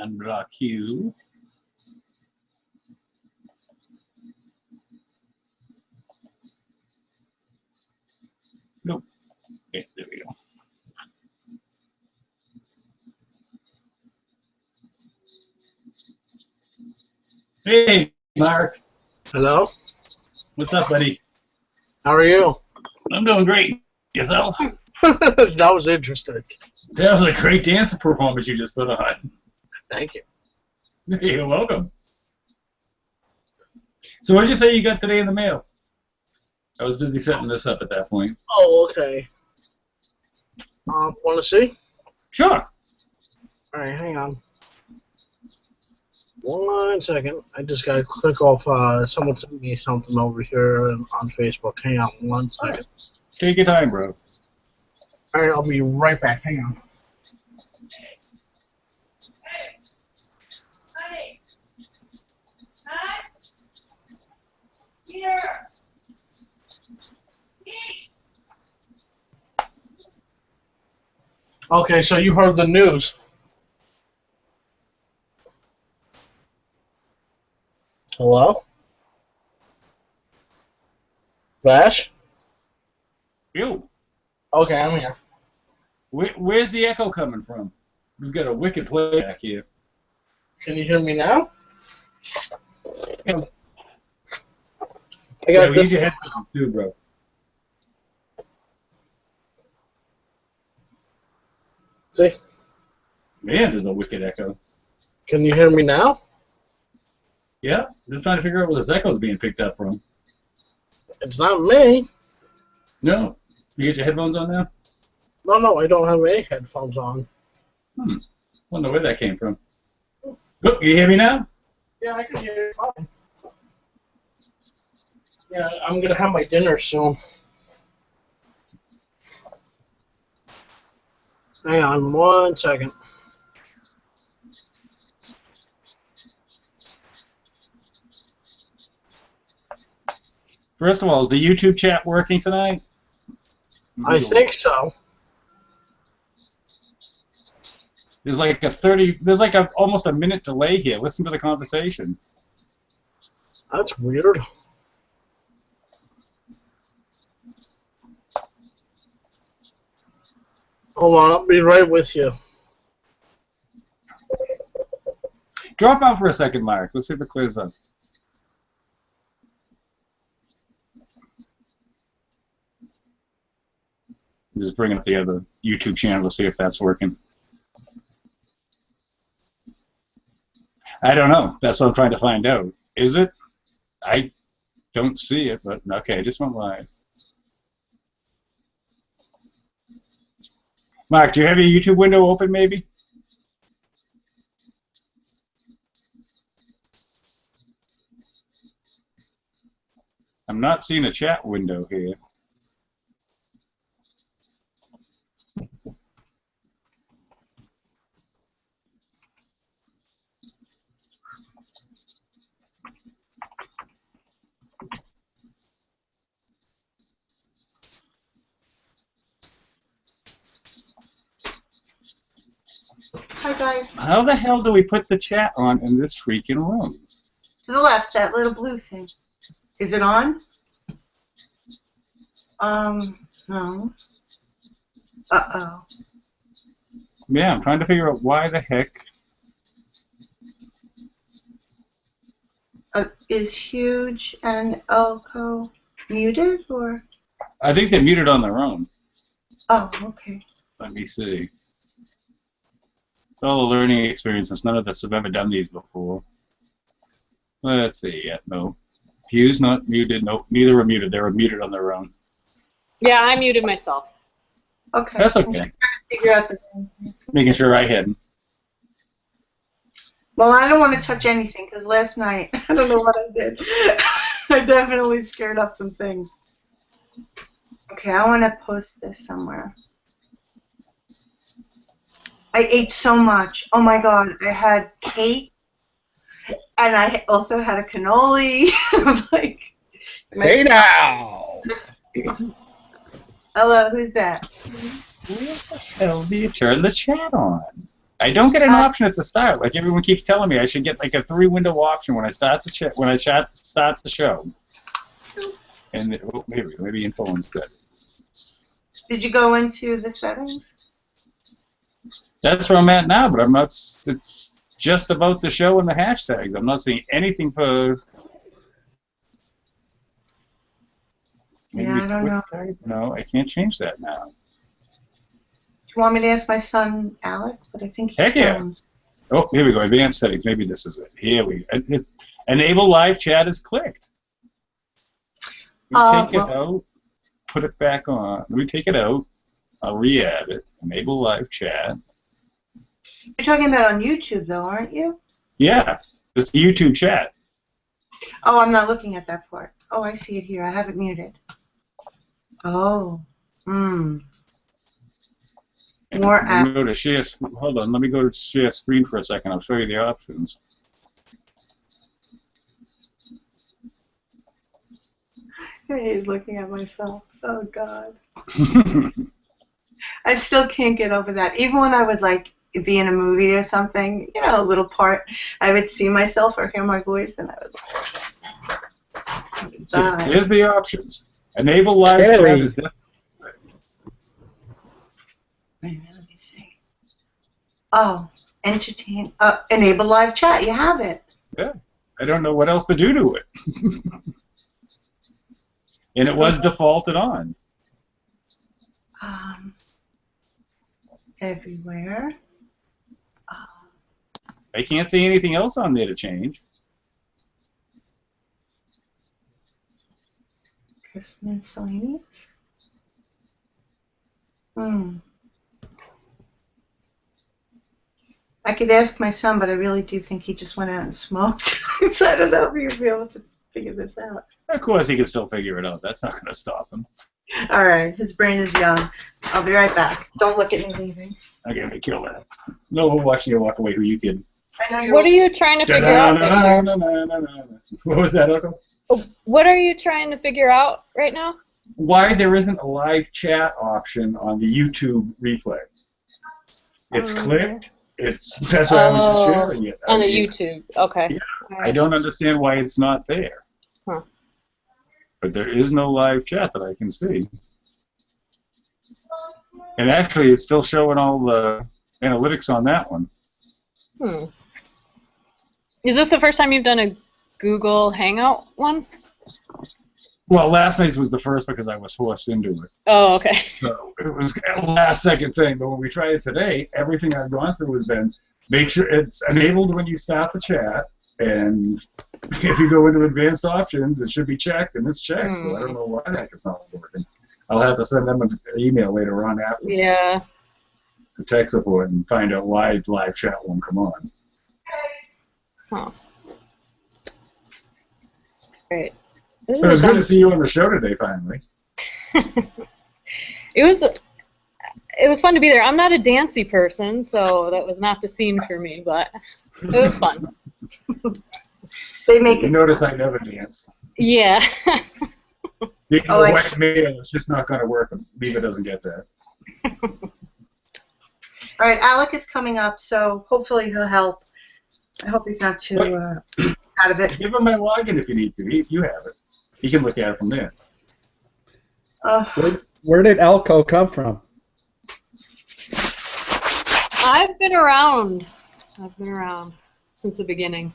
unblock you. Nope. Okay, there we go. Hey, Mark. Hello? What's up, buddy? How are you? I'm doing great. Yourself? That was interesting. That was a great dance performance you just put on. Thank you. You're welcome. So what did you say you got today in the mail? I was busy setting this up at that point. Oh, okay. Want to see? Sure. All right, hang on. 1 second. I just got to click off. Someone sent me something over here on Facebook. Hang on 1 second. Right. Take your time, bro. All right, I'll be right back. Hang on. Honey. Huh? Here. Okay, so you heard the news. Hello? Vash? Ew. Okay, I'm here. Where's the echo coming from? We've got a wicked playback here. Can you hear me now? Yeah, I got we this. need your headphones too, bro. See? Man, there's a wicked echo. Can you hear me now? Yeah, just trying to figure out where this echo's being picked up from. It's not me. No. You get your headphones on now? No, I don't have any headphones on. Wonder where that came from. Oh, can you hear me now? Yeah, I can hear you fine. Yeah, I'm going to have my dinner soon. Hang on 1 second. First of all, is the YouTube chat working tonight? I think so. There's like almost a minute delay here. Listen to the conversation. That's weird. Hold on, I'll be right with you. Drop out for a second, Mark. Let's see if it clears up. Just bring up the other YouTube channel to see if that's working. I don't know. That's what I'm trying to find out. Is it? I don't see it, but okay, just went live. Mark, do you have your YouTube window open, maybe? I'm not seeing a chat window here. Hi guys. How the hell do we put the chat on in this freaking room? To the left, that little blue thing. Is it on? No. Uh-oh. Yeah, I'm trying to figure out why the heck. Is Huge and Elko muted or? I think they're muted on their own. Oh, okay. Let me see. It's all a learning experience since none of us have ever done these before. Let's see. Yeah, no. Fuse not muted. Nope. Neither were muted. They were muted on their own. Yeah, I muted myself. Okay. That's I'm okay. trying to figure out the. Making sure I hadn't. Well, I don't want to touch anything because last night I don't know what I did. I definitely scared up some things. Okay, I want to post this somewhere. I ate so much. Oh my god, I had cake, and I also had a cannoli. I was like, Hey now! hello, who's that? Where the hell do you turn the chat on? I don't get an option at the start. Like everyone keeps telling me, I should get like a 3-window option when I start start the show. And maybe info instead. Did you go into the settings? That's where I'm at now, but I'm not. It's just about the show and the hashtags. I'm not seeing anything for. Maybe Yeah, I don't know. type? No, I can't change that now. Do you want me to ask my son, Alec? But I think he's Heck yeah. Oh, here we go. Advanced settings. Maybe this is it. Here we go. Enable live chat is clicked. Take it out. Put it back on. Let me take it out. I'll re-add it. Enable live chat. You're talking about on YouTube, though, aren't you? Yeah, it's the YouTube chat. Oh, I'm not looking at that part. Oh, I see it here. I have it muted. Oh. More Let me go to share. Hold on. Let me go to share screen for a second. I'll show you the options. He's looking at myself. Oh, God. I still can't get over that. Even when I would, like, be in a movie or something, you know, a little part, I would see myself or hear my voice, and I would die. Here's the options. Enable live chat is definitely. Wait a minute, let me see. Oh, entertain. Enable live chat. You have it. Yeah. I don't know what else to do to it. And it was defaulted on. Everywhere. I can't see anything else on there to change. Miscellaneous. I could ask my son, but I really do think he just went out and smoked. So I don't know if he'd be able to figure this out. Of course, he can still figure it out. That's not going to stop him. All right, his brain is young. I'll be right back. Don't look at me leaving. Okay, let me kill that. No, we'll watch you walk away. Who you kidding? I know you're. What are you trying to figure out, Victor? What was that, Uncle? What are you trying to figure out right now? Why there isn't a live chat option on the YouTube replay? It's clicked. That's why I was just sharing it. On the YouTube, okay. Yeah, I don't understand why it's not there. Huh. But there is no live chat that I can see. And actually, it's still showing all the analytics on that one. Is this the first time you've done a Google Hangout one? Well, last night's was the first because I was forced into it. Oh, okay. So it was a last-second thing. But when we tried it today, everything I've gone through has been make sure it's enabled when you start the chat, and if you go into advanced options, it should be checked, and it's checked. So I don't know why the heck it's not working. I'll have to send them an email later on afterwards. Yeah. To tech support and find out why live chat won't come on. Huh. Great. It was good to see you on the show today, finally. It was fun to be there. I'm not a dancey person, so that was not the scene for me, but it was fun. They make you it. Notice I never dance. Yeah. You can go white male, it's just not going to work. Beaver doesn't get that. All right, Alec is coming up, so hopefully he'll help. I hope he's not too out of it. Give him my login if you need to. You have it. He can look at it from there. Where did Alco come from? I've been around. Since the beginning.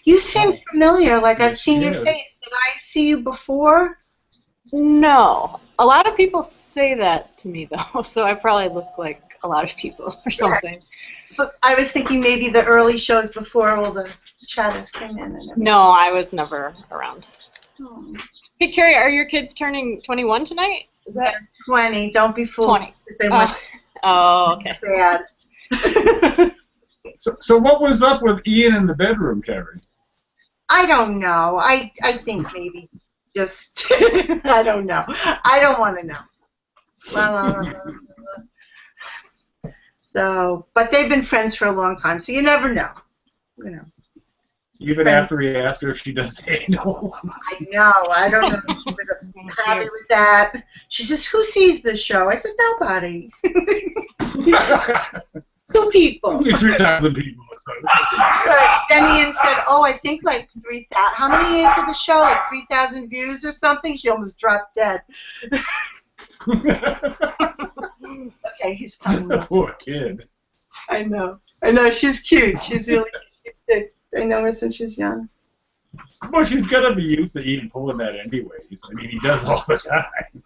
You seem familiar, like I've seen your face. Did I see you before? No. A lot of people say that to me, though, so I probably look like a lot of people or something. But I was thinking maybe the early shows before all the chatters came in. No, I was never around. Oh. Hey, Carrie, are your kids turning 21 tonight? Is that 20? Don't be fooled. 20. They went okay. bad. So what was up with Ian in the bedroom, Carrie? I don't know. I think maybe just I don't know. I don't want to know. So, but they've been friends for a long time, so you never know. You know. Even after he asked her if she does anal. I know. I don't know if she was happy with that. She says, "Who sees this show?" I said, "Nobody." 2 people. Only 3,000 people. Right. Then Ian said, "Oh, I think like 3,000. How many is it a show? Like 3,000 views or something?" She almost dropped dead. Okay, he's coming. Poor kid. I know. I know. She's cute. She's really cute. I know her since she's young. Well, she's gonna be used to Ian pulling that anyways. I mean, he does all the time.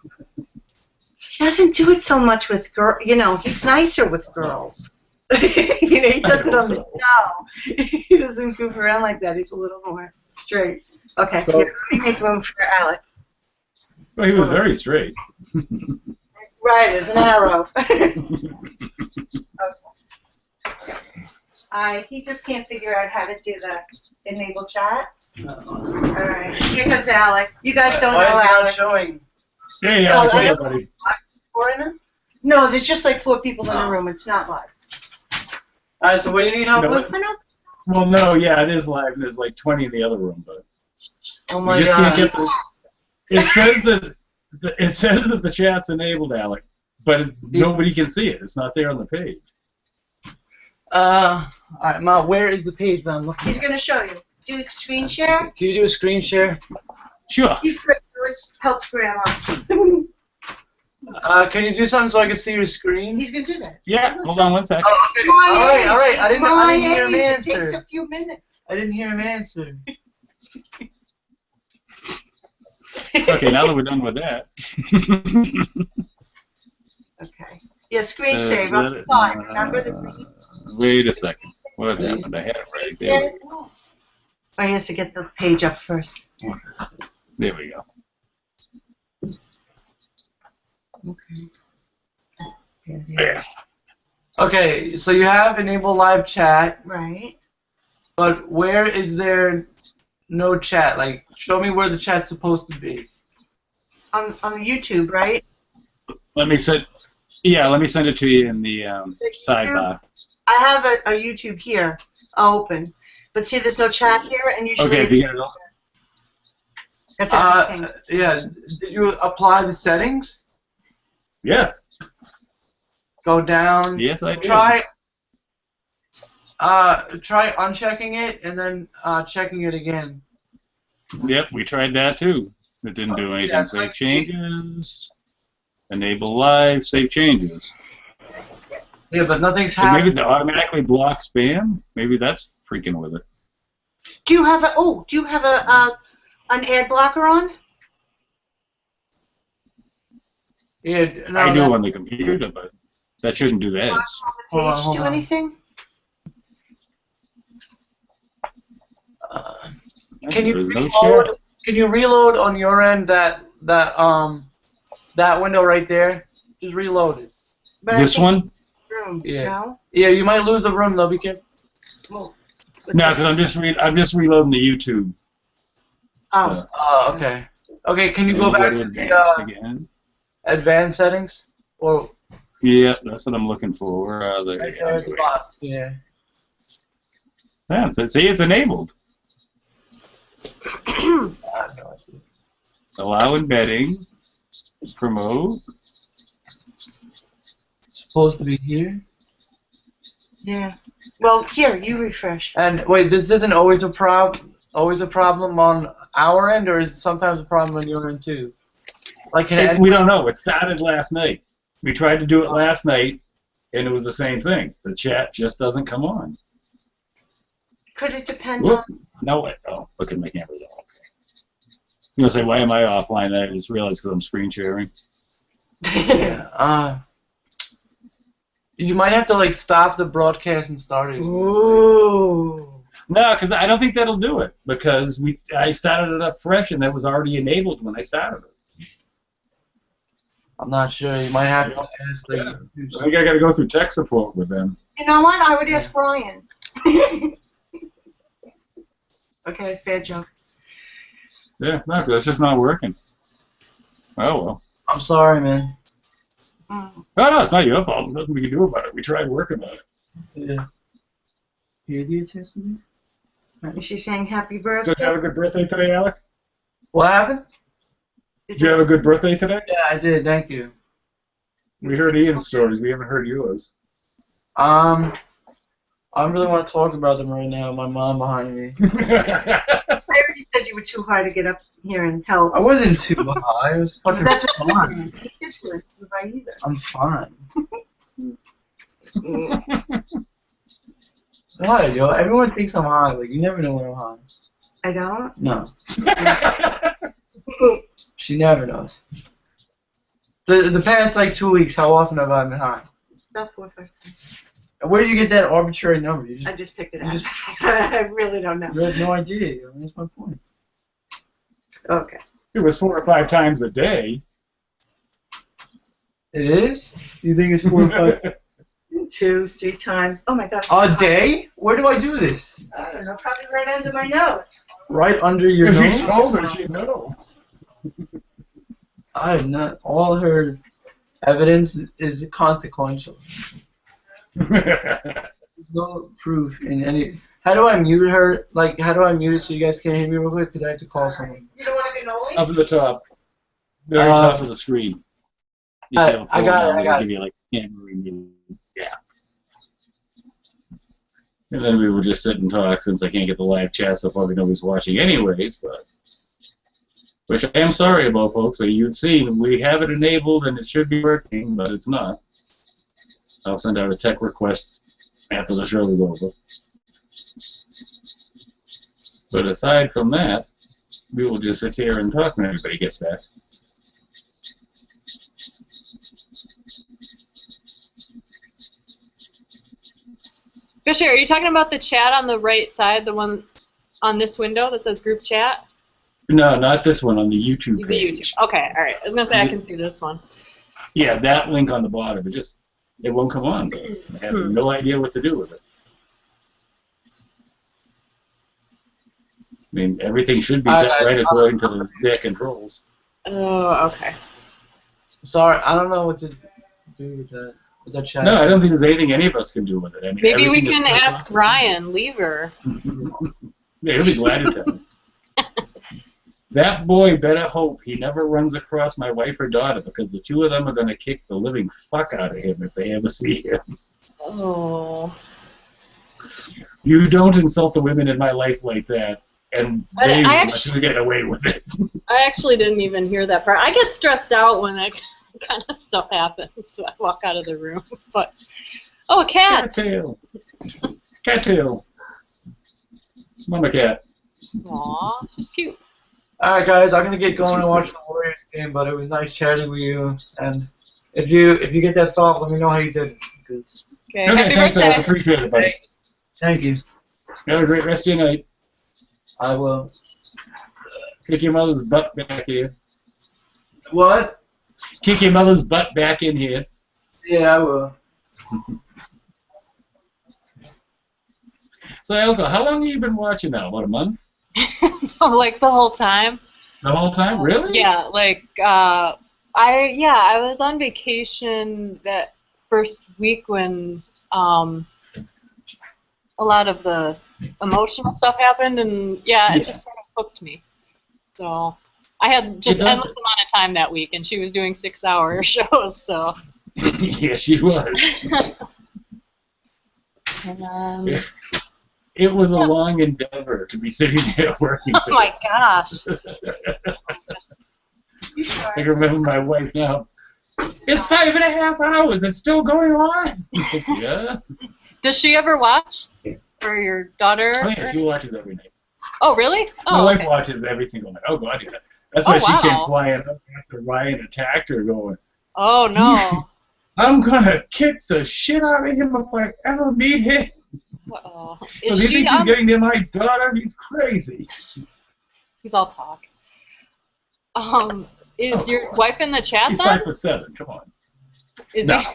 He doesn't do it so much with girls. You know, he's nicer with girls. You know, he does it on the show. He doesn't goof around like that. He's a little more straight. Okay, here, let me make room for Alex. Well, he was very straight. Right, as an arrow. Okay. He just can't figure out how to do the enable chat. All right, here comes Alec. You guys don't know Alec. Showing? Hey, No, Alex, I hey, don't- buddy. No, there's just like 4 people in the room. It's not live. Alright, so what do you need help No. with? I know. Well, no, yeah, it is live. There's like 20 in the other room, but Oh you my just god. can't get the. It says that the chat's enabled, Alec, but nobody can see it. It's not there on the page. Alright, Ma, where is the page that I'm looking He's at? going to show you. Do the screen share. Can you do a screen share? Sure. He helps Grandma. Can you do something so I can see your screen? He's going to do that. Yeah. Hold on one sec. Oh, okay. My age. Alright. I He's didn't my hear him age. It takes answer. a few minutes. I didn't hear him answer. Okay, now that we're done with that. Okay. Yeah, screen share. Up the top. Remember the Wait a second. What happened? I had it right there. Oh, he has to get the page up first. There we go. Okay. There. Okay, so you have enable live chat, Right. but where is there no chat? Like, show me where the chat's supposed to be. On the YouTube, right? Let me send. Yeah, let me send it to you in the sidebar. I have a YouTube here open, but see, there's no chat here, and usually Okay, if you get it all. that's interesting. Yeah, did you apply the settings? Yeah. Go down. Yes, I did. Try unchecking it and then checking it again. Yep, we tried that too. It didn't do anything. Yeah, Save changes. Enable live. Save changes. Yeah, but nothing's And maybe happening. it automatically block spam. Maybe that's freaking with it. Do you have an ad blocker on? Yeah, no, I do that- on the computer, but that shouldn't do that. On the Hold on, page, hold do on. anything? Can you There's no reload? share. Can you reload on your end that window right there? Just reload it. But I This think one? Room, Yeah. No. Yeah, you might lose the room though. Be careful. Well, No, because I'm just reloading the YouTube. Oh. Oh, okay. Okay, can you go back to advanced the again? advanced settings? Or Yeah, that's what I'm looking for. Where are they? right there at the bottom. Yeah. Yeah, see, it's enabled. I have no idea. Allow embedding. Promote. It's supposed to be here. Yeah. Well, here, you refresh. And wait, this isn't always a problem on our end, or is it sometimes a problem on your end too? Like, We don't know. It started last night. We tried to do it last night, and it was the same thing. The chat just doesn't come on. Could it depend Whoop. on... No, wait. Oh, look at my camera. Okay. I was going to say, why am I offline? I just realized because I'm screen sharing. Yeah. You might have to like stop the broadcast and start it. Ooh. No, because I don't think that'll do it. Because I started it up fresh, and that was already enabled when I started it. I'm not sure. You might have to ask like. Yeah. I think I got to go through tech support with them. You know what? I would ask Brian. Okay, it's a bad joke. Yeah, no, 'cause it's just not working. Oh, well. I'm sorry, man. Mm. No, it's not your fault. There's nothing we can do about it. We tried working on it. Yeah. Here, do you text me? Is she saying happy Did birthday? you have a good birthday today, Alec? What happened? Did you have a good birthday today? Yeah, I did. Thank you. We heard Ian's stories. We haven't heard yours. I don't really want to talk about them right now. My mom behind me. I already said you were too high to get up here and help. I wasn't too high. I was fucking That's what fine. he said you weren't too high either. I'm fine. Why, yo? Everyone thinks I'm high. Like, you never know when I'm high. I don't? No. She never knows. The past, like, 2 weeks, how often have I been high? About 4 or 5 times. Where did you get that arbitrary number? You I just picked it you out. just- I really don't know. you have no idea. I mean, that's my point. Okay. It was 4 or 5 times a day. It is? You think it's 4 or 5? 2, 3 times. Oh my God. A day? Where do I do this? I don't know. Probably right under my nose. Right under your If nose? you told her, she'd know. I have not. All her evidence is consequential. There's no proof in any. How do I mute her? Like, how do I mute it so you guys can't hear me real quick? Because I have to call someone. You don't want to be Noli? Up at the top. Very top of the screen. You I- see how I got it, I got give you like camera review. Yeah. And then we will just sit and talk since I can't get the live chat, so probably nobody's watching anyways, but which I am sorry about, folks, but you've seen we have it enabled and it should be working, but it's not. I'll send out a tech request after the show is over. But aside from that, we will just sit here and talk when everybody gets back. Fisher, are you talking about the chat on the right side, the one on this window that says group chat? No, not this one, on the YouTube The page. YouTube. Okay, all right. I was gonna say I can see this one. Yeah, that link on the bottom, it won't come on. I have no idea what to do with it. I mean, everything should be set right according to their controls. Oh, okay. Sorry, I don't know what to do with that chat. No, I don't think there's anything any of us can do with it. I mean, Maybe we everything is can pressed ask on. Ryan Lever. Yeah, he'll be glad to tell me. That boy better hope he never runs across my wife or daughter, because the two of them are going to kick the living fuck out of him if they ever see him. Oh. You don't insult the women in my life like that, and But they I will actually- let you get away with it. I actually didn't even hear that part. I get stressed out when that kind of stuff happens, so I walk out of the room. But oh, a cat! Cattail. Cattail. Mama cat. Aw, she's cute. Alright, guys, I'm gonna get going and watch the Warriors game, but it was nice chatting with you. And if you get that solved, let me know how you did. Because Okay, Okay, happy thanks, I birthday. appreciate it, buddy. thank you. Have a great rest of your night. I will. Kick your mother's butt back here. What? Kick your mother's butt back in here. Yeah, I will. So, Elko, how long have you been watching now? About a month? Like the whole time. The whole time? Really? Yeah, like I was on vacation that first week when a lot of the emotional stuff happened, and it just sort of hooked me. So I had just It does. endless amount of time that week, and she was doing 6-hour shows, so. Yeah, she was. And, It was a long endeavor to be sitting there working. oh my gosh. I can remember my wife now. It's 5.5 hours. It's still going on. Yeah. Does she ever watch? Or your daughter? Oh, yeah, she watches every night. Oh, really? My Oh, wife okay. watches every single night. Oh, God, yeah. That's why Oh, she came wow. flying up after Ryan attacked her, going, Oh, no. I'm going to kick the shit out of him if I ever meet him. Uh-oh. Because Is he she thinks he's getting near my daughter. He's crazy. He's all talk. Is your wife in the chat He's then? 5'7". Come on. Is No. he?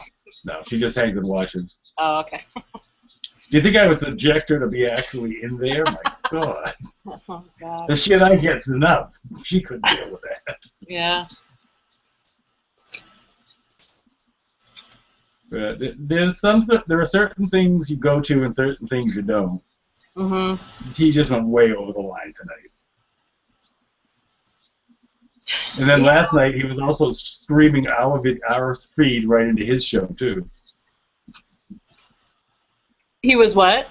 No, she just hangs and watches. Oh, okay. Do you think I would subject her to be actually in there? My God. Oh, God. The shit I get's enough. She couldn't deal with that. Yeah. But there are certain things you go to and certain things you don't. Mm-hmm. He just went way over the line tonight. And then last night he was also streaming our feed right into his show too. He was what?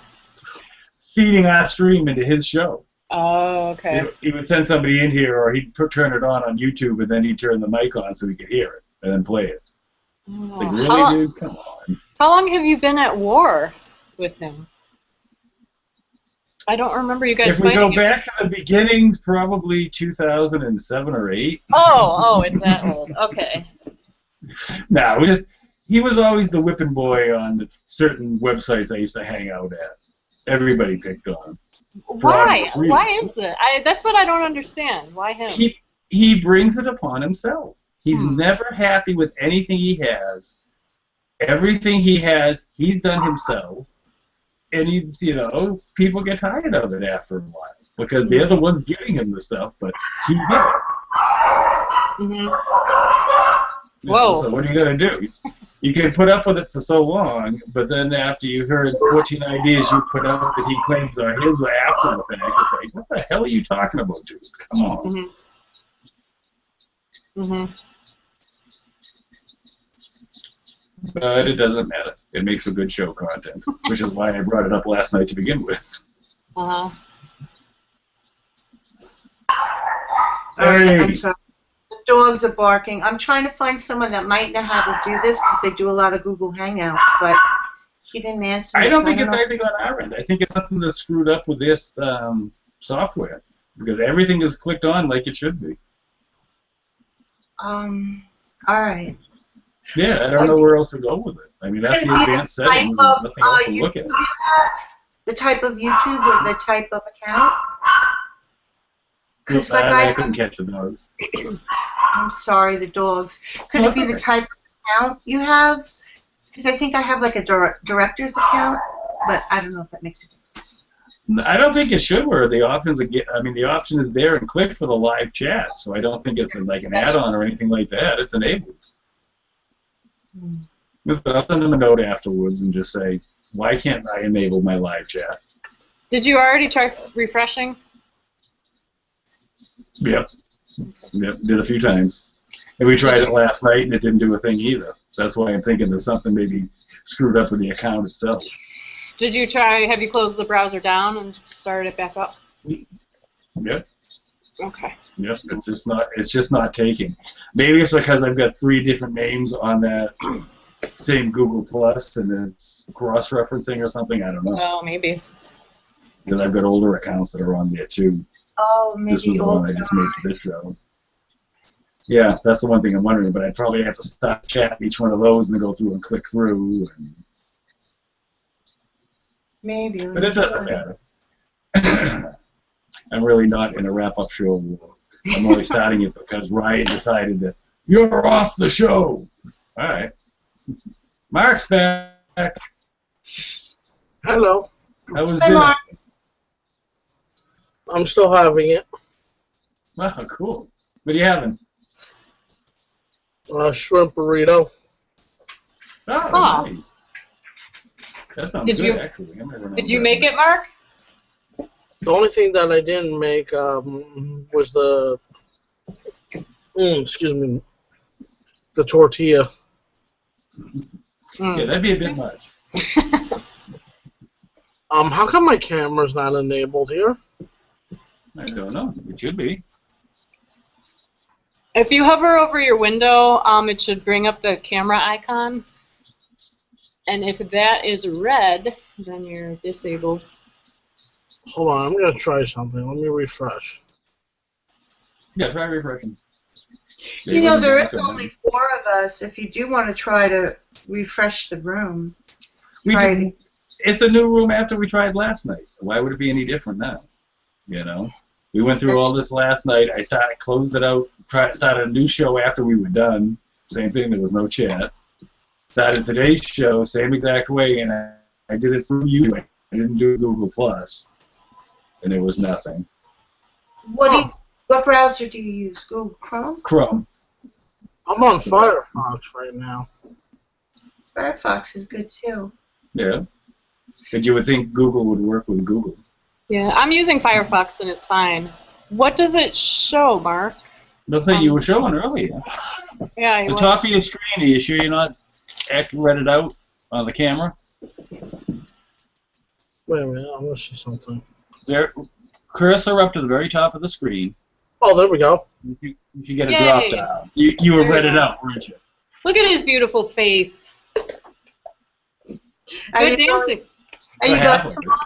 Feeding our stream into his show. Oh, okay. He would send somebody in here, or he'd turn it on YouTube, and then he'd turn the mic on so he could hear it, and then play it. Like, really, dude? Come on. How long have you been at war with him? I don't remember you guys If we fighting. go back to the beginnings, probably 2007 or 8. Oh, it's that old. Okay. No, he was always the whipping boy on certain websites I used to hang out at. Everybody picked on him. Why? Why is that? That's what I don't understand. Why him? He brings it upon himself. He's never happy with anything he has. Everything he has, he's done himself. And people get tired of it after a while because they're the ones giving him the stuff, but he did it. Mm-hmm. Whoa. So what are you going to do? You can put up with it for so long, but then after you heard 14 ideas you put out that he claims are his after the fact, it's like, what the hell are you talking about, dude? Come on. Mm-hmm. Mm-hmm. But it doesn't matter. It makes for good show content, which is why I brought it up last night to begin with. Uh-huh. Hey. I'm sorry. The dogs are barking. I'm trying to find someone that might know how to do this because they do a lot of Google Hangouts, but he didn't answer. I don't think it's anything on our end. I think it's something that's screwed up with this software because everything is clicked on like it should be. All right. Yeah, I don't know where else to go with it. I mean, that's the advanced settings. There's nothing else to look at. The type of YouTube or the type of account? Because I couldn't catch the dogs. I'm sorry, the dogs. Could it be the type of account you have? Because I think I have like a director's account, but I don't know if that makes a difference. I don't think it should. Where the options the option is there and click for the live chat. So I don't think it's like an add-on or anything like that. It's enabled. Listen, I'll send them a note afterwards and just say, why can't I enable my live chat? Did you already try refreshing? Yep. Yep, did a few times. And we tried it last night and it didn't do a thing either. That's why I'm thinking there's something maybe screwed up with the account itself. Have you closed the browser down and started it back up? Yep. Okay. Yep, it's just not taking. Maybe it's because I've got 3 different names on that same Google Plus and it's cross-referencing or something. I don't know. Oh, maybe. Because I've got older accounts that are on there too. Oh, maybe this was the one I just made for this show. Yeah, that's the one thing I'm wondering, but I'd probably have to stop chatting each one of those and then go through and click through. Maybe. But it doesn't matter. I'm really not in a wrap-up show. I'm only starting it because Ryan decided that you're off the show. All right. Mark's back. Hello. How was Hi, dinner? Mark. I'm still having it. Wow, cool. What are you having? Shrimp burrito. Oh, Oh. nice. That sounds Did good, you- actually. Did you make it, Mark? The only thing that I didn't make was the the tortilla. Yeah, that'd be a bit much. How come my camera's not enabled here? I don't know. It should be. If you hover over your window, it should bring up the camera icon. And if that is red, then you're disabled. Hold on, I'm gonna try something. Let me refresh. Yeah, try refreshing. You know, there is only 4 of us. If you do want to try to refresh the room, It's a new room after we tried last night. Why would it be any different now? You know, we went through all this last night. I closed it out, started a new show after we were done. Same thing. There was no chat. Started today's show, same exact way, and I did it through you. I didn't do Google Plus, and there was nothing. what browser do you use? Google Chrome? Chrome. I'm on Firefox right now. Firefox is good too. Yeah. But you would think Google would work with Google. Yeah, I'm using Firefox and it's fine. What does it show, Mark? Let's say you were showing earlier. Yeah, The top of your screen, are you sure you're not read it out on the camera? Wait a minute, I want to see something. There, cursor up to the very top of the screen. Oh, there we go. You can get a Yay. drop down. You were There you read it go. out, weren't you? Look at his beautiful face. Are Good you dancing. Are you What going happened? tomorrow?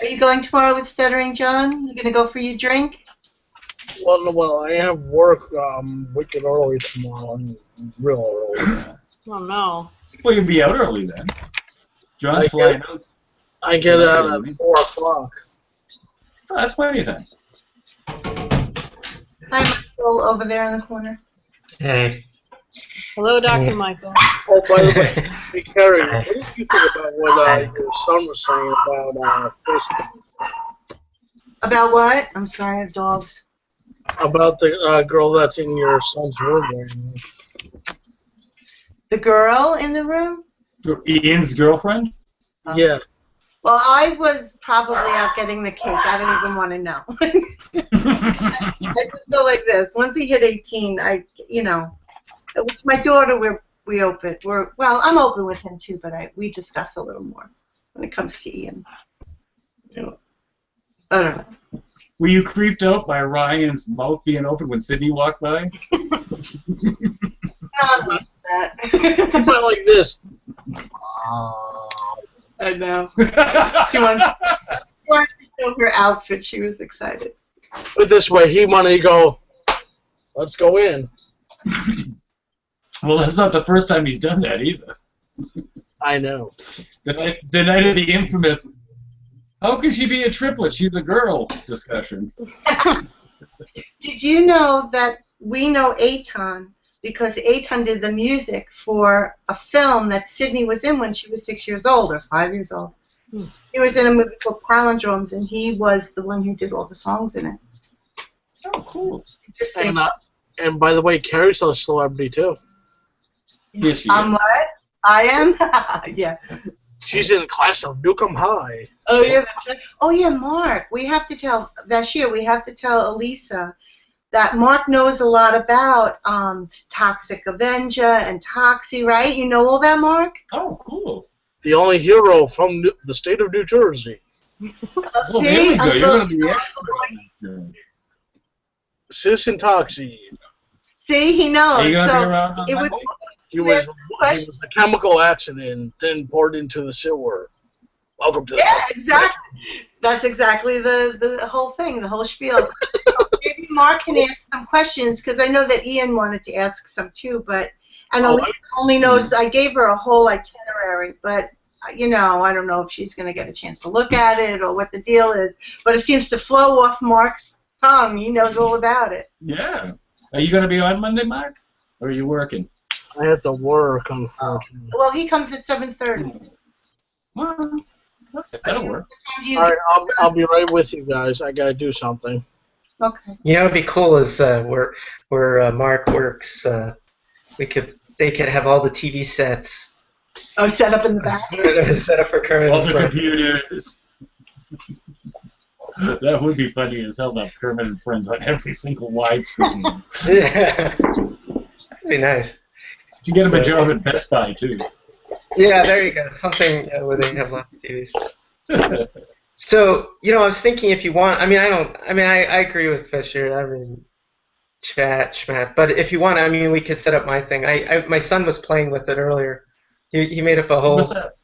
Are you going tomorrow with Stuttering John? You gonna go for your drink? Well, I have work wicked early tomorrow. Real early. Oh no. Well, you'll be out early then. John's I flying out. I get out at 4 o'clock. Oh, that's plenty of time. Hi, Michael, over there in the corner. Hey. Hello, Dr. Michael. Oh, by the way, hey, Carrie, what did you think about what your son was saying about Facebook? About what? I'm sorry, I have dogs. About the girl that's in your son's room right now. The girl in the room? Ian's girlfriend? Oh. Yeah. Well, I was probably out getting the cake. I don't even want to know. I just go like this. Once he hit 18, my daughter, we open. I'm open with him too, but we discuss a little more when it comes to Ian. Yeah. I don't know. Were you creeped out by Ryan's mouth being open when Sydney walked by? Not like that. Went like this. I know. She wanted to show her outfit. She was excited. Put it this way, he wanted to go, let's go in. Well, that's not the first time he's done that either. I know. The night of the infamous, how can she be a triplet? She's a girl discussion. Did you know that we know Eitan because Eitan did the music for a film that Sydney was in when she was 6 years old or 5 years old? He was in a movie called Palindromes, and he was the one who did all the songs in it. Oh, cool. Interesting. And by the way, Carrie's a celebrity too. Yes, she is. What? I am? Yeah. She's in the class of Newcomb High. Oh, yeah. Oh, yeah, Mark. We have to tell, Bashir, we have to tell Elisa that Mark knows a lot about Toxic Avenger and Toxie, right? You know all that, Mark? Oh, cool. The only hero from the state of New Jersey. Well, there we go. You're going to be the expert. Citizen Toxie. See, he knows. Are you going to So be around on it would, Monday? He was a chemical accident, then poured into the sewer. Welcome to the yeah, exactly. That's exactly the whole thing, the whole spiel. So maybe Mark can ask some questions, because I know that Ian wanted to ask some too, and Elisa only knows, I gave her a whole itinerary, but, I don't know if she's going to get a chance to look at it or what the deal is, but it seems to flow off Mark's tongue. He knows all about it. Yeah. Are you going to be on Monday, Mark? Or are you working? I have to work, unfortunately. Well, he comes at 7:30. Well, okay, that'll work. All right, I'll be right with you guys. I gotta do something. Okay. You know, what'd be cool is where Mark works. They could have all the TV sets Oh, set up in the back. set up for Kermit. All the computers. That would be funny as hell, that Kermit and Friends on every single widescreen. Yeah, that'd be nice. You get him a job at Best Buy, too. Yeah, there you go. Something where they have lots of TVs. So, I was thinking if you want, I agree with Fisher. Chat, schmat. But if you want, we could set up my thing. My son was playing with it earlier. He made up a whole. What's that?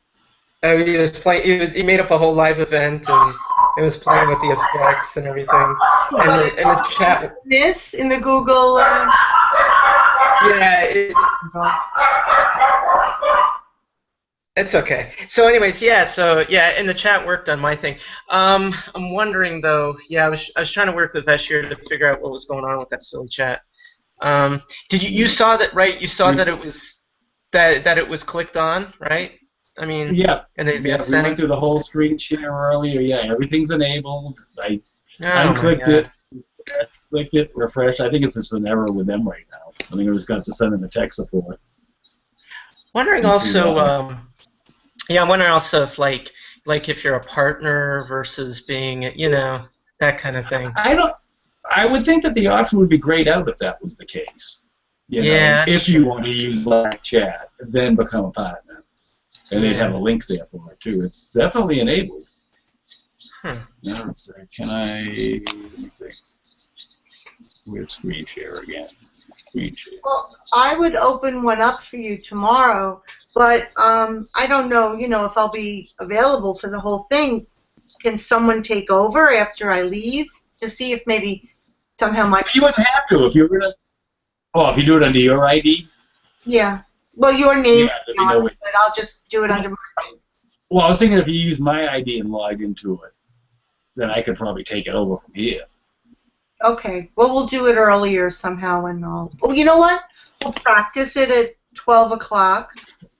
He was playing. He made up a whole live event, and it was playing with the effects and everything. And the chat. This in the Google. Yeah. It's okay. So, anyways, and the chat worked on my thing. I'm wondering though. Yeah, I was trying to work with Vash here to figure out what was going on with that silly chat. Did you saw that, right? You saw that it was that it was clicked on, right? Yeah. And they'd be We went through the whole screen share earlier. Yeah, everything's enabled. I unclicked it, clicked it, refresh. I think it's just an error with them right now. I think I just got to send them a tech support. Wondering also, I'm wondering also if like if you're a partner versus being, that kind of thing. I would think that the option would be grayed out if that was the case. You know, if you want to use live chat, then become a partner. And they'd have a link there for it too. It's definitely enabled. Hmm. Now, can I? Let me see. We'll screen share again. Screen share. Well, I would open one up for you tomorrow, but I don't know, if I'll be available for the whole thing. Can someone take over after I leave to see if maybe somehow my... You wouldn't have to if you're gonna. Oh, if you do it under your ID. Yeah. Well, your name Yeah, is on it, but I'll just do it under my name. Well, I was thinking if you use my ID and log into it, then I could probably take it over from here. Okay. Well, we'll do it earlier somehow, and I'll... Oh, you know what? We'll practice it at 12 o'clock,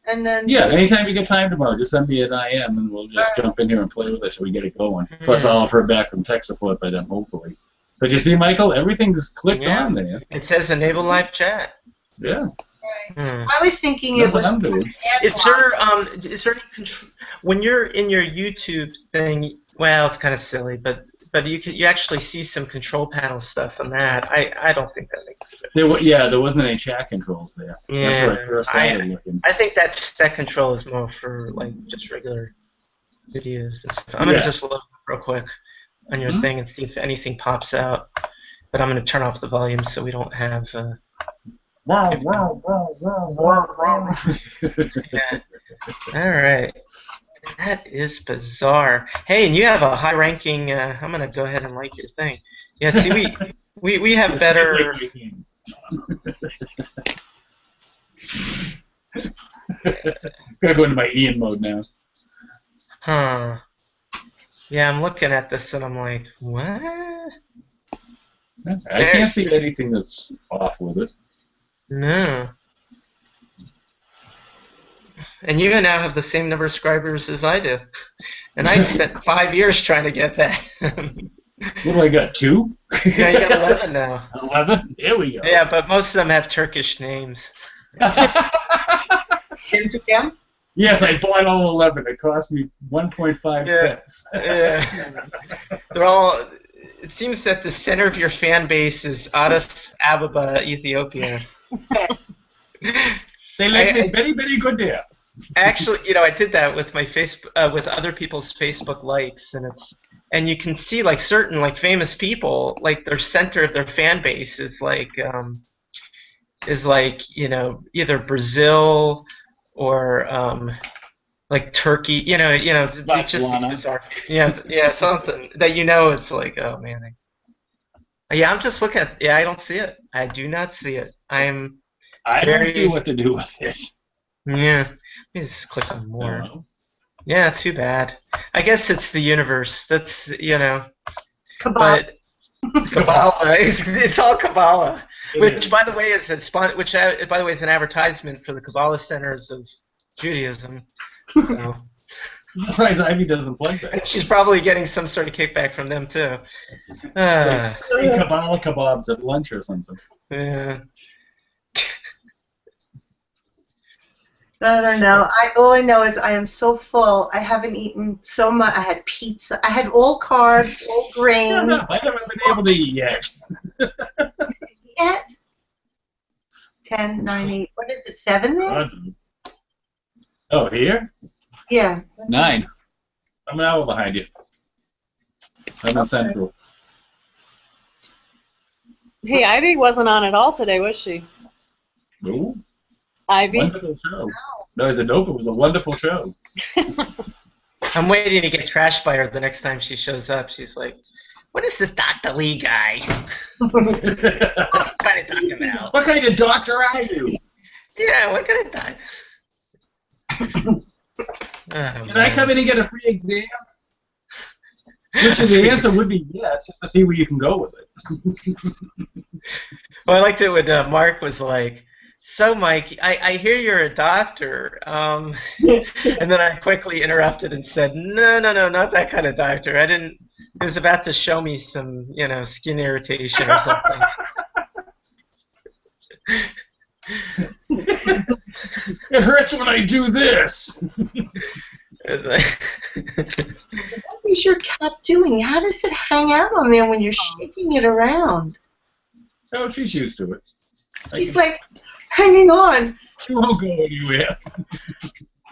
and then... Yeah, anytime you get time tomorrow, just send me an IM, and we'll just jump in here and play with it till we get it going. Plus, I'll have heard back from tech support by then, hopefully. But you see, Michael, everything's clicked on there. It says enable live chat. Yeah. Right. I was thinking That's it was... what I'm doing. Is there any control when you're in your YouTube thing? Well, it's kind of silly, but you actually see some control panel stuff on that. I don't think that makes a difference. There wasn't any chat controls there. Yeah, That's where I first started looking. I think that control is more for like just regular videos and stuff. I'm gonna just look real quick on your thing and see if anything pops out. But I'm gonna turn off the volume so we don't have. Wow. Yeah. All right. That is bizarre. Hey, and you have a high-ranking. I'm gonna go ahead and like your thing. Yeah. See, we have better. Gotta go into my Ian mode now. Huh. Yeah, I'm looking at this and I'm like, what? I can't see anything that's off with it. No. And you now have the same number of subscribers as I do. And I spent 5 years trying to get that. What do I got, 2? Yeah, you got 11 now. 11? There we go. Yeah, but most of them have Turkish names. Yes, I bought all 11. It cost me 1.5 cents. Yeah. They're all... It seems that the center of your fan base is Addis Ababa, Ethiopia. They like me very, very good there. Actually, I did that with my with other people's Facebook likes, and you can see like certain like famous people, like their center of their fan base is like either Brazil or like Turkey. It's just these bizarre. Yeah, something that it's like, oh man. I'm just looking at. Yeah, I don't see it. I do not see it. I don't see what to do with it. Yeah. Let me just click on more. Yeah, too bad. I guess it's the universe. That's Kabbalah. But Kabbalah. It's all Kabbalah. Which, by the way, is an advertisement for the Kabbalah centers of Judaism. So. I'm surprised Ivy doesn't plug that. She's probably getting some sort of kickback from them too. Kabbalah kebabs at lunch or something. Yeah. I don't know. All I know is I am so full. I haven't eaten so much. I had pizza. I had all carbs, all grain. I haven't been able to eat yet. Yet? 10, 9, 8. What is it? 7 there? Oh, here? Yeah. 9. I'm an hour behind you. I'm in Central. Hey, Ivy wasn't on at all today, was she? No. Ivy? Wonderful show. No, I said nope, it was a wonderful show. I'm waiting to get trashed by her the next time she shows up. She's like, what is this Dr. Lee guy? What kind of talking about? What kind of doctor are you? Yeah, what kind of doctor? Can I come in and get a free exam? Which the answer would be yes, just to see where you can go with it. Well, I liked it when Mark was like, so, Mike, I hear you're a doctor. And then I quickly interrupted and said, no, not that kind of doctor. I didn't. He was about to show me some, skin irritation or something. It hurts when I do this. What is your cat doing? How does it hang out on there when you're shaking it around? Oh, she's used to it. She's like hanging on. She won't go anywhere.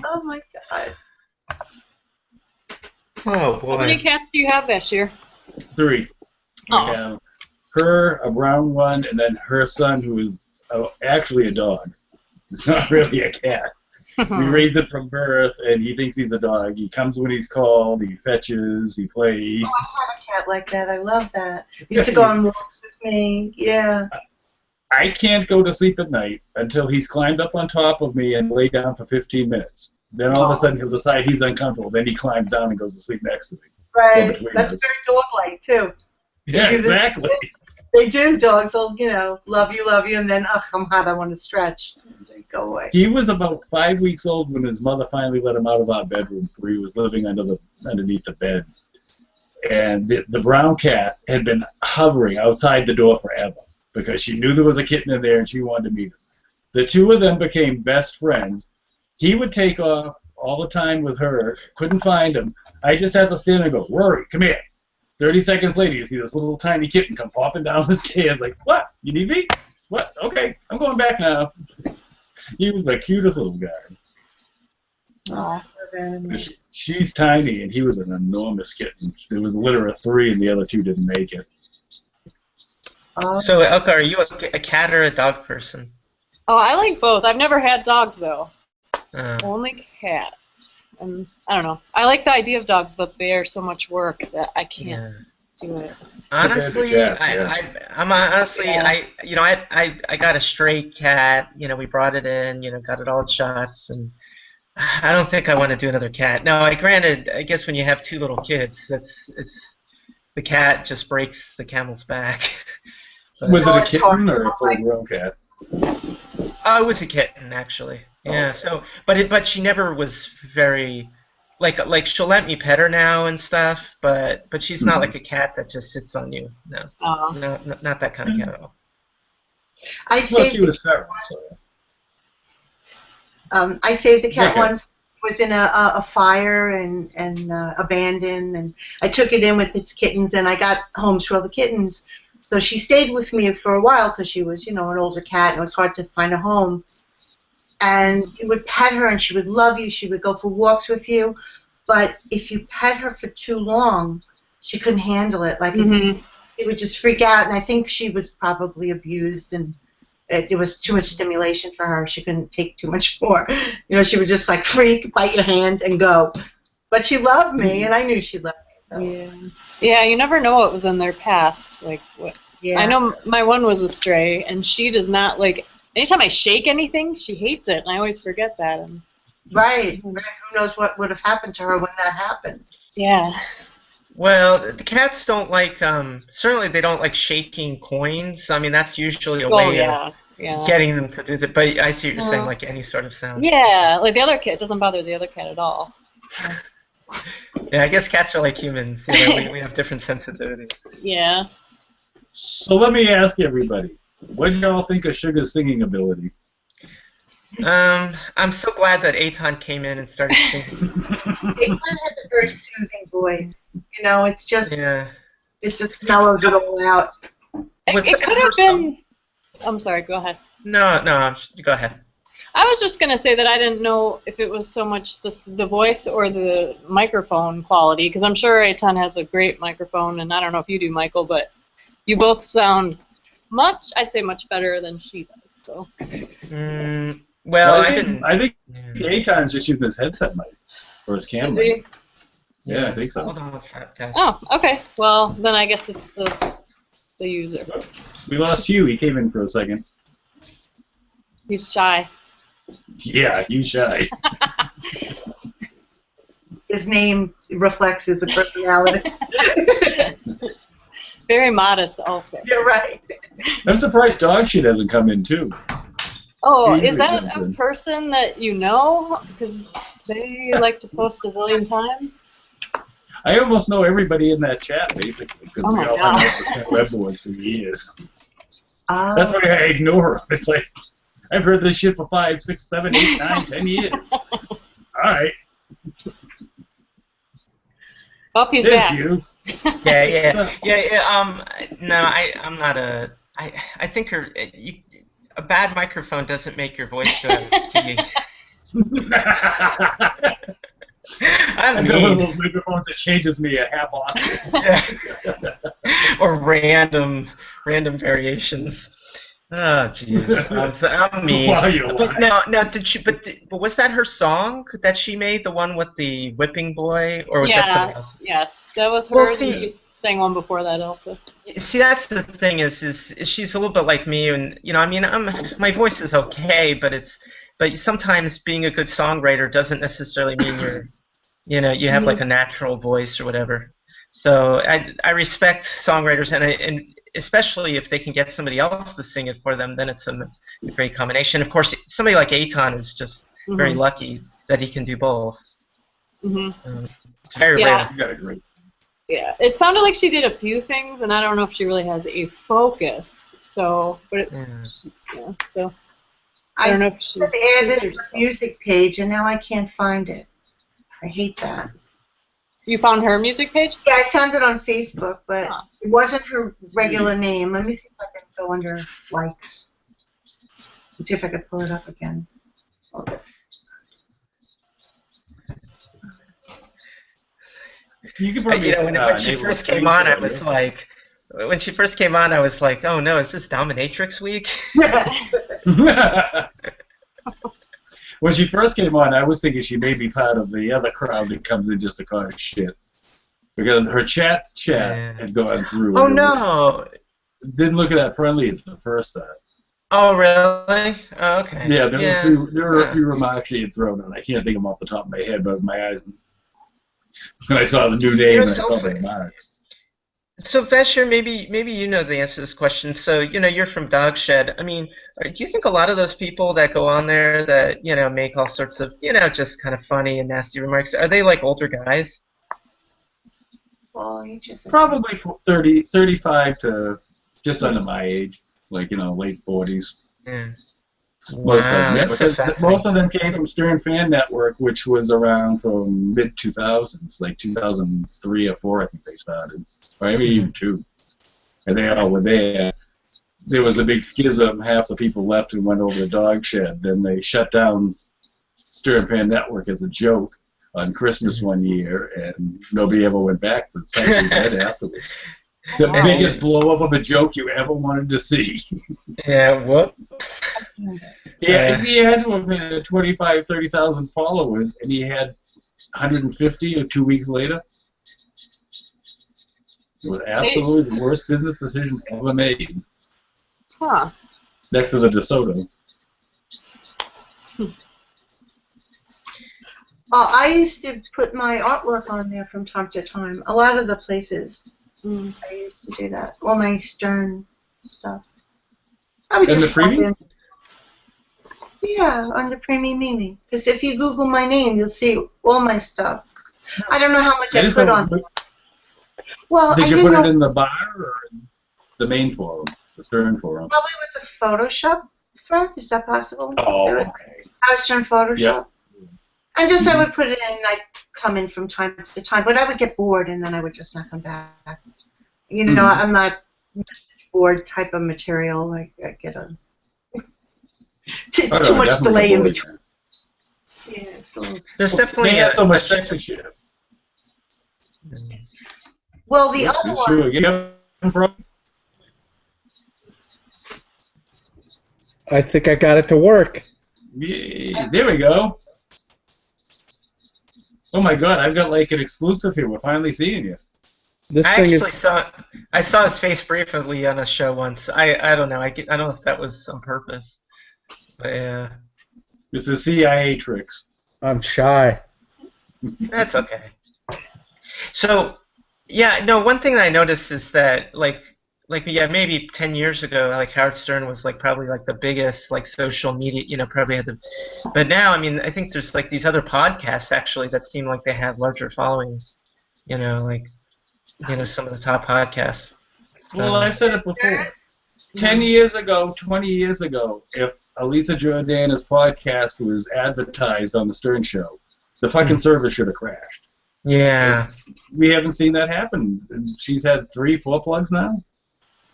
Oh my God. Oh How many boy. cats do you have, Bashir? 3. We Oh. have her, a brown one, and then her son, who is actually a dog. It's not really a cat. We raised it from birth, and he thinks he's a dog. He comes when he's called. He fetches. He plays. Oh, I have a cat like that. I love that. He used to go on walks with me. Yeah. I can't go to sleep at night until he's climbed up on top of me and laid down for 15 minutes. Then all of a sudden he'll decide he's uncomfortable. Then he climbs down and goes to sleep next to me. Right. between That's us. very dog-like too. Yeah, do this- exactly. They do. Dogs will, love you, and then, I'm hot. I want to stretch. And they go away. He was about 5 weeks old when his mother finally let him out of our bedroom, where he was living underneath the bed. And the brown cat had been hovering outside the door forever because she knew there was a kitten in there and she wanted to meet him. The two of them became best friends. He would take off all the time with her, couldn't find him. I just had to stand there and go, Rory, come here. 30 seconds later, you see this little tiny kitten come popping down the stairs like, what? You need me? What? Okay, I'm going back now. He was the cutest little guy. Oh, She's tiny, and he was an enormous kitten. There was a litter of 3, and the other 2 didn't make it. So, Elka, are you a cat or a dog person? Oh, I like both. I've never had dogs though. Uh, Only cats. And I don't know. I like the idea of dogs, but they are so much work that I can't yeah. do it. Honestly, cats, I got a stray cat. We brought it in. Got it all its shots, and I don't think I want to do another cat. Now, granted, I guess when you have 2 little kids, the cat just breaks the camel's back. But, Was it a it's kitten hard. or a full-grown cat? it was a kitten actually. Yeah. So, but she never was very like she'll let me pet her now and stuff, but she's not like a cat that just sits on you. No, no, not that kind of cat at all. I Well, saved she the was feral, so. I saved the cat Okay. once. It was in a fire and abandoned, and I took it in with its kittens, and I got homes for all the kittens. So she stayed with me for a while because she was, an older cat, and it was hard to find a home. And you would pet her, and she would love you. She would go for walks with you. But if you pet her for too long, she couldn't handle it. Like, it would just freak out. And I think she was probably abused, and it was too much stimulation for her. She couldn't take too much more. She would just, freak, bite your hand, and go. But she loved me, and I knew she loved me. So. Yeah, you never know what was in their past. What? Yeah. I know my one was a stray, and she does not like. Anytime I shake anything, she hates it, and I always forget that. And Right. Who knows what would have happened to her when that happened? yeah. Well, the cats don't like. Certainly, they don't like shaking coins. I mean, that's usually a way of getting them to do that. But I see what you're saying, like any sort of sound. Yeah, like the other cat doesn't bother the other cat at all. Yeah, I guess cats are like humans. We have different sensitivities. Yeah. So let me ask everybody, what did y'all think of Sugar's singing ability? I'm so glad that Eitan came in and started singing. Eitan has a very soothing voice. It's just Yeah. it just mellows it all out. It could have been. I'm sorry. Go ahead. No, go ahead. I was just gonna say that I didn't know if it was so much the voice or the microphone quality, because I'm sure Eitan has a great microphone, and I don't know if you do, Michael, but you both sound I'd say much better than she does. So. Well, I think Eitan's just using his headset mic or his camera. Is he? Yeah, I think so. Hold on one sec, guys. Oh, okay. Well, then I guess it's the user. We lost you. He came in for a second. He's shy. Yeah, you shy. His name reflects his personality. Very modest, also. You're right. I'm surprised Dog Shit hasn't come in too. Oh, He is that comes a in. person that you know? Because they like to post a zillion times. I almost know everybody in that chat basically because Oh we my all God. hung out the same web boards for years. Oh. That's why I ignore them. It's like I've heard this shit for 5, 6, 7, 8, 9, 10 years. All right, Oh, he's there's back. you. Yeah. No, I'm not a. I think a bad microphone doesn't make your voice go out of key. I I've got one of mean, those microphones that changes me a half octave. or random variations. Oh, jeez. I'm mean. Wow, you But lie. now, did she? But was that her song that she made? The one with the whipping boy, or was that someone Yeah, else? yes, that was Well, hers, and see, she sang one before that also. See, that's the thing is she's a little bit like me, and I mean, my voice is okay, but sometimes being a good songwriter doesn't necessarily mean you have like a natural voice or whatever. So I respect songwriters, and especially if they can get somebody else to sing it for them, then it's a great combination. Of course, somebody like Aton is just very lucky that he can do both. It's very rare. You got a great. Yeah, it sounded like she did a few things, and I don't know if she really has a focus. So, but so I don't know if she's added her music page, and now I can't find it. I hate that. You found her music page? Yeah, I found it on Facebook, but it wasn't her regular name. Let me see if I can go under likes. Let's see if I can pull it up again. You can probably when she first came on, I was like, oh no, is this Dominatrix week? When she first came on, I was thinking she may be part of the other crowd that comes in just to cause shit. Because her chat had gone through. Oh no! Didn't look at that friendly at the first time. Oh really? Oh, okay. Yeah, there were a few remarks she had thrown out. I can't think of them off the top of my head, but my eyes. When I saw the new name and I saw the remarks. So Vesher, maybe you know the answer to this question. So you're from Dog Shed. I mean, do you think a lot of those people that go on there that make all sorts of just kind of funny and nasty remarks, are they like older guys? Well, you just probably 35 to just under my age, like late 40s. Yeah. Most of them came from Stern Fan Network, which was around from mid 2000s, like 2003 or 4, I think they started, or maybe even 2. And they all were there. There was a big schism. Half the people left and went over to Dog Shed. Then they shut down Stern Fan Network as a joke on Christmas one year, and nobody ever went back. The site was dead afterwards. The biggest blow up of a joke you ever wanted to see. Yeah, what? Yeah, he had 25, 30,000 followers, and he had 150 2 weeks later. It was absolutely the worst business decision ever made. Huh. Next to the DeSoto. I used to put my artwork on there from time to time. A lot of the places. I used to do that. All my Stern stuff. I would And just the Preemie? in. Yeah, under Preemie Mimi. Because if you Google my name, you'll see all my stuff. I don't know how much I put on. Well, did you put it in the bar or in the main forum, the Stern forum? Probably was a Photoshop. Is that possible? Oh, okay. I was in Photoshop. Yep. And just I would put it in, and I'd come in from time to time, but I would get bored, and then I would just not come back. I'm not bored type of material. Like I get it's too much delay in between. Yeah, there's definitely they have so much sexy shit. Well, the other one. Sure. I think I got it to work. Yeah, there we go. Oh my God, I've got like an exclusive here. We're finally seeing you. I saw his face briefly on a show once. I don't know. I don't know if that was on purpose. But yeah. This is CIA tricks. I'm shy. That's okay. So, yeah, no. One thing that I noticed is that maybe 10 years ago, like Howard Stern was probably the biggest social media, probably had the. But now, I mean, I think there's these other podcasts actually that seem like they have larger followings. Some of the top podcasts. Well, I've said it before. 10 years ago, 20 years ago, if Elisa Giordano's podcast was advertised on the Stern Show, the fucking service should have crashed. Yeah. We haven't seen that happen. She's had 3, 4 plugs now.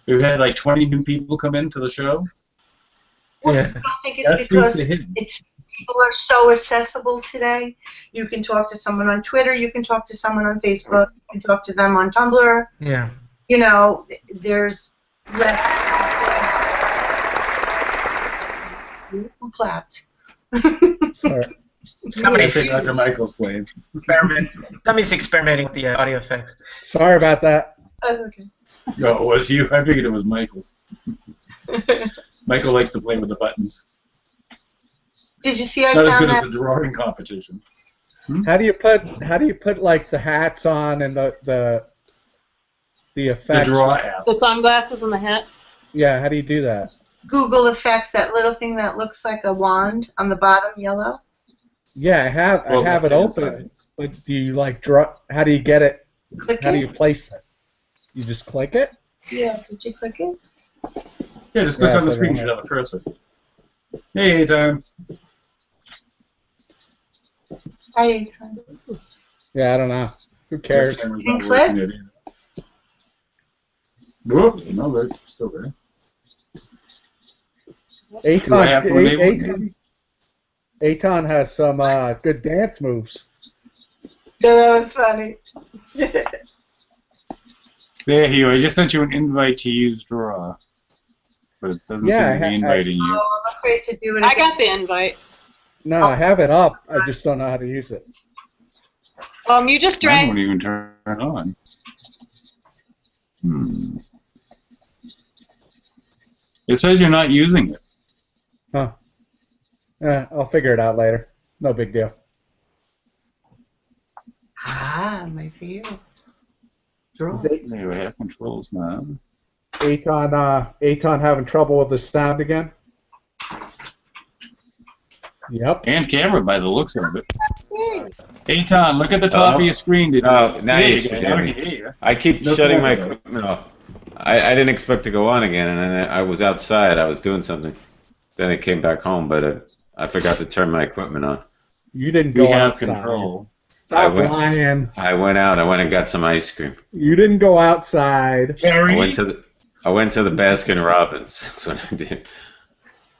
We've had 20 new people come into the show. Well, Yeah. I think it's That speaks because to him. people are so accessible today. You can talk to someone on Twitter, you can talk to someone on Facebook, you can talk to them on Tumblr. Yeah. You know, there's less. Who clapped? Sorry. Somebody's, I think Dr. Michael's playing. somebody's experimenting with the audio effects. Sorry about that. Oh, okay. No, it was you. I figured it was Michael. Michael likes to play with the buttons. Did you see I Not as found good as that? the drawing competition. How do you put like the hats on and the The effects? draw app. The sunglasses and the hat. Yeah, how do you do that? Google Effects, that little thing that looks like a wand on the bottom, yellow. Yeah, I have it left-hand open, side. but do you like draw? How do you get it? Click How do it. you place it? You just click it? Yeah, did you click it? Yeah, just click Yeah, on the but screen. I You should have a cursor. Hey, time. I Yeah, I don't know. Who This cares? camera's Can not you click? working yet either. Whoops, no, they're still there. Do I have to enable it? Aton has some good dance moves. Yeah, that was funny. There, Hugh, I just sent you an invite to use Draw. But it doesn't Yeah, seem to be I- inviting you. Oh, I'm afraid to do it. I again. got the invite. No, I have it up. I just don't know how to use it. You just Mine drag. won't even turn on. It says you're not using it. Huh. I'll figure it out later. No big deal. Ah, my favorite. Draw. Is There we have controls now. Aton having trouble with the sound again? Yep. And camera by the looks of it. Hey, Tom, look at the top of your screen. Did Oh, now There you you should go. hear Now I me. can hear you. I keep No shutting my problem. equipment off. I didn't expect to go on again, and then I was outside. I was doing something. Then I came back home, but I forgot to turn my equipment on. You didn't We go have outside. control. Stop lying. I went out. I went and got some ice cream. You didn't go outside. I went to the Baskin Robbins. That's what I did.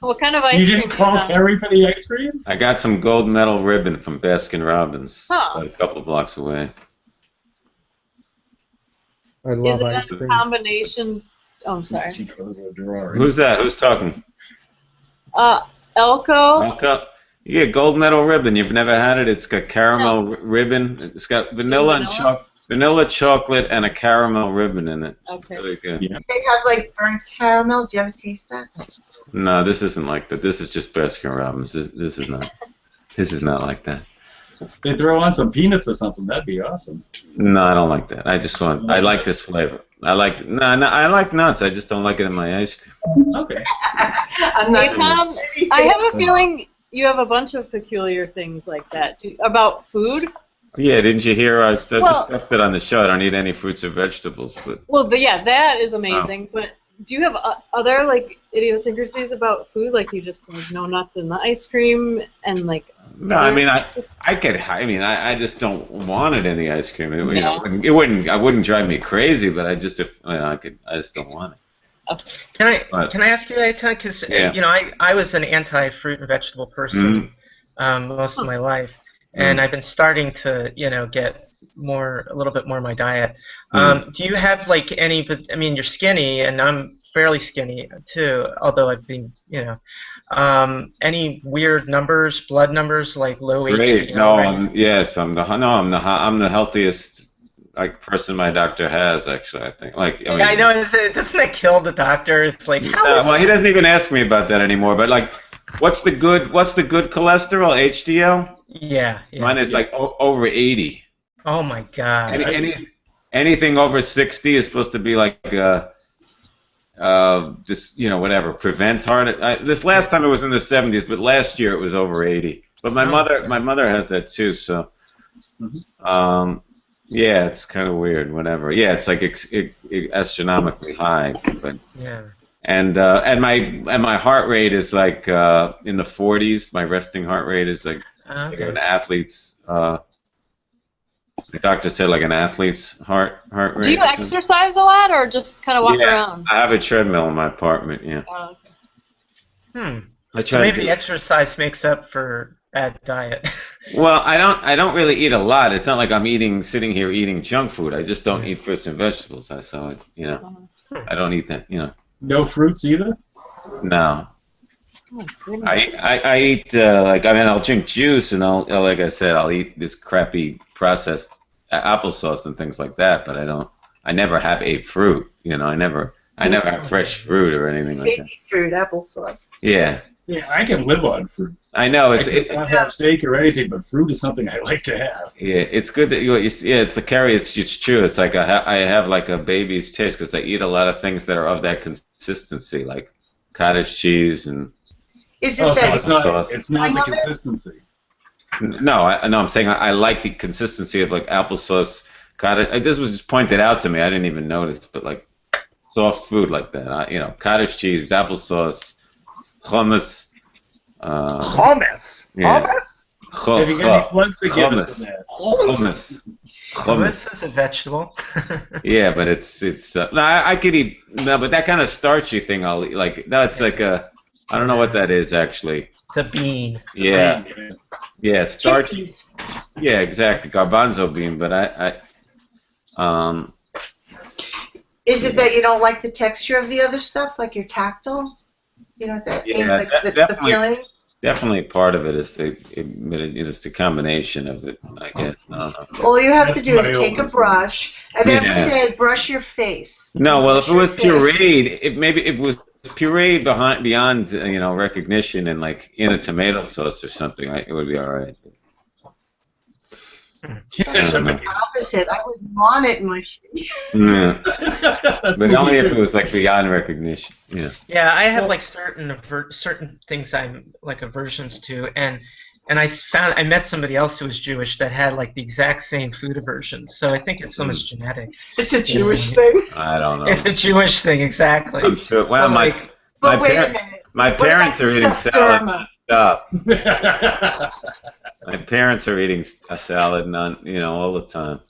What kind of ice You cream? didn't call is that? Terry for the ice cream? I got some gold medal ribbon from Baskin Robbins, Huh. about a couple of blocks away. I Is love it ice a cream. combination? Oh, I'm sorry. She closed the drawer. Who's that? Who's talking? Elko. Malcolm? You get gold medal ribbon. You've never had it? It's got caramel ribbon. It's got vanilla and vanilla chocolate and a caramel ribbon in it. It's Okay. really good. Yeah. They have like burnt caramel. Do you ever taste that? No, this isn't like that. This is just Baskin Robbins. This is not. This is not like that. They throw on some peanuts or something. That'd be awesome. No, I don't like that. I just want. I like this flavor. I like. No, I like nuts. I just don't like it in my ice cream. Okay. I'm Hey not. Tom, I have a feeling you have a bunch of peculiar things like that. About food? Yeah, didn't you hear? I Well- discussed it on the show. I don't eat any fruits or vegetables, but Well, yeah, that is amazing. But do you have other like idiosyncrasies about food? Like you just like no nuts in the ice cream and like. no. I mean, I could. I mean, I just don't want it in the ice cream. It, you know, No. it wouldn't. I wouldn't drive me crazy, but I just. I just don't want it. Can I What? ask you that, because Yeah. you know I was an anti-fruit and vegetable person most of my life, and I've been starting to get a little bit more in my diet. Do you have like any? I mean, you're skinny, and I'm fairly skinny too. Although I've been any weird numbers, blood numbers like low Great. HDL? No, right? I'm the healthiest person my doctor has, actually. I think. Like, I mean, I know. Doesn't that kill the doctor? It's like how? well, he doesn't even ask me about that anymore. But like, what's the good cholesterol? HDL. Yeah. Mine is like over 80. Oh my God. Anything over 60 is supposed to be like just whatever, prevent heart. This last time it was in the 70s, but last year it was over 80. But my mother has that too. So yeah, it's kind of weird. Whatever. Yeah, it's like astronomically high. But Yeah. and my heart rate is like in the 40s. My resting heart rate is like an athlete's. The doctor said like an athlete's heart rate. Do you exercise a lot or just kind of walk around? I have a treadmill in my apartment. Yeah. Oh, I So try to maybe do. exercise makes up for bad diet. Well, I don't really eat a lot. It's not like I'm sitting here eating junk food. I just don't eat fruits and vegetables. I don't eat that. No fruits either? No. Oh, goodness. I eat I'll drink juice and like I said I'll eat this crappy processed applesauce and things like that, but I never have a fruit, I never have fresh fruit or anything like that. Baby fruit, applesauce. Yeah, Yeah, I can live on fruit. I know I cannot have steak or anything, but fruit is something I like to have. yeah, it's good that it's the Carrie. It's true. It's like I have like a baby's taste because I eat a lot of things that are of that consistency, like cottage cheese and. Is it Oh, so that it's not the consistency. No, I'm saying I like the consistency of like applesauce. Cottage. This was just pointed out to me. I didn't even notice, but like soft food like that. Cottage cheese, applesauce, hummus. Hummus. Yeah. Hummus. Have you got any plugs to give us for that? Hummus. Hummus is a vegetable. Yeah, but it's no. I could eat no, but that kind of starchy thing. I'll eat like that's like a. I don't know what that is actually. It's a bean. Yeah. Yeah, starch. chickpeas? Yeah, exactly. Garbanzo bean, but Is it that you don't like the texture of the other stuff, like your tactile? You know what that means, Yeah, like the definitely. feeling? Definitely part of it is the combination of it, I guess. I don't know. All you have to That's do is my take a old brush and Yeah. every day brush your face. No, well, if it was Brush your face. pureed, maybe it was pureed beyond recognition and like in a tomato sauce or something, it would be all right. Yes, I mean, Opposite. I wouldn't want it in my shit. Yeah. But only if it was like beyond recognition. Yeah. Yeah, I have like certain things I'm like aversions to, and I met somebody else who was Jewish that had like the exact same food aversions. So I think it's almost genetic. It's a Jewish thing. I don't know. It's a Jewish thing, exactly. I'm sure. Well, But, like, But wait a parent- minute. my What parents about are eating stuffed salad derma? stuff. My parents are eating a salad all the time.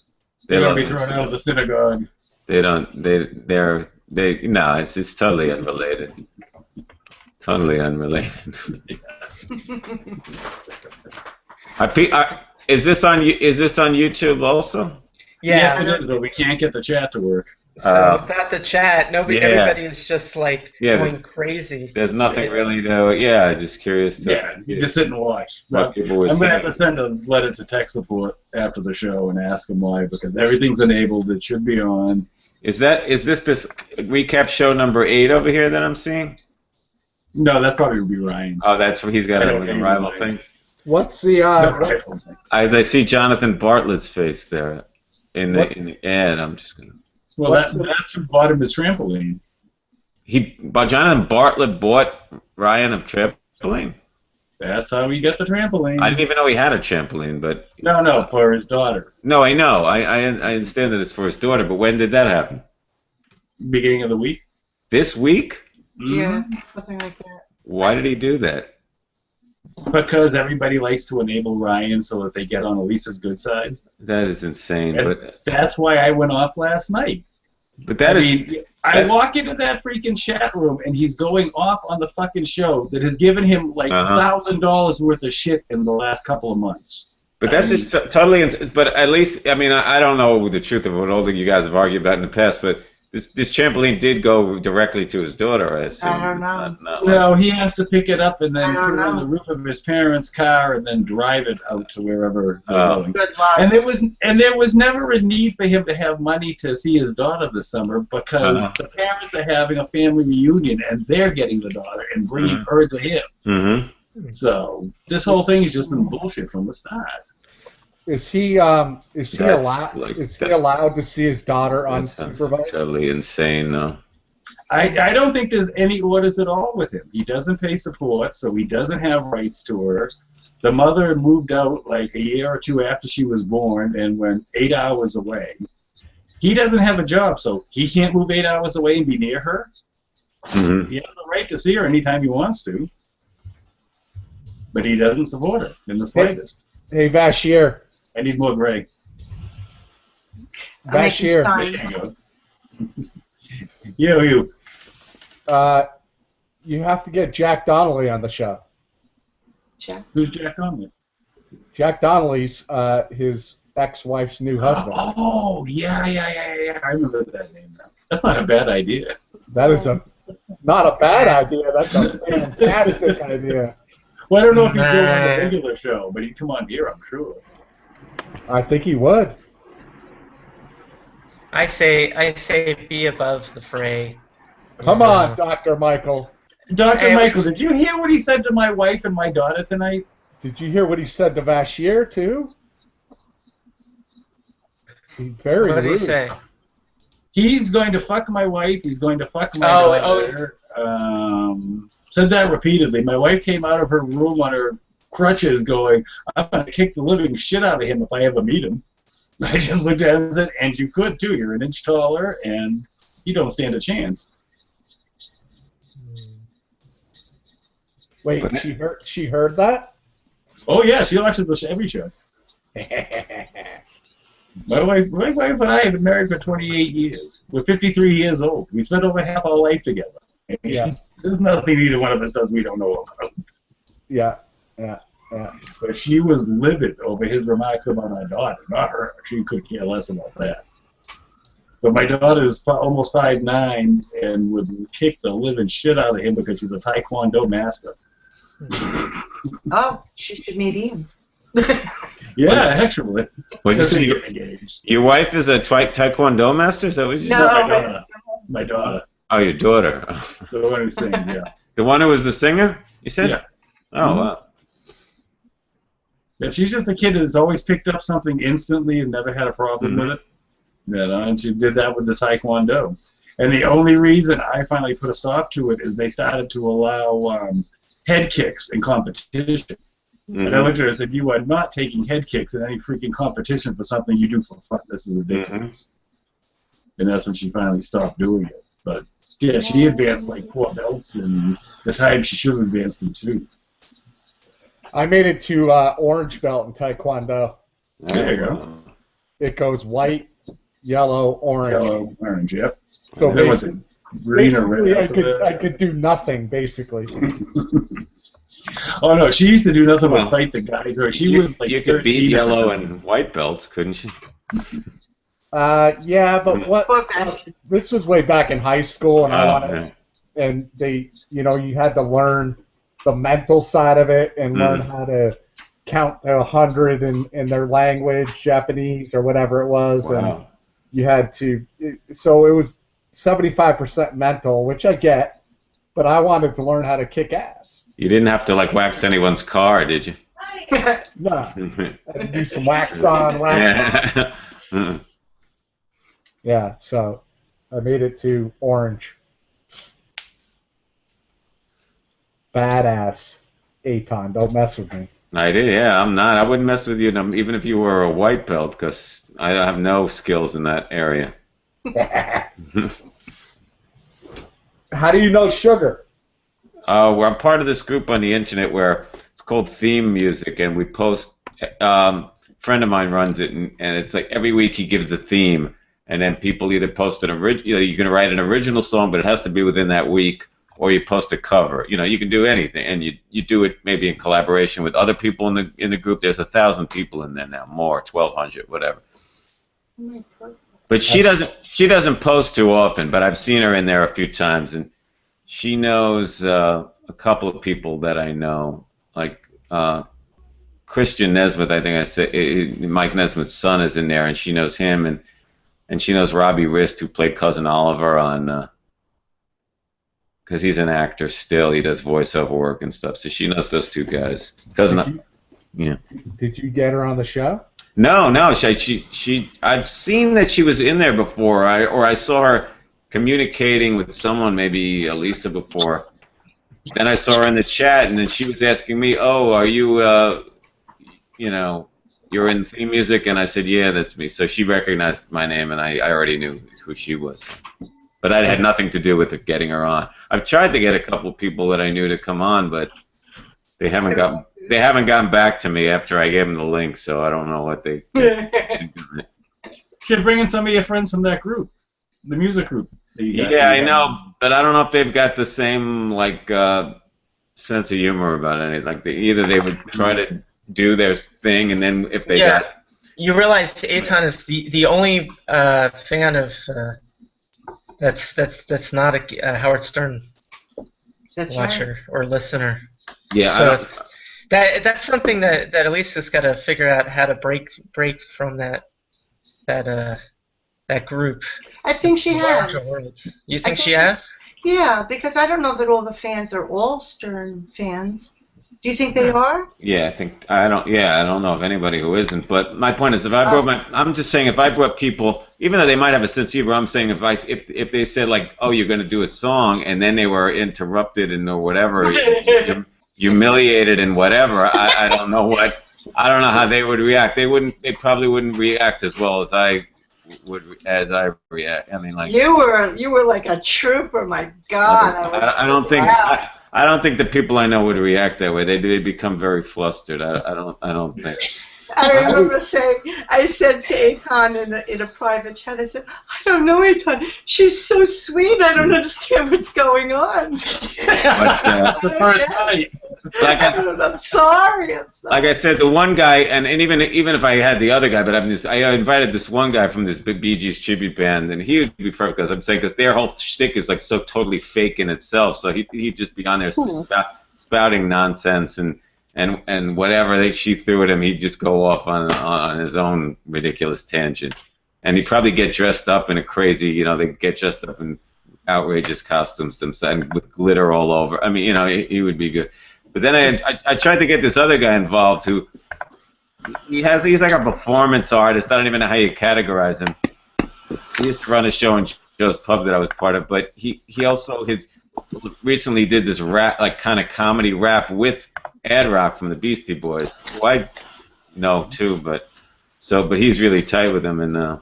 They're gonna love be it. thrown out of the synagogue. They don't. No. It's totally unrelated. Totally unrelated. Is this on YouTube also? Yeah. Yes, it is, but we can't get the chat to work. So about the chat, Yeah. everybody is just like Yeah, going crazy. There's nothing really to. Yeah, just curious to. Yeah, you just sit and watch. What But people were I'm gonna have to saying. send a letter to tech support after the show and ask them why, because everything's enabled. It should be on. Is this recap show number 8 over here that I'm seeing? No, that probably would be Ryan's. Oh, that's he's got I a don't think rival he thing. What's the No, rifle thing. As I see Jonathan Bartlett's face there in the ad, I'm just gonna. Well, that's who bought him his trampoline. Jonathan Bartlett bought Ryan a trampoline. That's how he got the trampoline. I didn't even know he had a trampoline, but No, for his daughter. no, I know. I understand that it's for his daughter, but when did that happen? Beginning of the week. This week? Yeah, something like that. Why did he do that? Because everybody likes to enable Ryan so that they get on Elisa's good side. That is insane. And that's why I went off last night. But that is. I walk into that freaking chat room and he's going off on the fucking show that has given him like $1,000 worth of shit in the last couple of months. But that's just totally. But at least, I mean, I don't know the truth of what all of you guys have argued about in the past, but this trampoline did go directly to his daughter, I assume. I don't know. No, he has to pick it up and then I don't put it on know. the roof of his parents' car and then drive it out to wherever they're going. Good luck. And there was never a need for him to have money to see his daughter this summer because the parents are having a family reunion and they're getting the daughter and bringing her to him. Mm-hmm. So this whole thing has just been bullshit from the start. Is he allowed to see his daughter unsupervised? Totally insane, though. I don't think there's any orders at all with him. He doesn't pay support, so he doesn't have rights to her. The mother moved out like a year or two after she was born and went 8 hours away. He doesn't have a job, so he can't move 8 hours away and be near her. Mm-hmm. He has the right to see her anytime he wants to, but he doesn't support her in the slightest. Hey, Vashir. I need more Greg. Vashir. There you go. You. You have to get Jack Donnelly on the show. Jack. Who's Jack Donnelly? Jack Donnelly's his ex-wife's new husband. Oh, yeah. I remember that name now. That's not a bad idea. That is not a bad idea. That's a fantastic idea. Well, I don't know if he'd go on the regular show, but he'd come on here, I'm sure. I think he would. I say be above the fray. Come on, Dr. Michael. Dr. Michael, did you hear what he said to my wife and my daughter tonight? Did you hear what he said to Vashir, too? He's very rude. What did he say? He's going to fuck my wife. He's going to fuck my daughter. Said that repeatedly. My wife came out of her room on her crutches going, I'm going to kick the living shit out of him if I ever meet him. I just looked at him and said, and you could, too. You're an inch taller, and you don't stand a chance. Wait, she heard that? Oh, yeah, she watches every show. My wife and I have been married for 28 years. We're 53 years old. We spent over half our life together. Yeah. There's nothing either one of us does we don't know about. Yeah. But she was livid over his remarks about our daughter, not her. She could care less about that. But my daughter's almost 5'9" and would kick the living shit out of him because she's a Taekwondo master. Oh, she should meet him. Yeah, actually. What did you say? Your wife is a Taekwondo master? Is that what you said? No, my daughter. Oh, your daughter. The one who sings, yeah. The one who was the singer, you said? Yeah. Oh, wow. Yeah, she's just a kid that's always picked up something instantly and never had a problem with it. You know, and she did that with the Taekwondo. And the only reason I finally put a stop to it is they started to allow head kicks in competition. And I looked at her and said, you are not taking head kicks in any freaking competition for something you do for fun. This is ridiculous. And that's when she finally stopped doing it. But, yeah, she advanced like 4 belts in the time she should have advanced in 2. I made it to orange belt in Taekwondo. There you go. It goes white, yellow, orange. Yellow, orange, yep. So there was green or red. I could do nothing, basically. Oh no, she used to do nothing but fight the guys. Or she was like you could beat yellow and white belts, couldn't you? Yeah, but this was way back in high school, and and they, you had to learn the mental side of it and learn how to count to 100 in their language, Japanese or whatever it was, and you had to. So it was 75% mental, which I get, but I wanted to learn how to kick ass. You didn't have to like wax anyone's car, did you? No, I had to do some wax on, wax off. Yeah, so I made it to orange. Badass, Aton. Don't mess with me. I did, yeah. I'm not. I wouldn't mess with you, even if you were a white belt, because I have no skills in that area. How do you know Sugar? We're part of this group on the internet where it's called Theme Music, and we post. A friend of mine runs it, and it's like every week he gives a theme, and then people either post an original. You can write an original song, but it has to be within that week, or you post a cover. You can do anything, and you do it maybe in collaboration with other people in the group. There's 1,000 people in there now, more 1,200, whatever. But she doesn't post too often. But I've seen her in there a few times, and she knows a couple of people that I know, like Christian Nesmith. I think I said Mike Nesmith's son is in there, and she knows him, and she knows Robbie Rist, who played Cousin Oliver on. Because he's an actor still, he does voiceover work and stuff. So she knows those two guys. Did you get her on the show? No. She I've seen that she was in there before, or I saw her communicating with someone, maybe Elisa before. Then I saw her in the chat, and then she was asking me, "Oh, are you, you're in theme music?" And I said, "Yeah, that's me." So she recognized my name, and I already knew who she was. But I had nothing to do with it getting her on. I've tried to get a couple people that I knew to come on, but they haven't gotten back to me after I gave them the link, so I don't know what they. Should bring in some of your friends from that group, the music group. Yeah, I know, but I don't know if they've got the same like sense of humor about it. Like either they would try to do their thing, and then if they got you realize Eitan is the only fan of that's not a Howard Stern watcher or listener. Yeah, so that's something that Elise has got to figure out how to break from that group. I think she has. You think she has? Yeah, because I don't know that all the fans are all Stern fans. Do you think they are? Yeah, I don't know of anybody who isn't. But my point is, I'm just saying, if I brought people, even though they might have a sense of humor, I'm saying if they said like, oh, you're going to do a song, and then they were interrupted and or whatever, humiliated and whatever, I don't know how they would react. They probably wouldn't react as well as I react. I mean, like you were like a trooper. My God, I don't think the people I know would react that way. They'd become very flustered. I don't think. I remember I said to Eitan in a private chat, I said, I don't know Eitan. She's so sweet. I don't understand what's going on. The first night. I'm sorry. Like I said, the one guy, and even if I had the other guy, but I invited this one guy from this Bee Gees tribute band, and he would be perfect because their whole shtick is like so totally fake in itself. So he'd just be on there spouting nonsense and whatever she threw at him, he'd just go off on his own ridiculous tangent. And he'd probably get dressed up in a crazy, they'd get dressed up in outrageous costumes themselves with glitter all over. I mean, he would be good. But then I tried to get this other guy involved who he's like a performance artist. I don't even know how you categorize him. He used to run a show in Joe's Pub that I was part of, but he also recently did this rap, like kind of comedy rap with Ad Rock from the Beastie Boys, who I know too, but he's really tight with him, and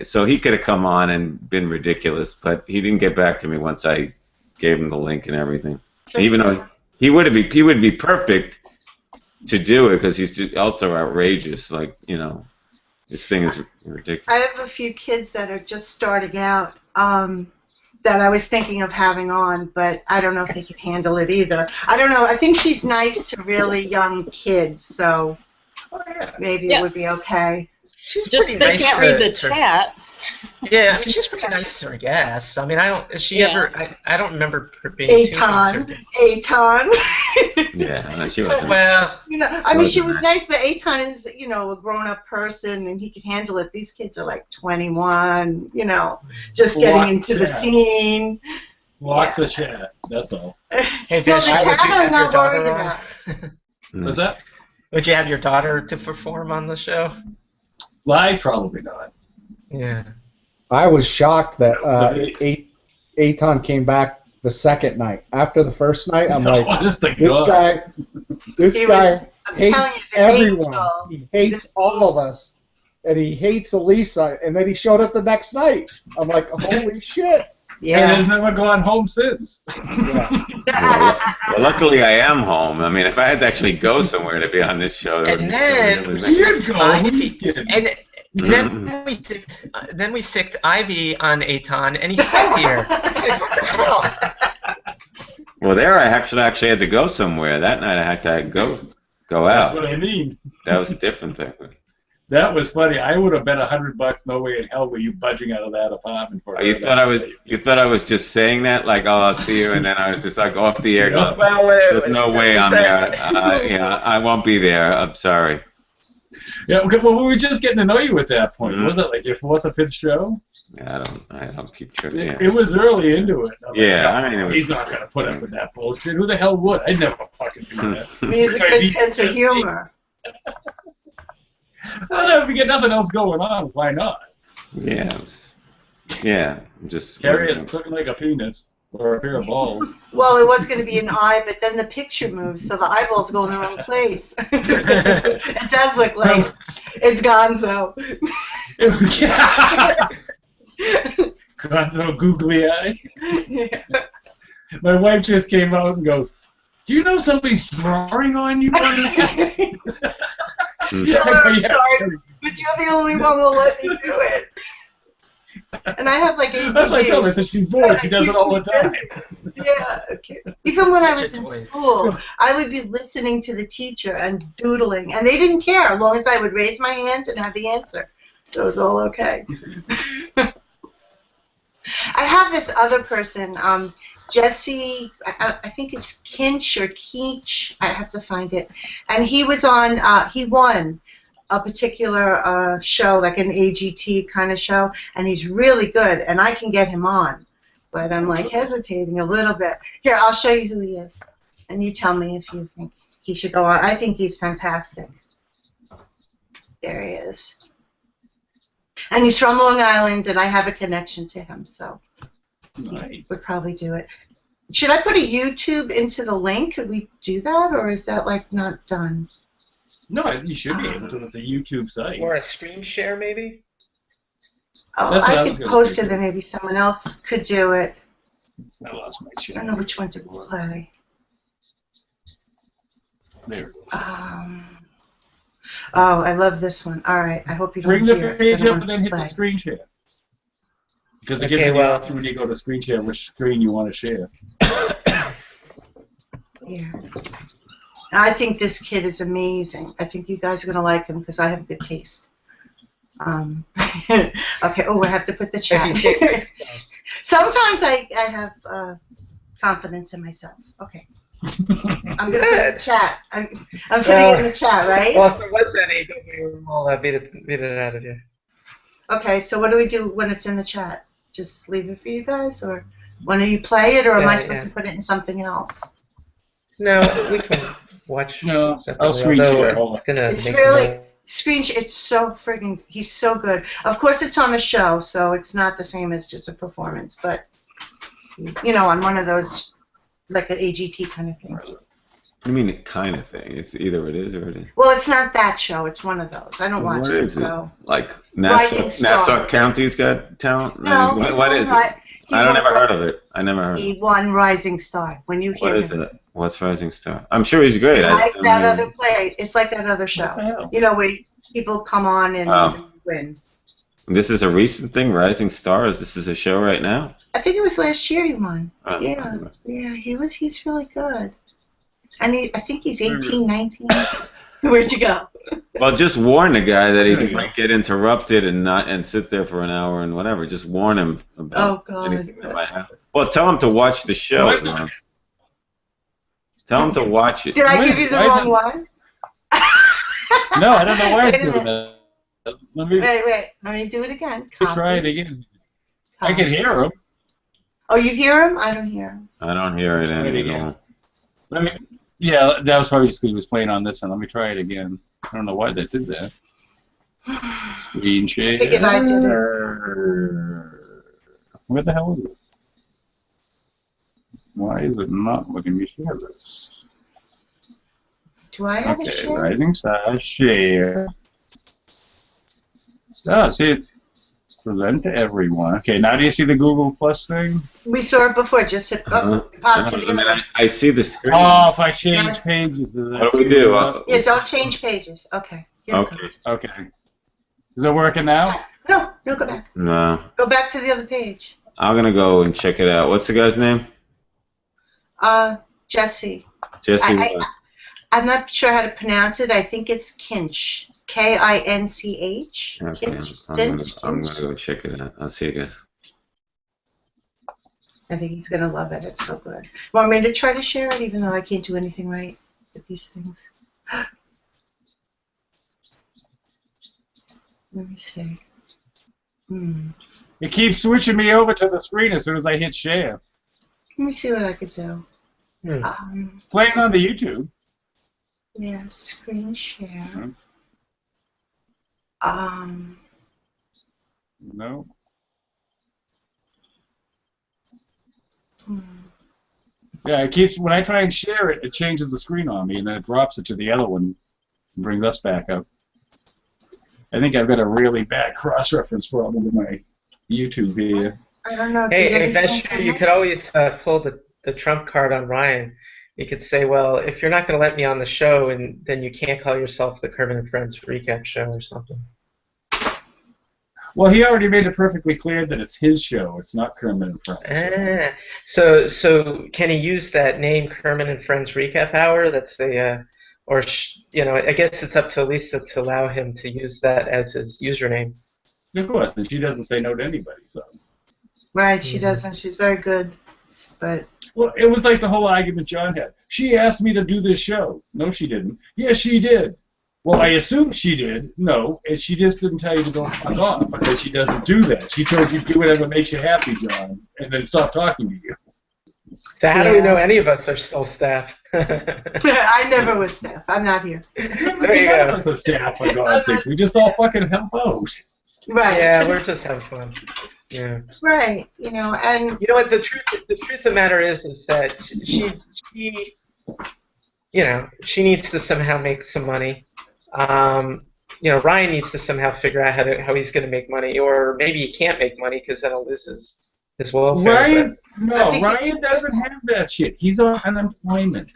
so he could have come on and been ridiculous, but he didn't get back to me once I gave him the link and everything. Even though he would be perfect to do it because he's just also outrageous, like this thing is ridiculous. I have a few kids that are just starting out. That I was thinking of having on, but I don't know if they can handle it either. I don't know. I think she's nice to really young kids, so maybe it would be okay. She's just pretty they nice can't read the chat. Yeah, I mean, she's pretty nice to her guests. I mean, Is she ever? I don't remember her being Eitan. Yeah, she was. Well, I mean, she was nice, but Eitan is, a grown-up person, and he can handle it. These kids are like 21, just getting into the scene. Lots of chat. That's all. Hey, the chat I'm not worried about. What's that? Would you have your daughter to perform on the show? Live, probably not. Yeah. I was shocked that Eitan came back the second night. After the first night, I'm like, this guy hates everyone. He hates all of us, and he hates Elisa. And then he showed up the next night. I'm like, holy shit. Yeah. And has never gone home since. Well, luckily I am home. I mean, if I had to actually go somewhere to be on this show, and then we sicked Ivy on Eitan, and he stayed here. What the hell? Well, there I actually had to go somewhere. That night I had to go out. That's what I mean. That was a different thing. That was funny. I would have bet $100. No way in hell were you budging out of that apartment for. You thought I was just saying that, like, oh, I'll see you, and then I was just like off the air. Going, there's no way I'm there. I won't be there. I'm sorry. Yeah, okay, well, we were just getting to know you at that point. Was it like your fourth or fifth show? Yeah, I don't keep track. Yeah. It was early into it. Yeah, I mean, he's not gonna put up with that bullshit. Who the hell would? I'd never fucking do that. He has a good sense of humor. Well, if we get nothing else going on, why not? Yeah. Yeah. Just carry it looking like a penis or a pair of balls. Well, it was going to be an eye, but then the picture moves, so the eyeballs go in the wrong place. It does look like it's Gonzo. Gonzo googly eye. Yeah. My wife just came out and goes, "Do you know somebody's drawing on you on that?" I'm sorry, but you're the only one who will let me do it. And I have like ADD. That's what I told her. I said she's bored. She does it all the time. Yeah, okay. Even when I was Get in your toys. school, I would be listening to the teacher and doodling, and they didn't care as long as I would raise my hand and have the answer. So it was all okay. I have this other person, Jesse, I think it's Kinch or Keach, I have to find it, and he was on, he won a particular show, like an AGT kind of show, and he's really good, and I can get him on, but I'm like hesitating a little bit. Here, I'll show you who he is, and you tell me if you think he should go on. I think he's fantastic. There he is. And he's from Long Island, and I have a connection to him, so Nice. would probably do it. Should I put a YouTube into the link? Could we do that, or is that like not done? No, you should be able to. It's a YouTube site. Or a screen share, maybe? Oh, That's what I I was could gonna post say, it, too. and maybe someone else could do it. I lost my shit. I don't know which one to play. There it is. Oh, I love this one. All right, I hope you don't Bring the hear it, 'cause I page don't up want and it then to hit the play. screen share. Because it Okay, gives you the well- option when you go to screen share which screen you want to share. Yeah. I think this kid is amazing. I think you guys are going to like him because I have good taste. Okay, oh, I have to put the chat. Sometimes I have confidence in myself. Okay. I'm going to put it in the chat. I'm putting it in the chat, right? Well, if there was any, we'll beat it out of you. Okay, so what do we do when it's in the chat? Just leave it for you guys? Or when you play it, or am I Yeah, supposed yeah. to put it in something else? No, we can watch. No, separately, I'll screen although share. Hold on. It's gonna It's make really more- it's so friggin', he's so good. Of course it's on a show, so it's not the same as just a performance, but you know, on one of those, like an AGT kind of thing. I mean, it kind of thing. It's either it is or it is. Well, it's not that show, it's one of those. I don't watch What it, is it? so. Like Rising Star. Nassau County's Got Talent? No, I mean, he's what on is Ri- it? he I don't won- ever heard of it. I never heard of He it. won Rising Star. When you hear What is him. it? What's Rising Star? I'm sure he's great. I Like just that don't know. other play. It's like that other show. What the hell? You know, where people come on and Oh. win. This is a recent thing, Rising Stars. This is a show right now. I think it was last year he won. Oh, Yeah, yeah, he's really good. And I think he's 18, 19. Where'd you go? Well, just warn the guy that he might get interrupted and sit there for an hour and whatever. Just warn him about Oh, God. anything that might happen. Well, tell him to watch the show. Why is it- man. Tell him to watch it. Did I Why give is- you the why is wrong it- one? No, I don't know why it's Wait a doing that. Let me Wait. Let me do it again. try it again. I can hear him. Oh, you hear him? I don't hear him. I don't hear it Try it again. anymore. Let me. Yeah, that was probably just because he was playing on this one. Let me try it again. I don't know why that did that. Screen share. figured I did it. Where the hell is it? Why is it not letting me share this? Do I have a Okay, share? Rising Star share. Ah, see it. Present to everyone. Okay, now do you see the Google Plus thing? We saw it before. Just hit. Oh, pop to the I mean, other. I see the screen. Oh, if I change pages, does that What do we screw do? it up? Yeah, don't change pages. Okay. Here we go. Okay. Okay. Is it working now? No, go back. No. Go back to the other page. I'm going to go and check it out. What's the guy's name? Jesse. Jesse. I'm not sure how to pronounce it. I think it's Kinch. Kinch. Okay, Kinch. I'm gonna go check it out. I'll see you guys. I think he's gonna love it. It's so good. Want me to try to share it, even though I can't do anything right with these things? Let me see. It keeps switching me over to the screen as soon as I hit share. Let me see what I could do. Playing on the YouTube. Yeah, screen share. Mhm. No. Yeah, it keeps when I try and share it, it changes the screen on me, and then it drops it to the other one, and brings us back up. I think I've got a really bad cross-reference problem with my YouTube here. I don't know. Hey, did if that's anything true, come you up? could always pull the trump card on Ryan. You could say, well, if you're not going to let me on the show, and then you can't call yourself the Kermit and Friends recap show or something. Well, he already made it perfectly clear that it's his show. It's not Kermit and Friends. So can he use that name, Kermit and Friends Recap Hour? That's the, I guess it's up to Lisa to allow him to use that as his username. Of course, and she doesn't say no to anybody. So. Right, she doesn't. She's very good, but. Well, it was like the whole argument John had. She asked me to do this show. No, she didn't. Yes, she did. Well, I assume she did. No, and she just didn't tell you to go fuck off because she doesn't do that. She told you to do whatever makes you happy, John, and then stop talking to you. So how do we know any of us are still staff? I never was staff. I'm not here. There you None go. of us are staff, for God's sakes. We just all fucking help out. Right. Yeah, we're just having fun. Yeah. Right. And you know what? The truth of the matter is that she needs to somehow make some money. Ryan needs to somehow figure out how he's going to make money, or maybe he can't make money because then he'll lose his welfare. Ryan doesn't have that shit. He's on unemployment.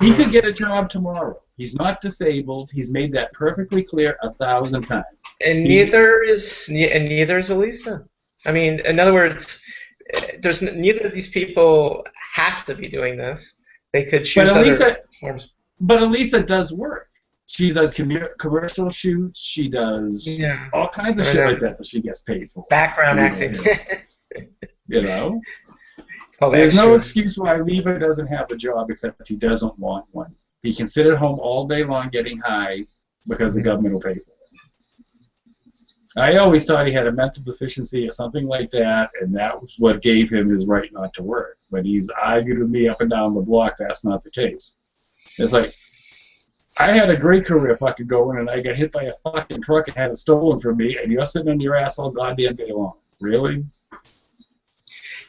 He could get a job tomorrow. He's not disabled. He's made that perfectly clear 1,000 times. And neither is Elisa. I mean, in other words, neither of these people have to be doing this. They could choose other forms. But Elisa does work. She does commercial shoots. She does all kinds of shit like that she gets paid for. Background acting. There's no excuse why Lever doesn't have a job except he doesn't want one. He can sit at home all day long getting high because the government will pay for it. I always thought he had a mental deficiency or something like that, and that was what gave him his right not to work. But he's argued with me up and down the block that's not the case. It's like, I had a great career fucking going, and I got hit by a fucking truck and had it stolen from me, and you're sitting on your ass all goddamn day long. Really?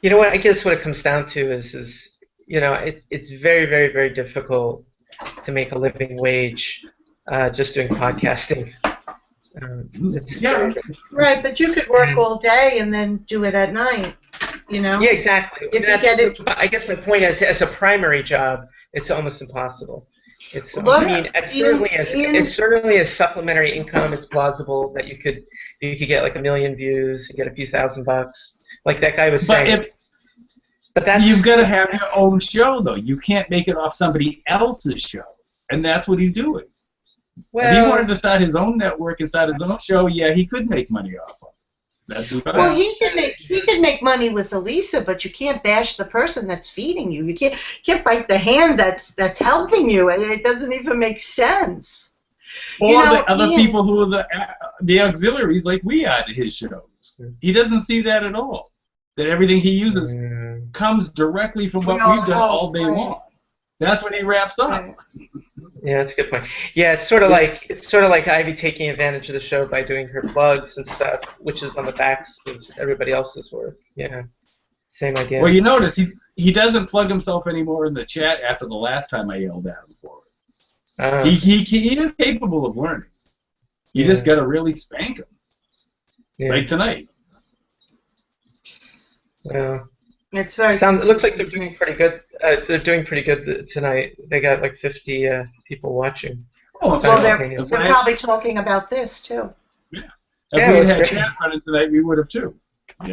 You know what? I guess what it comes down to is it's very, very, very difficult to make a living wage just doing podcasting. Right, but you could work all day and then do it at night, Yeah, exactly. I guess my point is, as a primary job, it's almost impossible. It's certainly as supplementary income, it's plausible that you could get like 1 million views, you get a few $1,000, like that guy was saying. But you've got to have your own show, though. You can't make it off somebody else's show, and that's what he's doing. Well, if he wanted to start his own network and start his own show, yeah, he could make money off of it. That'd be fine. Well, he could make money with Elisa, but you can't bash the person that's feeding you. You can't bite the hand that's helping you. It doesn't even make sense. Or the other people who are the auxiliaries like we are to his shows. He doesn't see that at all. That everything he uses comes directly from what we've done all day long. That's when he wraps up. Right. Yeah, that's a good point. Yeah, it's sort of like Ivy taking advantage of the show by doing her plugs and stuff, which is on the backs of everybody else's work. Yeah, same idea. Well, you notice he doesn't plug himself anymore in the chat after the last time I yelled at him for it. He is capable of learning. You just got to really spank him, like tonight. Yeah. It's very. It looks like they're doing pretty good. They're doing pretty good tonight. They got like 50 people watching. Oh, well, they're probably talking about this too. Yeah. If we had chat running tonight, we would have too. As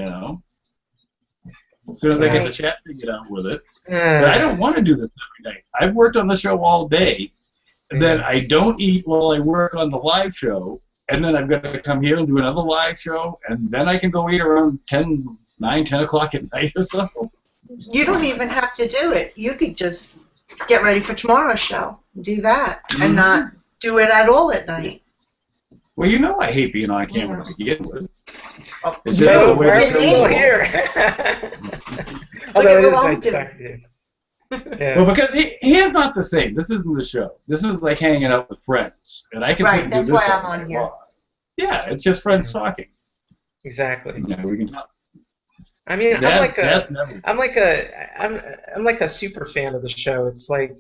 soon as I get the chat figured out with it. But I don't want to do this every night. I've worked on the show all day, and then I don't eat while I work on the live show, and then I've got to come here and do another live show, and then I can go eat around 9, 10 o'clock at night or something. You don't even have to do it. You could just get ready for tomorrow's show. Do that and not do it at all at night. Well, I hate being on camera to begin with. It's just the way the show here. Although it is nice to talk to you. Yeah. Well, because he's not the same. This isn't the show. This is like hanging out with friends, and I can sit and do this. That's why I'm on here. Yeah, it's just friends talking. Exactly. We can talk. I mean, I'm like a super fan of the show. It's like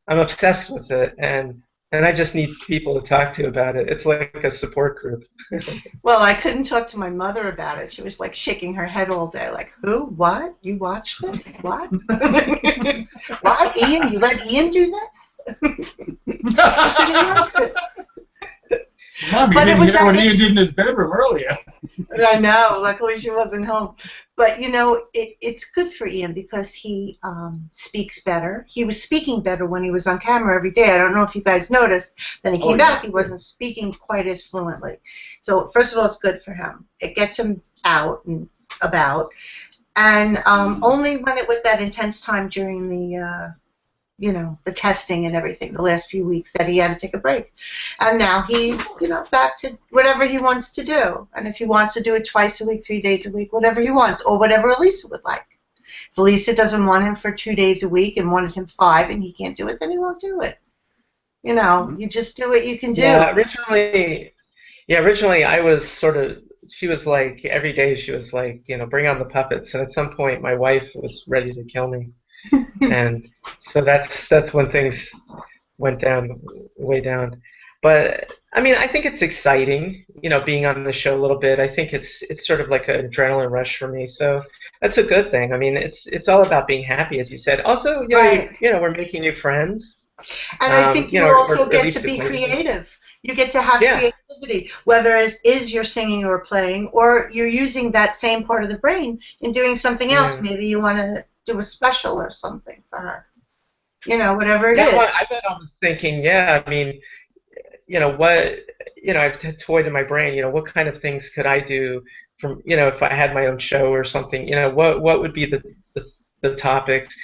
I'm obsessed with it, and I just need people to talk to about it. It's like a support group. Well, I couldn't talk to my mother about it. She was like shaking her head all day, like, "Who? What? You watch this? What? What? Ian? You let Ian do this?" She likes it. Mom, you But it didn't was hear what that- Ian did in his bedroom earlier. I know. Luckily, she wasn't home. But you know, it's good for Ian because he speaks better. He was speaking better when he was on camera every day. I don't know if you guys noticed. Then he came back. He wasn't speaking quite as fluently. So first of all, it's good for him. It gets him out and about. And only when it was that intense time during the the testing and everything, the last few weeks, that he had to take a break. And now he's, back to whatever he wants to do. And if he wants to do it twice a week, 3 days a week, whatever he wants, or whatever Elisa would like. If Elisa doesn't want him for 2 days a week and wanted him 5 and he can't do it, then he won't do it. You just do what you can do. Yeah, originally I was sort of, she was like, every day she was like, bring on the puppets. And at some point my wife was ready to kill me. And so that's when things went down, way down. But I mean, I think it's exciting, being on the show a little bit. I think it's sort of like an adrenaline rush for me. So that's a good thing. I mean, it's all about being happy, as you said. Also, Right. we're making new friends. And I think you or also at get least to be acquaintances. creative. You get to have Yeah. creativity, whether it is you're singing or playing, or you're using that same part of the brain in doing something else. Yeah. Maybe you want to do a special or something for her. Whatever it Yeah, is. well, I bet I was thinking, I mean, what, I've toyed in my brain, what kind of things could I do from, if I had my own show or something, what would be the topics.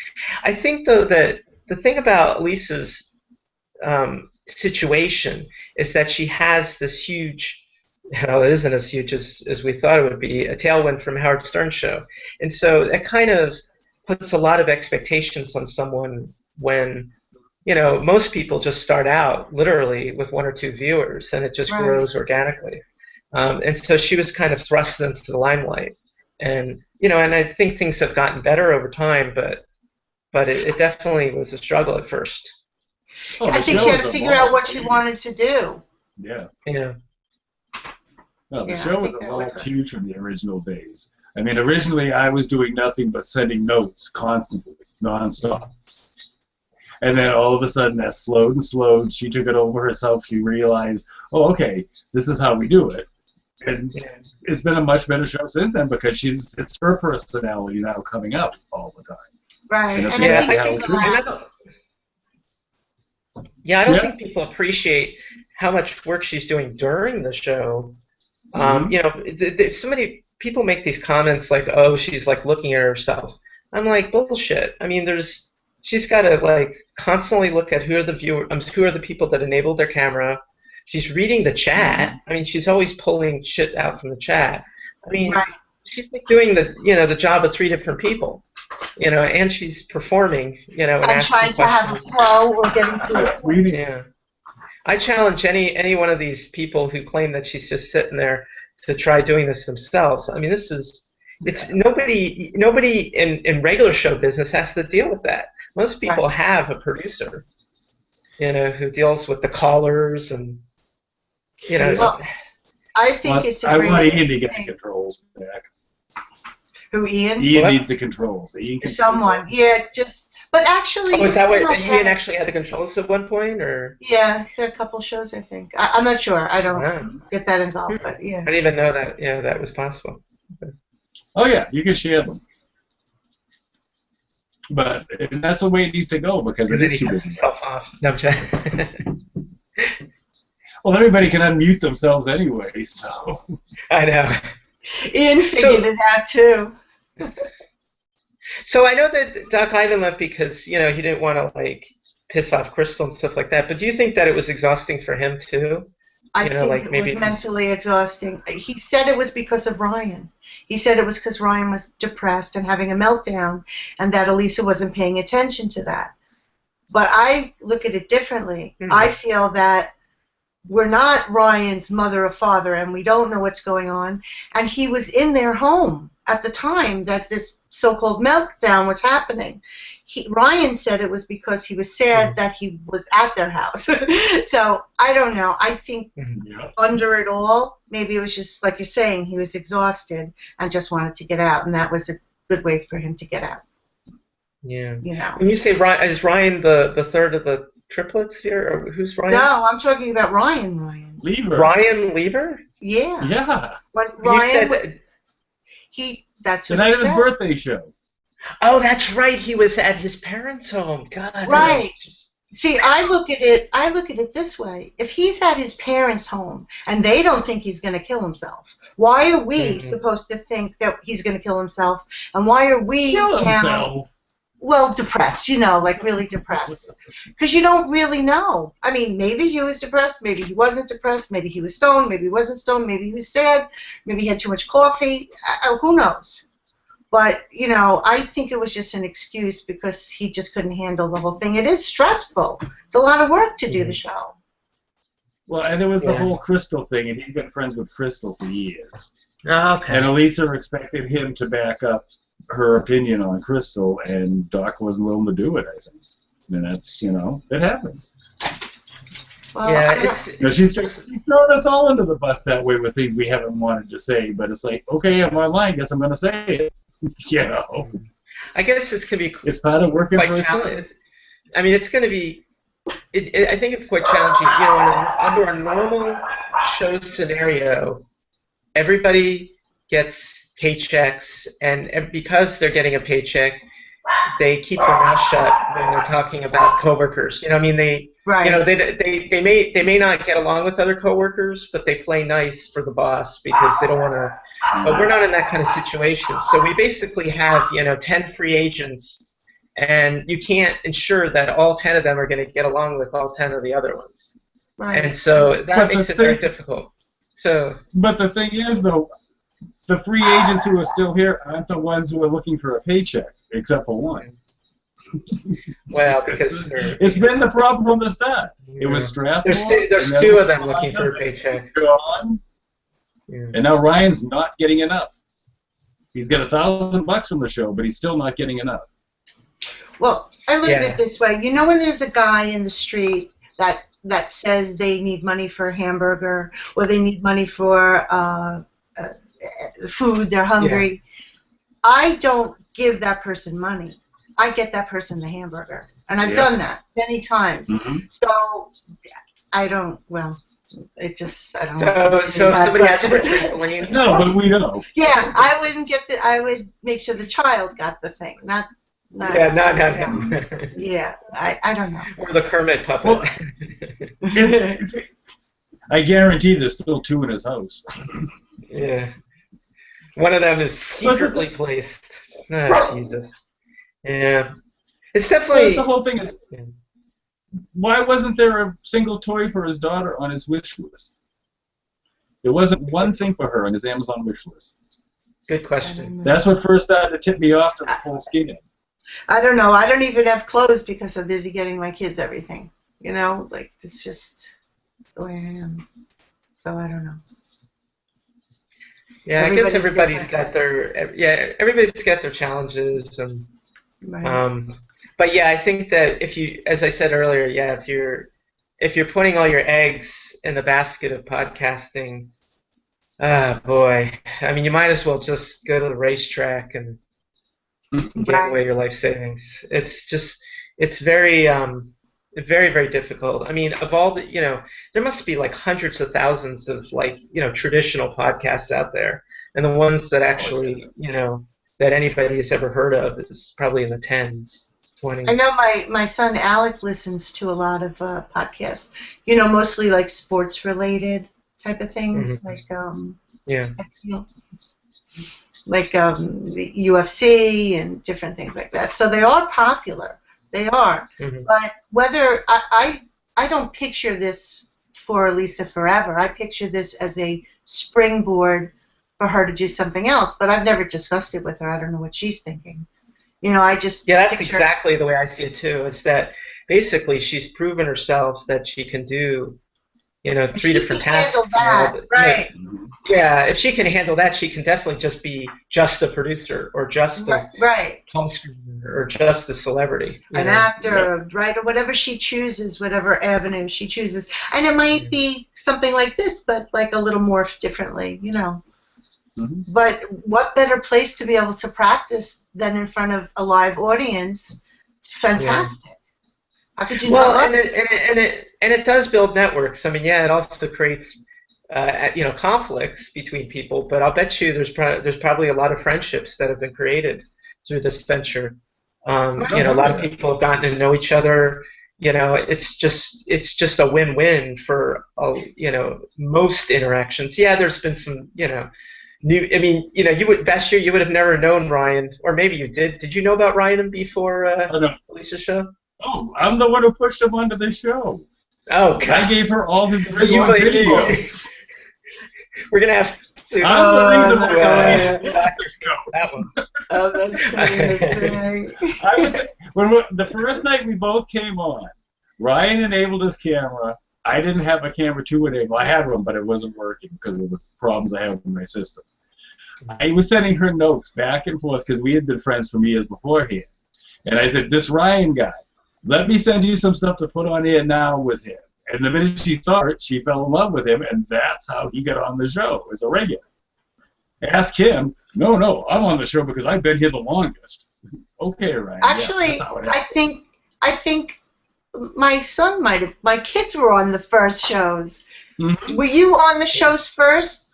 I think, though, that the thing about Lisa's situation is that she has this huge, it isn't as huge as we thought it would be, a tailwind from Howard Stern's show. And so that kind of puts a lot of expectations on someone when, most people just start out literally with 1 or 2 viewers, and it just Right. grows organically. And so she was kind of thrust into the limelight. And, and I think things have gotten better over time, but it definitely was a struggle at first. Oh, I the think show she had was to a figure out lot. what she wanted to do. Yeah. Yeah. No, the Yeah, show I was think that evolved was huge from the original days. I mean, originally I was doing nothing but sending notes constantly, nonstop. And then all of a sudden that slowed and slowed. She took it over herself. She realized, oh, okay, this is how we do it. And it's been a much better show since then because it's her personality now coming out all the time. Right. And And it's I exactly think how it should be. I don't Yeah. think people appreciate how much work she's doing during the show. Mhm. So many people make these comments like, "Oh, she's like looking at herself." I'm like, bullshit. I mean, she's got to like constantly look at who are the people that enabled their camera. She's reading the chat. I mean, she's always pulling shit out from the chat. I mean, Right. she's like doing the job of 3 different people. And she's performing, and And asking trying to have a questions. flow or getting to it. Yeah. I challenge any one of these people who claim that she's just sitting there to try doing this themselves. I mean, it's nobody in regular show business has to deal with that. Most people Right. have a producer, who deals with the callers and, Well, I think Plus, it's a I great want Ian to get the thing. controls back. Who, Ian? Ian What? needs the controls. Ian can Someone. Yeah, but actually, Oh, is that what it's been Ian okay. actually had the controls at one point, or? Yeah, a couple shows, I think. I'm not sure. I don't Wow. get that involved, but yeah. I didn't even know that. Yeah, that was possible. Oh yeah, you can share them. But that's the way it needs to go because it And then is he too cuts busy. himself off. No, I'm joking. Well, everybody can unmute themselves anyway, so. I know. Ian figured it out too. So I know that Doc Ivan left because he didn't want to like piss off Crystal and stuff like that. But do you think that it was exhausting for him too? I think like it maybe was mentally exhausting. He said it was because of Ryan. He said it was because Ryan was depressed and having a meltdown, and that Elisa wasn't paying attention to that. But I look at it differently. Mhm. I feel that we're not Ryan's mother or father, and we don't know what's going on. And he was in their home at the time that this so-called meltdown was happening. Ryan said it was because he was sad that he was at their house. So I don't know. I think Yeah. under it all, maybe it was just like you're saying, he was exhausted and just wanted to get out, and that was a good way for him to get out. Yeah. You know. When you say Ryan, is Ryan the third of the triplets here, or who's Ryan? No, I'm talking about Ryan. Lever. Ryan Lever? Yeah. Yeah. When You Ryan, said that, that's The what night he of his said. birthday show. oh, that's right. He was at his parents' home. God. Right. See, I look at it this way. If he's at his parents' home and they don't think he's going to kill himself, why are we supposed to think that he's going to kill himself? And why are we Kill now, himself. well, depressed, like really depressed? Because you don't really know. I mean, maybe he was depressed, maybe he wasn't depressed, maybe he was stoned, maybe he wasn't stoned, maybe he was sad, maybe he had too much coffee. Who knows? But, I think it was just an excuse because he just couldn't handle the whole thing. It is stressful. It's a lot of work to do the show. Well, and there was the whole Crystal thing, and he's been friends with Crystal for years. Oh, okay. And Elisa expected him to back up her opinion on Crystal, and Doc wasn't willing to do it, I think. And that's, it happens. Well, Yeah, She's throwing us all under the bus that way with things we haven't wanted to say, but it's like, okay, I'm online, guess I'm going to say it. I guess this could be. It's part of working quite for a show. challenging. I mean, it's going to be. I think it's quite challenging. Under a normal show scenario, everybody gets paychecks, and because they're getting a paycheck, they keep their mouth shut when they're talking about coworkers. I mean, they may not get along with other coworkers, but they play nice for the boss because they don't want to. But we're not in that kind of situation. So we basically have 10 free agents, and you can't ensure that all 10 of them are going to get along with all 10 of the other ones. Right. And so that makes it very difficult. So. But the thing is, though, the free agents who are still here aren't the ones who are looking for a paycheck, except for one. Well, because it's been the problem from the start. It was Strathmore. There's two of them looking for a paycheck. Gone, and now Ryan's not getting enough. He's got $1,000 from the show, but he's still not getting enough. Well, I look at it this way. When there's a guy in the street that says they need money for a hamburger or they need money for food, they're hungry, I don't give that person money. I get that person the hamburger. And I've done that many times. So I don't, I don't So if somebody asks for trampoline. No, but we know. Yeah, I wouldn't get I would make sure the child got the thing, not Yeah, I don't know. Or the Kermit puppet. Well, I guarantee there's still two in his house. Yeah. One of them is secretly placed. Oh, Jesus. Yeah. It's definitely. The whole thing is, why wasn't there a single toy for his daughter on his wish list? There wasn't one thing for her on his Amazon wish list. Good question. That's what first started to tip me off to the whole skin. I don't know. I don't even have clothes because I'm busy getting my kids everything. It's just the way I am. So I don't know. Yeah, I guess everybody's got their challenges and but yeah, I think that as I said earlier, if you're putting all your eggs in the basket of podcasting, boy, I mean, you might as well just go to the racetrack and give away your life savings. It's very very, very difficult. I mean, of all the, there must be like hundreds of thousands of traditional podcasts out there, and the ones that actually, that anybody has ever heard of is probably in the 10s, 20s. I know my son Alec listens to a lot of podcasts, mostly like sports related type of things, like UFC and different things like that. So they are popular. They are. But whether I don't picture this for Elisa forever. I picture this as a springboard for her to do something else. But I've never discussed it with her. I don't know what she's thinking. I just that's exactly the way I see it too. It's that basically she's proven herself that she can do, 3 different tasks. Right. Yeah, if she can handle that, she can definitely just be just a producer or just a home screener or just a celebrity. An actor, a writer, whatever she chooses, whatever avenue she chooses. And it might be something like this, but like a little more differently, But what better place to be able to practice than in front of a live audience? It's fantastic. How could you not love it? it does build networks. I mean, yeah, it also creates conflicts between people. But I'll bet you there's probably a lot of friendships that have been created through this venture. A lot of people have gotten to know each other. It's just a win-win for most interactions. Yeah, there's been some new. I mean, Vash, you would have never known Ryan, or maybe you did. Did you know about Ryan before Alicia's show? Oh, I'm the one who pushed him onto the show. Oh, God. I gave her all his So you- videos. We're gonna have to. I'm the reason we're uh, going that one. Oh, that's amazing. The first night we both came on, Ryan enabled his camera. I didn't have a camera to enable. I had one, but it wasn't working because of the problems I have with my system. I was sending her notes back and forth because we had been friends for years beforehand. And I said, this Ryan guy, let me send you some stuff to put on here now with him. And the minute she saw it, she fell in love with him, and that's how he got on the show as a regular. Ask him. No, I'm on the show because I've been here the longest. Okay, Ryan. Actually, yeah, that's how it happened. I think my son might have. My kids were on the first shows. Mm-hmm. Were you on the shows first,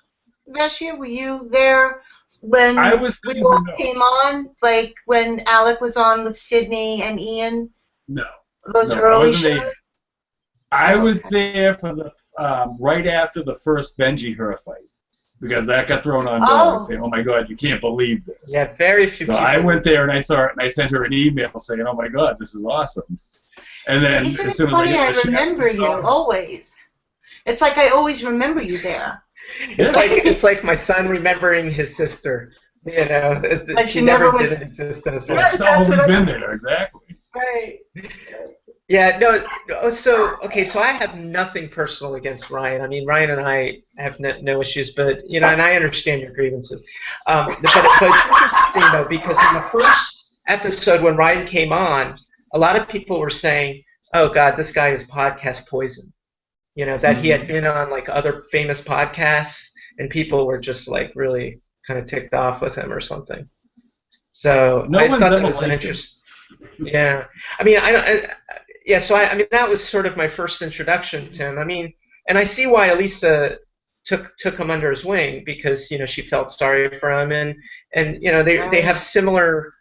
Vashia? Were you there when I was we all came on? Like when Alec was on with Sydney and Ian? No. Those No, early I wasn't shows? there. I was there for the right after the first Benji her fight because that got thrown on dogs saying, "Oh my God, you can't believe this." Yeah, very few. So people. I went there and I saw it and I sent her an email saying, "Oh my God, this is awesome." And then Isn't as it soon funny? I as I remember you always. It's like I always remember you there. It's like my son remembering his sister. Like she she never never was- did exist in his Right. life. it's always been there, exactly. Right. Yeah, no. So I have nothing personal against Ryan. I mean, Ryan and I have no issues, but and I understand your grievances. But it's interesting though because in the first episode when Ryan came on, a lot of people were saying, "Oh God, this guy is podcast poison." That he had been on like other famous podcasts, and people were just like really kind of ticked off with him or something. So No I one's thought that ever was an liked him. interest. Yeah, I mean, yeah. So I mean, that was sort of my first introduction to him. I mean, and I see why Elisa took him under his wing because she felt sorry for him, and they have similar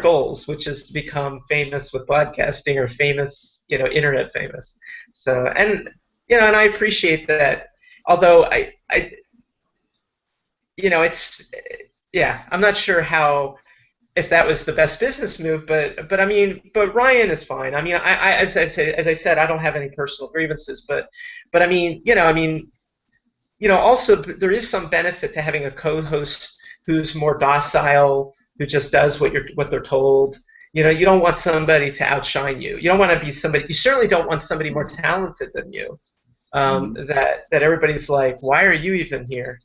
goals, which is to become famous with podcasting or famous internet famous. So and I appreciate that. Although it's I'm not sure if that was the best business move, but I mean, but Ryan is fine. I mean, as I said, I don't have any personal grievances, but I mean, also there is some benefit to having a co-host who's more docile, who just does what they're told. You don't want somebody to outshine you. You don't want to be somebody. You certainly don't want somebody more talented than you. That everybody's like, why are you even here?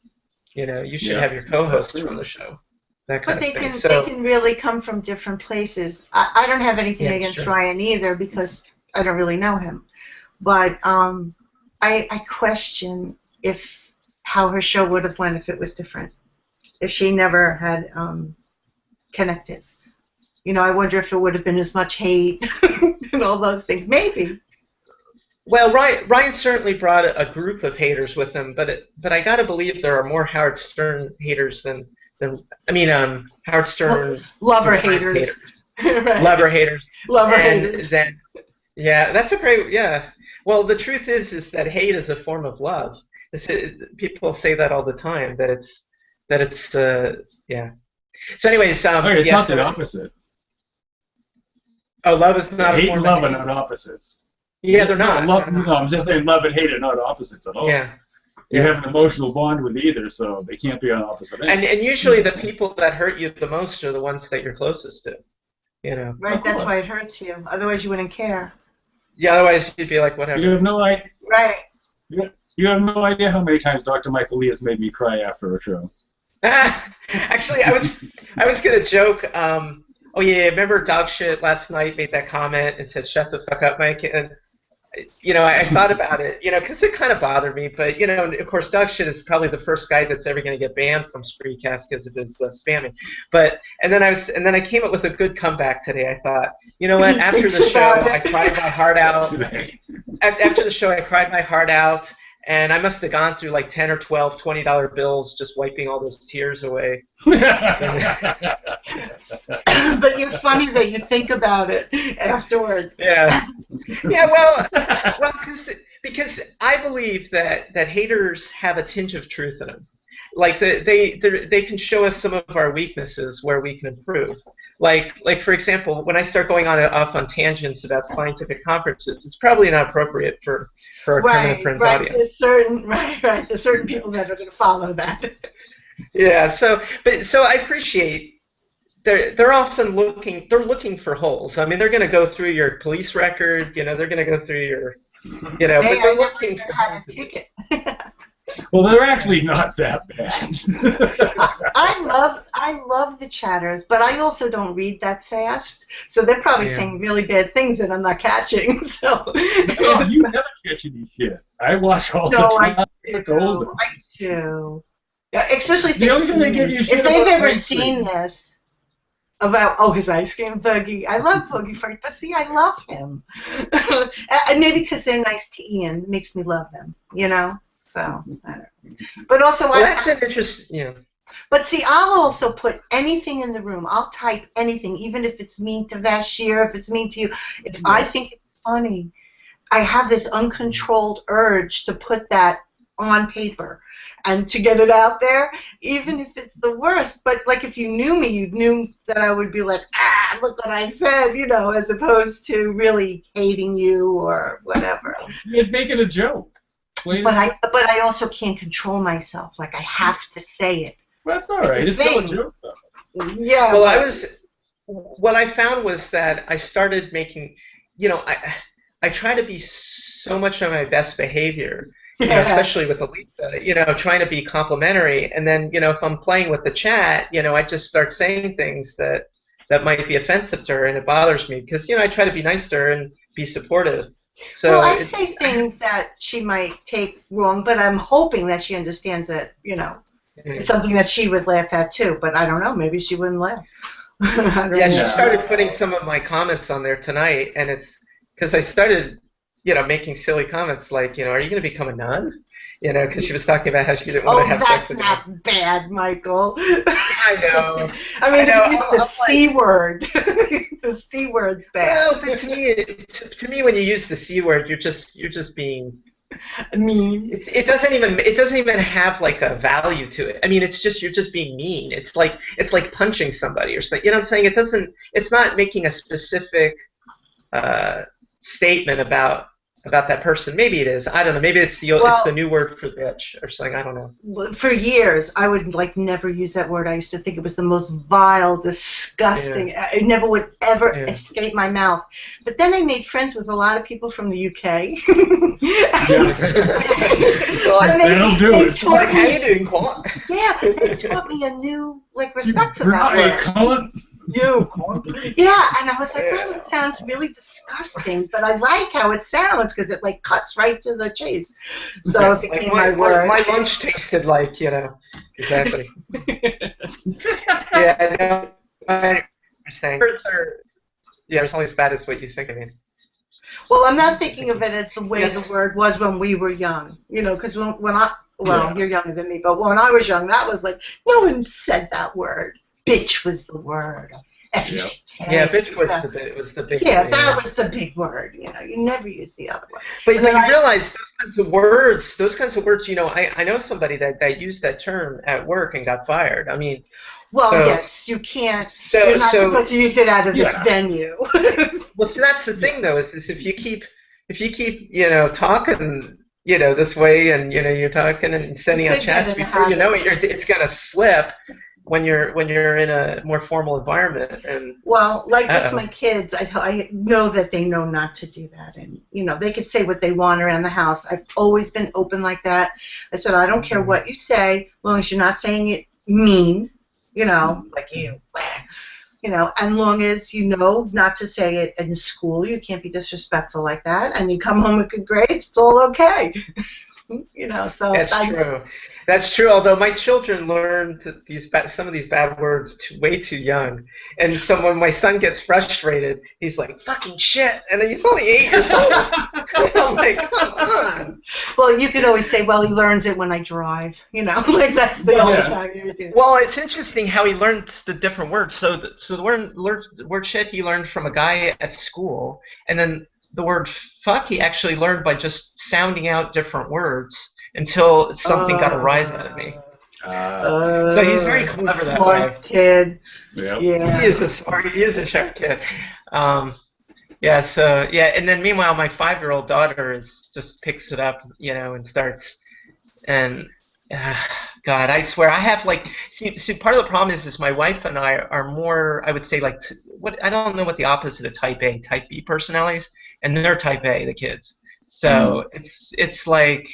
You should have your co-host on the show. That kind But of thing. they can really come from different places. I don't have anything against sure. Ryan either because I don't really know him. But I question how her show would have went if it was different. If she never had connected. I wonder if it would have been as much hate and all those things. Maybe. Well, Ryan certainly brought a group of haters with him, but I gotta believe there are more Howard Stern haters than Howard Stern Lover haters. Right. Lover haters. Lover haters. Yeah, that's a great Well, the truth is that hate is a form of love. People say that all the time. That it's yeah. So, anyways, it's not the opposite. Oh, love is not a Hate form and love of are hate. not opposites. Yeah, they're not. No, I'm just saying love and hate are not opposites at all. Yeah. You have an emotional bond with either, so they can't be on opposite ends. And usually the people that hurt you the most are the ones that you're closest to. Right, that's why it hurts you. Otherwise, you wouldn't care. Yeah, otherwise you'd be like, whatever. You have no idea. Right. You have no idea how many times Dr. Michael Lee has made me cry after a show. Actually, I was gonna joke. Oh yeah, remember Dog Shit last night made that comment and said, "Shut the fuck up, Mike." And I thought about it, because it kind of bothered me. But of course, dog shit is probably the first guy that's ever going to get banned from Spreecast because of his spamming. And then I came up with a good comeback today. I thought, you know what? After the show, I cried my heart out. After the show, I cried my heart out. And I must have gone through like 10 or 12 $20 bills just wiping all those tears away. But you're funny that you think about it afterwards. Yeah. Yeah, well, because I believe that haters have a tinge of truth in them. Like they can show us some of our weaknesses where we can improve. Like for example, when I start going off on tangents about scientific conferences, it's probably not appropriate for a Permanent Friends audience. There's certain people that are going to follow that. Yeah. So I appreciate. They're often looking for holes. I mean, they're going to go through your police record. They're going to go through your. But they're looking for holes. Ticket. Well, they're actually not that bad. I love the chatters, but I also don't read that fast, so they're probably saying really bad things that I'm not catching. So no, you never catch any shit. I watch all the time. I do. Yeah, especially if they've ever seen this about his ice cream buggy. I love Boogie Fart, but see, I love him. And maybe because they're nice to Ian, it makes me love them. So, I don't know. But also, that's an interesting. But see, I'll also put anything in the room. I'll type anything, even if it's mean to Vashir, if it's mean to you. If I think it's funny, I have this uncontrolled urge to put that on paper and to get it out there, even if it's the worst. But like, if you knew me, you knew that I would be like, look what I said, as opposed to really hating you or whatever. You're making a joke. But I also can't control myself. Like, I have to say it. Well, that's all right. It's still a joke, though. Yeah. Well, what I found was that I started making, I try to be so much on my best behavior, especially with Elisa, trying to be complimentary. And then, if I'm playing with the chat, I just start saying things that might be offensive to her, and it bothers me because, I try to be nice to her and be supportive. So I say things that she might take wrong, but I'm hoping that she understands that, it's something that she would laugh at too. But I don't know, maybe she wouldn't laugh. She started putting some of my comments on there tonight, and it's because I started, making silly comments like, are you going to become a nun? Because she was talking about how she didn't want to have sex again. That's not bad, Michael. I know. I mean, you used the C word. The C word's bad. Well, but to me, when you use the C word, you're just being mean. It doesn't even have like a value to it. I mean, you're just being mean. It's like punching somebody or something. What I'm saying? It's not making a specific statement about that person. Maybe it is. I don't know. Maybe it's the new word for bitch or something. I don't know. For years, I would never use that word. I used to think it was the most vile, disgusting. Yeah. It never would ever escape my mouth. But then I made friends with a lot of people from the UK. That'll do it. How you doing, Paul? Yeah, they taught me a new respect for that word. Yeah, and I was like, well, it sounds really disgusting, but I like how it sounds because it cuts right to the chase. So it became my word. My lunch tasted like, exactly. Yeah, I understand. Words are, it's only as bad as what you think. I mean. Well, I'm not thinking of it as the way the word was when we were young, because when you're younger than me, but when I was young, that was like, no one said that word. Bitch was the word. F-U-C-K. Yeah, bitch was the big word. That was the big word. You never use the other one. But you realize those kinds of words, I know somebody that used that term at work and got fired. I mean, yes, you can't. You're not supposed to use it out of this venue. Well, see, that's the thing, though, is if you keep talking, this way, and you're talking and sending out chats, before you know it, it's gonna slip. When you're in a more formal environment, and with my kids, I know that they know not to do that, and they can say what they want around the house. I've always been open like that. I said, I don't care what you say, as long as you're not saying it mean, like you. You know, as long as you know not to say it in school, you can't be disrespectful like that, and you come home with good grades, it's all okay. You know, so That's true. That's true. Although my children learned some of these bad words way too young, and so when my son gets frustrated, he's like "fucking shit," and he's only 8 years old. I'm like, come on. Well, you could always say, "Well, he learns it when I drive." You know, like that's the only time you would do it. Well, it's interesting how he learns the different words. So the word shit he learned from a guy at school, and then the word fuck he actually learned by just sounding out different words until something got a rise out of me. So he's very clever that way. Smart kid. Yep. Yeah. He is a sharp kid. Yeah, so yeah, and then meanwhile my 5-year-old daughter just picks it up, you know, and starts and God, I swear I have like see part of the problem is my wife and I are more, I would say, like I don't know what the opposite of type A, type B personalities, and they're type A, the kids. So it's like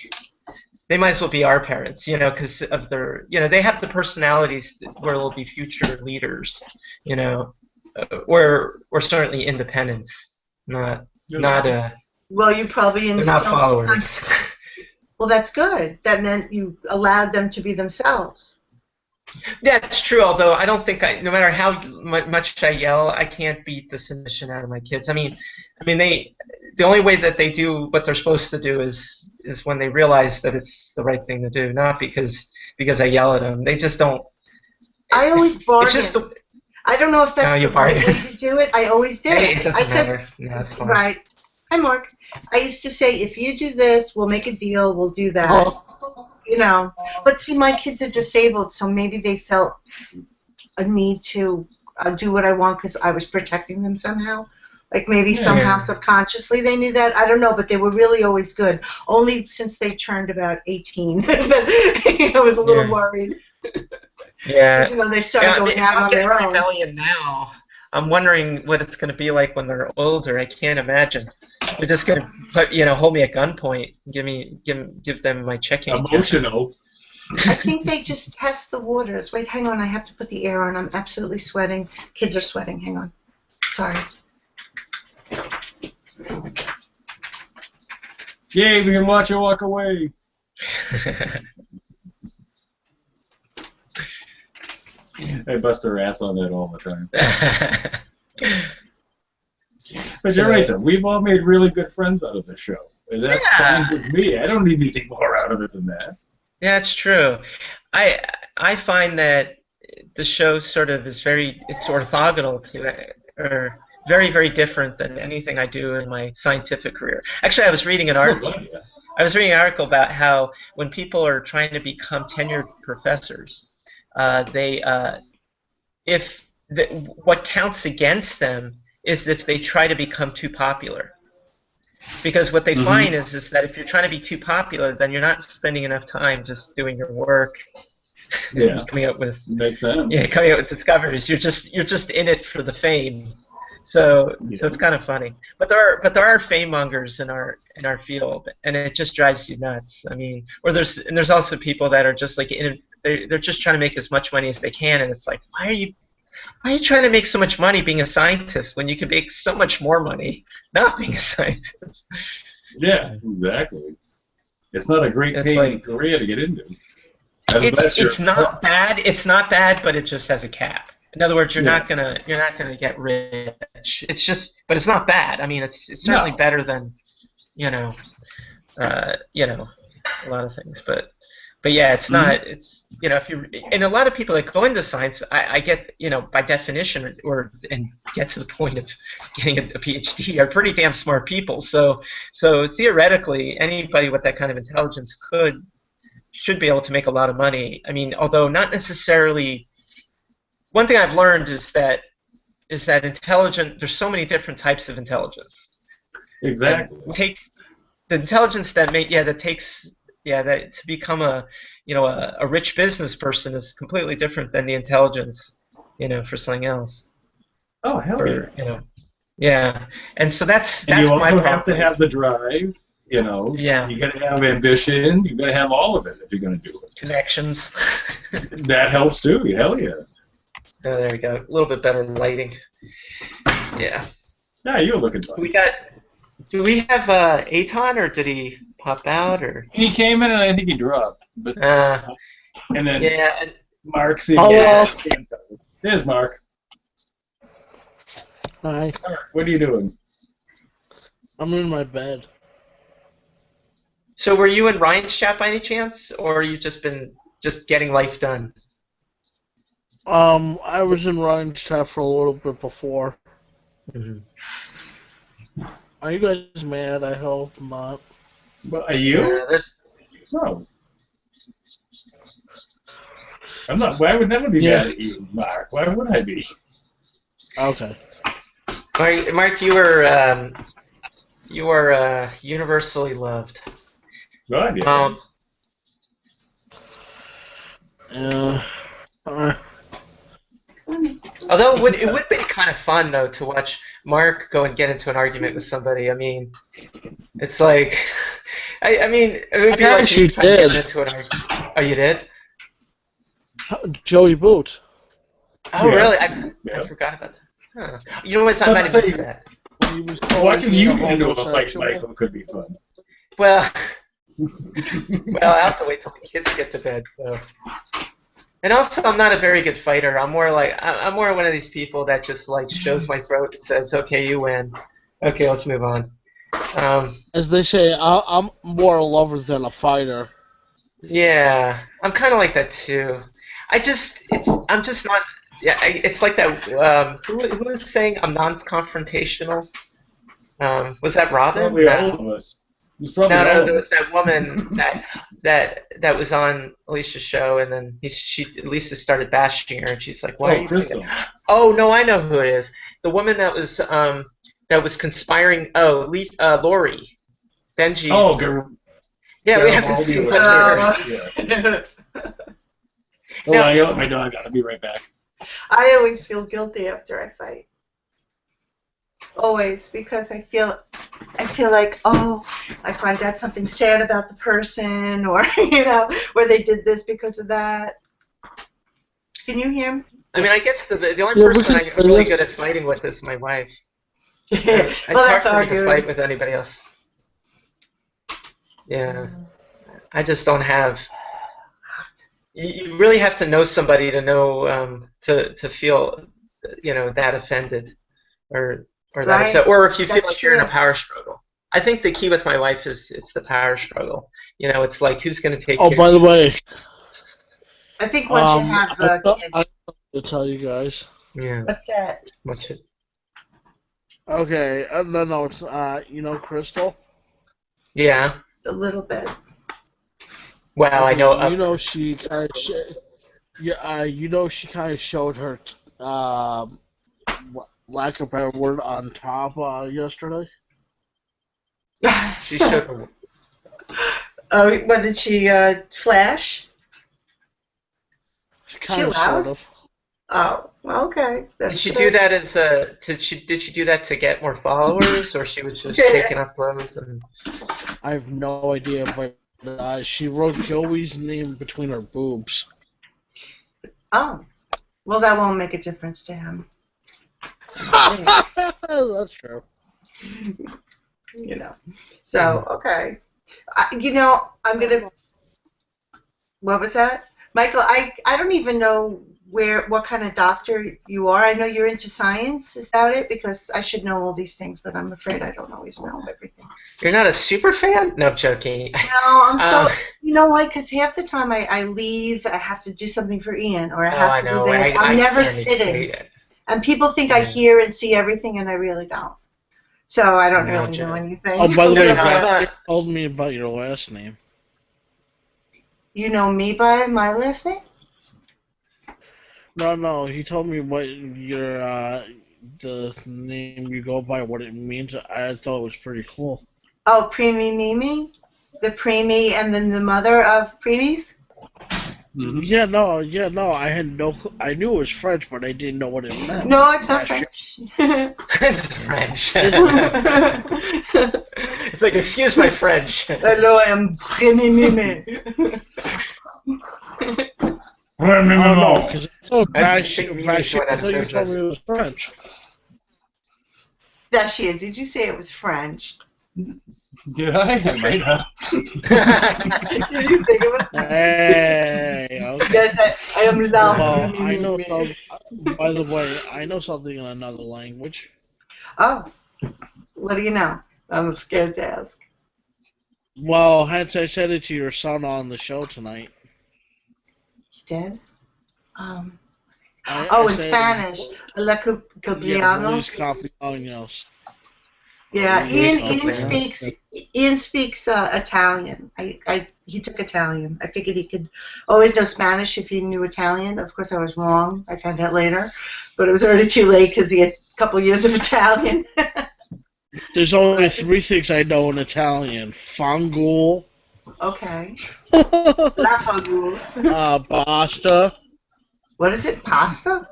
they might as well be our parents, you know, because of their, you know, they have the personalities where they'll be future leaders, you know, or certainly independents, not Well, you probably they're instilled. not followers. Well, that's good. That meant you allowed them to be themselves. Yeah, it's true. Although I don't think no matter how much I yell, I can't beat the submission out of my kids. I mean, the only way that they do what they're supposed to do is when they realize that it's the right thing to do, not because I yell at them. They just don't. I always bargain. It's just I don't know if that's you the right bargain. way to do it. I always did. Hey, it doesn't I said, matter. No, it's fine. right. Hi, Mark. I used to say, if you do this, we'll make a deal. We'll do that. You know. But see, my kids are disabled, so maybe they felt a need to do what I want because I was protecting them somehow. Like maybe somehow subconsciously they knew that. I don't know, but they were really always good. Only since they turned about 18, but I was a little worried. Yeah. You know, they started going out on their own. Rebellion now. I'm wondering what it's going to be like when they're older. I can't imagine. They're just going to hold me at gunpoint, give them my checking. Emotional. I think they just test the waters. Wait, hang on. I have to put the air on. I'm absolutely sweating. Kids are sweating. Hang on. Sorry. Yay, we can watch her walk away. I bust her ass on that all the time. But you're right, though. We've all made really good friends out of the show. And that's fine with me. I don't need anything more out of it than that. Yeah, it's true. I find that the show sort of is it's orthogonal to or very, very different than anything I do in my scientific career. Actually, I was reading an article. I was reading an article about how when people are trying to become tenured professors, what counts against them is if they try to become too popular. Because what they find is that if you're trying to be too popular, then you're not spending enough time just doing your work. Coming up with coming up with discoveries. You're just in it for the fame. So it's kind of funny. But there are fame mongers in our field, and it just drives you nuts. I mean, there's also people that are just like they're just trying to make as much money as they can, and it's like, why are you trying to make so much money being a scientist when you can make so much more money not being a scientist? Yeah, exactly. It's not a great paying career to get into. It's not bad. It's not bad, but it just has a cap. In other words, you're not gonna get rich. It's just, but it's not bad. I mean, it's certainly better than, a lot of things. But yeah, it's not. It's if you and a lot of people that go into science, I get by definition and get to the point of getting a PhD are pretty damn smart people. So theoretically, anybody with that kind of intelligence should be able to make a lot of money. I mean, although not necessarily. One thing I've learned is that there's so many different types of intelligence. Exactly. The intelligence that to become a rich business person is completely different than the intelligence for something else. Oh hell yeah. Yeah, and so that's and you my also problem. have to have the drive. Yeah. You got to have ambition. You got to have all of it if you're going to do it. Connections. That helps too. Hell yeah. Oh, there we go. A little bit better lighting. Yeah. Yeah, you're looking fine. Do we have Aton, or did he pop out, or? He came in and I think he dropped. But and then Yeah. Mark's in. Hello. There's Mark. Hi. Mark, what are you doing? I'm in my bed. So were you in Ryan's chat by any chance, or you just getting life done? I was in Ryan's chat for a little bit before. Mm-hmm. Are you guys mad? I hope not. Well, are you? No. I'm not. Why would never be mad at you, Mark? Why would I be? Okay. Mark, you are universally loved. God, yeah. Although it would be kind of fun though to watch Mark go and get into an argument with somebody. I mean, it's like, I mean, it would be like you trying to get into an argument. Oh, you did? Joey Boot. Oh, really? I forgot about that. Huh. You know what? I might have missed that. Watching you get into a fight, Michael, could be fun. Well, I'll have to wait till the kids get to bed. So. And also, I'm not a very good fighter. I'm more one of these people that just like shows my throat and says, "Okay, you win. Okay, let's move on." As they say, I'm more a lover than a fighter. Yeah, I'm kind of like that too. I'm just not. Yeah, it's like that. Who was saying I'm non-confrontational? Was that Robin? Probably all of us. No, there was that woman that was on Alicia's show, and then Lisa started bashing her, and she's like, "Why are you Crystal. doing that?" Oh no, I know who it is. The woman that was conspiring. Oh, Lori, Benji. Oh, girl. Yeah, we haven't seen much of her. Oh, I yell at my dog. I'll be right back. I always feel guilty after I fight. Always, because I feel like, oh, I find out something sad about the person, or where they did this because of that. Can you hear me? I mean, I guess the only person I'm really good at fighting with is my wife. It's hard for me to fight with anybody else. Yeah, I just don't have. You really have to know somebody to know to feel, that offended, or that upset, or if you feel like you're in a power struggle. I think the key with my wife is it's the power struggle. It's like who's going to take care of you. Oh, by the way, I think once you have the I have to tell you guys. Yeah. What's that? What's it? Okay, no, it's Crystal. Yeah. A little bit. Well, I know. She kind of. She kind of showed her lack of better word on top yesterday. She showed her. Oh, what did she flash? Kind of, sort of. Oh, well, okay. Did she do that did she do that to get more followers, or she was just taking off clothes and? I have no idea, but she wrote Joey's name between her boobs. Oh, well, that won't make a difference to him. That's true. So, okay. I'm gonna. What was that, Michael? I don't even know what kind of doctor you are. I know you're into science. Is that it? Because I should know all these things, but I'm afraid I don't always know everything. You're not a super fan? No, I'm joking. No, I'm so. You know why? Because half the time I leave, I have to do something for Ian, or I have to do this. I'm never sitting. And people think I hear and see everything, and I really don't. So I don't really know anything. Oh, by the way, you told me about your last name. You know me by my last name? No, he told me what your the name you go by, what it means. I thought it was pretty cool. Oh, Preemie Mimi? The Preemie and then the mother of Preemies? Mm-hmm. Yeah, no. I had no. I knew it was French, but I didn't know what it meant. No, it's not French. It's French. It's like, excuse my French. Hello, I am Preemie Mimi. Oh no, because I thought I Vash, think we Vash, went I out of thought you told me business. it was French. Dashia, did you say it was French? Did I? I might have. Did you think it was French? Hey, okay. Yes, I am Well, laughing. I know some, by the way, I know something in another language. Oh, what do you know? I'm scared to ask. Well, hence I said it to your son on the show tonight. You did? Um, I in said, Spanish. La yeah, Luis Cumpleaños. Castellanos. Yeah, Luis Ian speaks Italian. He took Italian. I figured he could always know Spanish if he knew Italian. Of course, I was wrong. I found out later, but it was already too late because he had a couple years of Italian. There's only 3 things I know in Italian: fangul, Okay. La fagul. pasta. What is it? Pasta?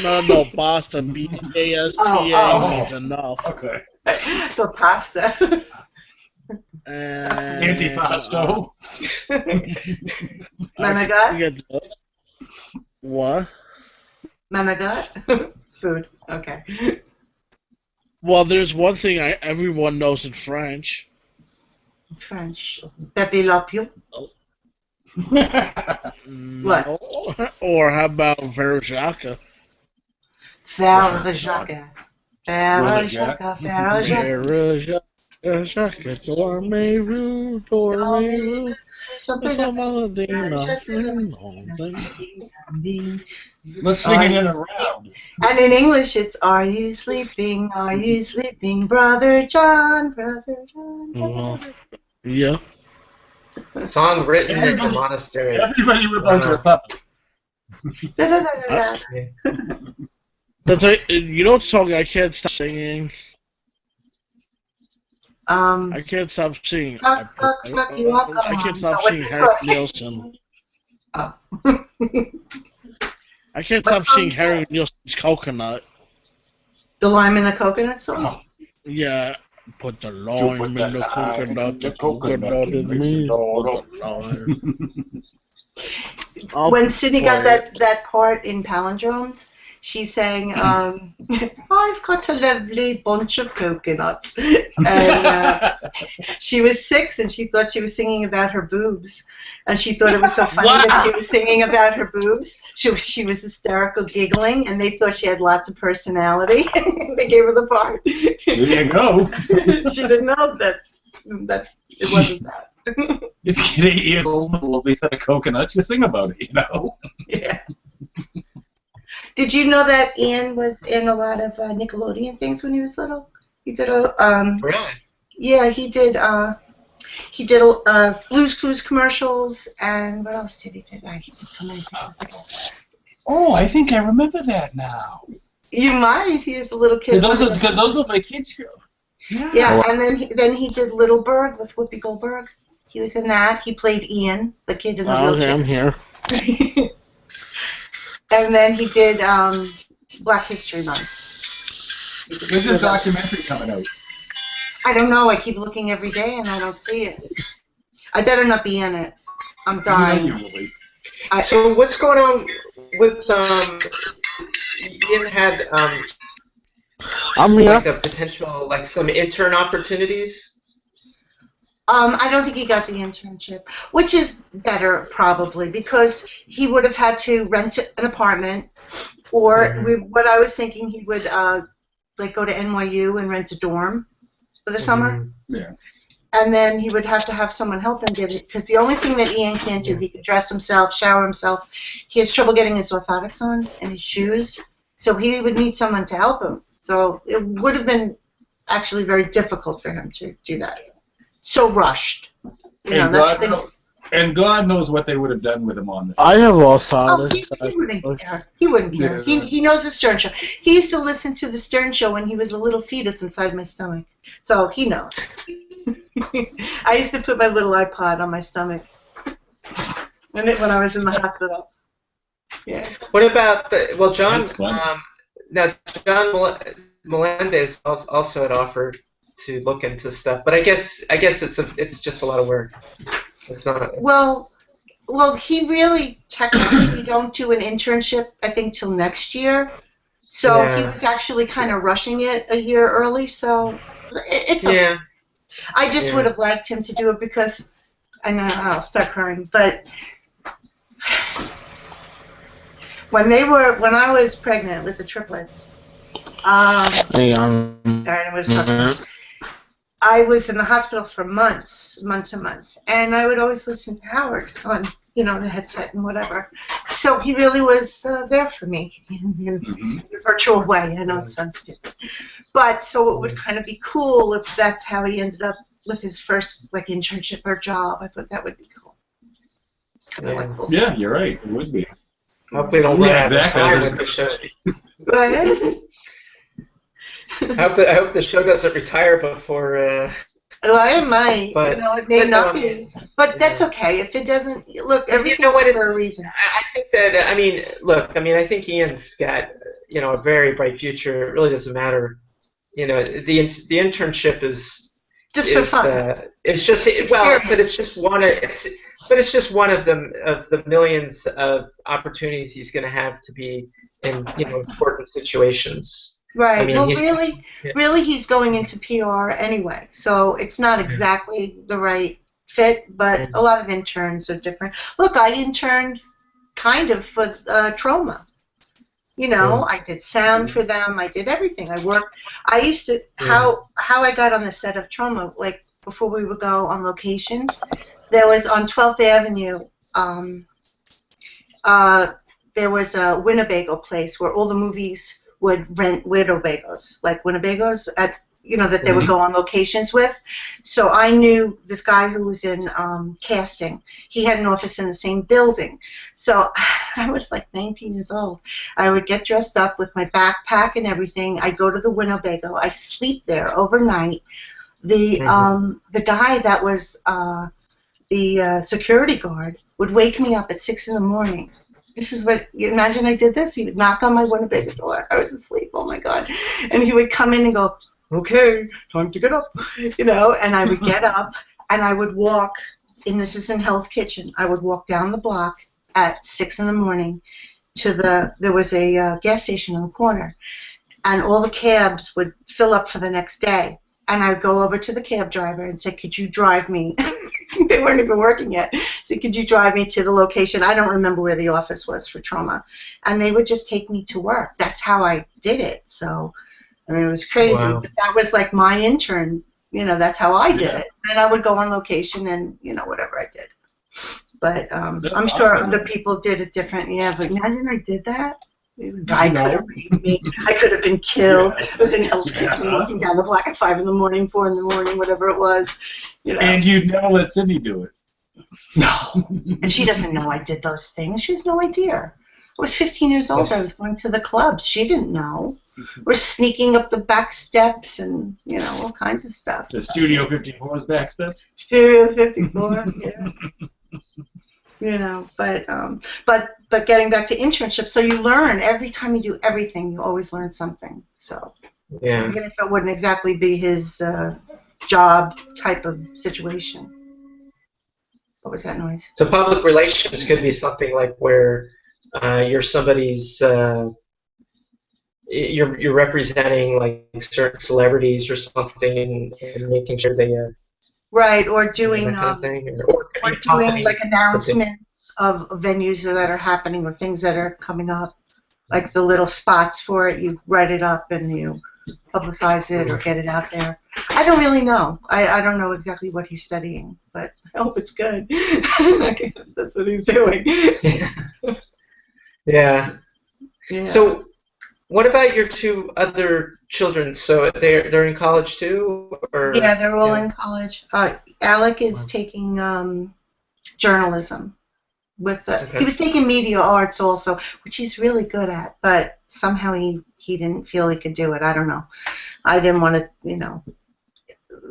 No, pasta. B-A-S-T-A means enough. Okay. So pasta. And Antipasto. Mamagot? What? Mamagot? Food. Okay. Well, there's one thing everyone knows in French. French. Pepe Le Pew. No. Or how about Verjaca? Verjaca. Verjaca. Verjaca. Verjaca. Dormez-vous. Let's sing it in a round. And in English, it's Are you sleeping? Are you sleeping, Brother John? Brother John. Brother. Yeah. Song written at the monastery. Everybody would like their puppet. Da, da, da, da, da. That's you know what song I can't stop singing? I can't stop singing. Fuck you up. I can't stop Oh, singing what's it Harry called? Nilsson. Oh. I can't What stop song singing is Harry Nilsson's Coconut. The Lime and the Coconut song? Oh, Yeah. Put the put lime in the the lime coconut, in the coconut, in makes me. it all Put the lime. When Sydney got play that part in Palindromes, she sang, I've got a lovely bunch of coconuts. And she was 6 and she thought she was singing about her boobs. And she thought it was so funny that she was singing about her boobs. She was hysterical giggling and they thought she had lots of personality. They gave her the part. There you go. She didn't know that it wasn't that. If you get 8 years old with a lovely set of coconuts, you sing about it, you know? Yeah. Did you know that Ian was in a lot of Nickelodeon things when he was little? He did a Really? yeah, he did Blue's Clues commercials and what else did he do? He did so many things. Oh, I think I remember that now. You might. He was a little kid. Because those were my kids' show. Yeah, and then he did Little Bird with Whoopi Goldberg. He was in that. He played Ian, the kid in the wheelchair. I'm here. And then he did Black History Month. When's this documentary coming out? I don't know. I keep looking every day and I don't see it. I better not be in it. I'm dying. So what's going on with Ian had I'm here. like a potential some intern opportunities? I don't think he got the internship, which is better probably because he would have had to rent an apartment, or what I was thinking he would go to NYU and rent a dorm for the summer. Yeah. And then he would have to have someone help him get it because the only thing that Ian can't do, he can dress himself, shower himself. He has trouble getting his orthotics on and his shoes, so he would need someone to help him. So it would have been actually very difficult for him to do that. So rushed. And God knows what they would have done with him on this. I have Oh, orthotics. he wouldn't care. He wouldn't care. Yeah. He knows the Stern Show. He used to listen to the Stern Show when he was a little fetus inside my stomach. So he knows. I used to put my little iPod on my stomach when I was in the hospital. Yeah. What about John? That's funny. Now John Melendez also had offered to look into stuff, but I guess it's just a lot of work. It's not. Well, Well, he really technically we don't do an internship, I think, till next year. So he Yeah. was actually kind of rushing it a year early. So it's okay. Yeah. I just Yeah. would have liked him to do it because I know I'll start crying. But when I was pregnant with the triplets, Hey, Aaron was talking. I was in the hospital for months and months, and I would always listen to Howard on, the headset and whatever. So he really was there for me in a virtual way. I know it sounds stupid, but so it would kind of be cool if that's how he ended up with his first internship or job. I thought that would be cool. Yeah, you're right. It would be. Hopefully, don't Yeah, run out of exactly. time I was with the show. Go ahead. I hope the show doesn't retire before. Well, it might. But it may not be. But that's okay. If it doesn't, look, everything's for a reason. I think that I think Ian's got a very bright future. It really doesn't matter. The internship is just for fun. It's just but it's just one of the millions of opportunities he's going to have to be in important situations. Right. I mean, well, really, he's going into PR anyway, so it's not exactly the right fit. But a lot of interns are different. Look, I interned kind of for trauma. I did sound for them. I did everything. I used to how I got on the set of Trauma. Like before we would go on location, there was on 12th Avenue. There was a Winnebago place where all the movies would rent Winnebagos, like Winnebagos that they would go on locations with. So I knew this guy who was in casting. He had an office in the same building. So I was like 19 years old. I would get dressed up with my backpack and everything. I'd go to the Winnebago. I sleep there overnight. The guy that was the security guard would wake me up at 6 in the morning. This is what, imagine I did this. He would knock on my Winnebago door. I was asleep, oh my God. And he would come in and go, okay, time to get up, and I would get up and I would walk, and this is in Hell's Kitchen, I would walk down the block at 6 in the morning to there was a gas station on the corner, and all the cabs would fill up for the next day. And I would go over to the cab driver and say, could you drive me? They weren't even working yet. So could you drive me to the location? I don't remember where the office was for Trauma. And they would just take me to work. That's how I did it. So, I mean, it was crazy. Wow. But that was like my intern. That's how I did it. And I would go on location and, whatever I did. But I'm sure other people did it different. Yeah, but imagine I did that. I could have raped me. I could have been killed. I was in Hell's Kitchen walking down the block at 5 in the morning, 4 in the morning, whatever it was. And you'd never let Sydney do it. No. And she doesn't know I did those things. She has no idea. I was 15 years old. I was going to the clubs. She didn't know. We're sneaking up the back steps and, all kinds of stuff. The Studio 54's back steps? Studio 54, yeah. But getting back to internship, so you learn every time you do everything, you always learn something. So even if it wouldn't exactly be his job type of situation. What was that noise? So public relations could be something like where you're somebody's you're representing like certain celebrities or something and making sure they right, or doing that kind of thing, or doing like announcements of venues that are happening or things that are coming up, like the little spots for it. You write it up and you publicize it or get it out there. I don't really know. I don't know exactly what he's studying, but I hope it's good. I guess that's what he's doing. Yeah. So, what about your two other children? So they're in college too, or? Yeah, they're all in college. Alec is taking journalism. He was taking media arts also, which he's really good at, but somehow he didn't feel he could do it. I don't know. I didn't want to,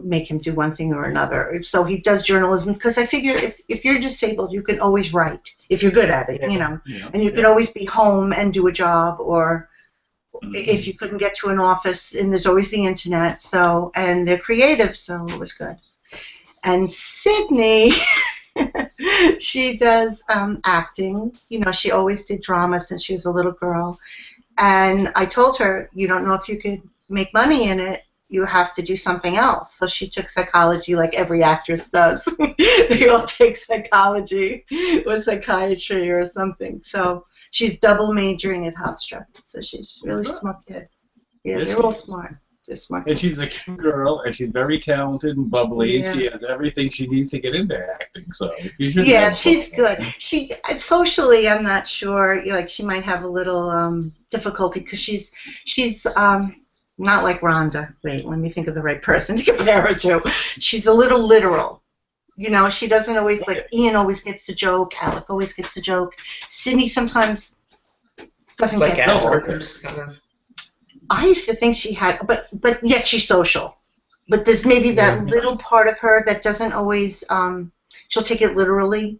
make him do one thing or another. So he does journalism because I figure if you're disabled, you can always write if you're good at it, and you can always be home and do a job, or if you couldn't get to an office, and there's always the internet. So, and they're creative, so it was good. And Sydney, She does acting. You know, she always did drama since she was a little girl. And I told her, you don't know if you could make money in it. You have to do something else. So she took psychology like every actress does. They all take psychology or psychiatry or something. So she's double majoring at Hofstra. So she's a really smart kid. Yeah, Yes, they're all smart. They're smart. And she's a cute girl, and she's very talented and bubbly, and Yeah. she has everything she needs to get into acting. So you should. Yeah, she's good. She socially, I'm not sure. Like she might have a little difficulty because she's not like Rhonda. Wait, let me think of the right person to compare her to. She's a little literal. You know, she doesn't always like Ian always gets the joke. Alec always gets the joke. Sydney sometimes doesn't Like get the joke. Asperger's kind of. I used to think she had, but yet she's social. But there's maybe that little part of her that doesn't always, she'll take it literally.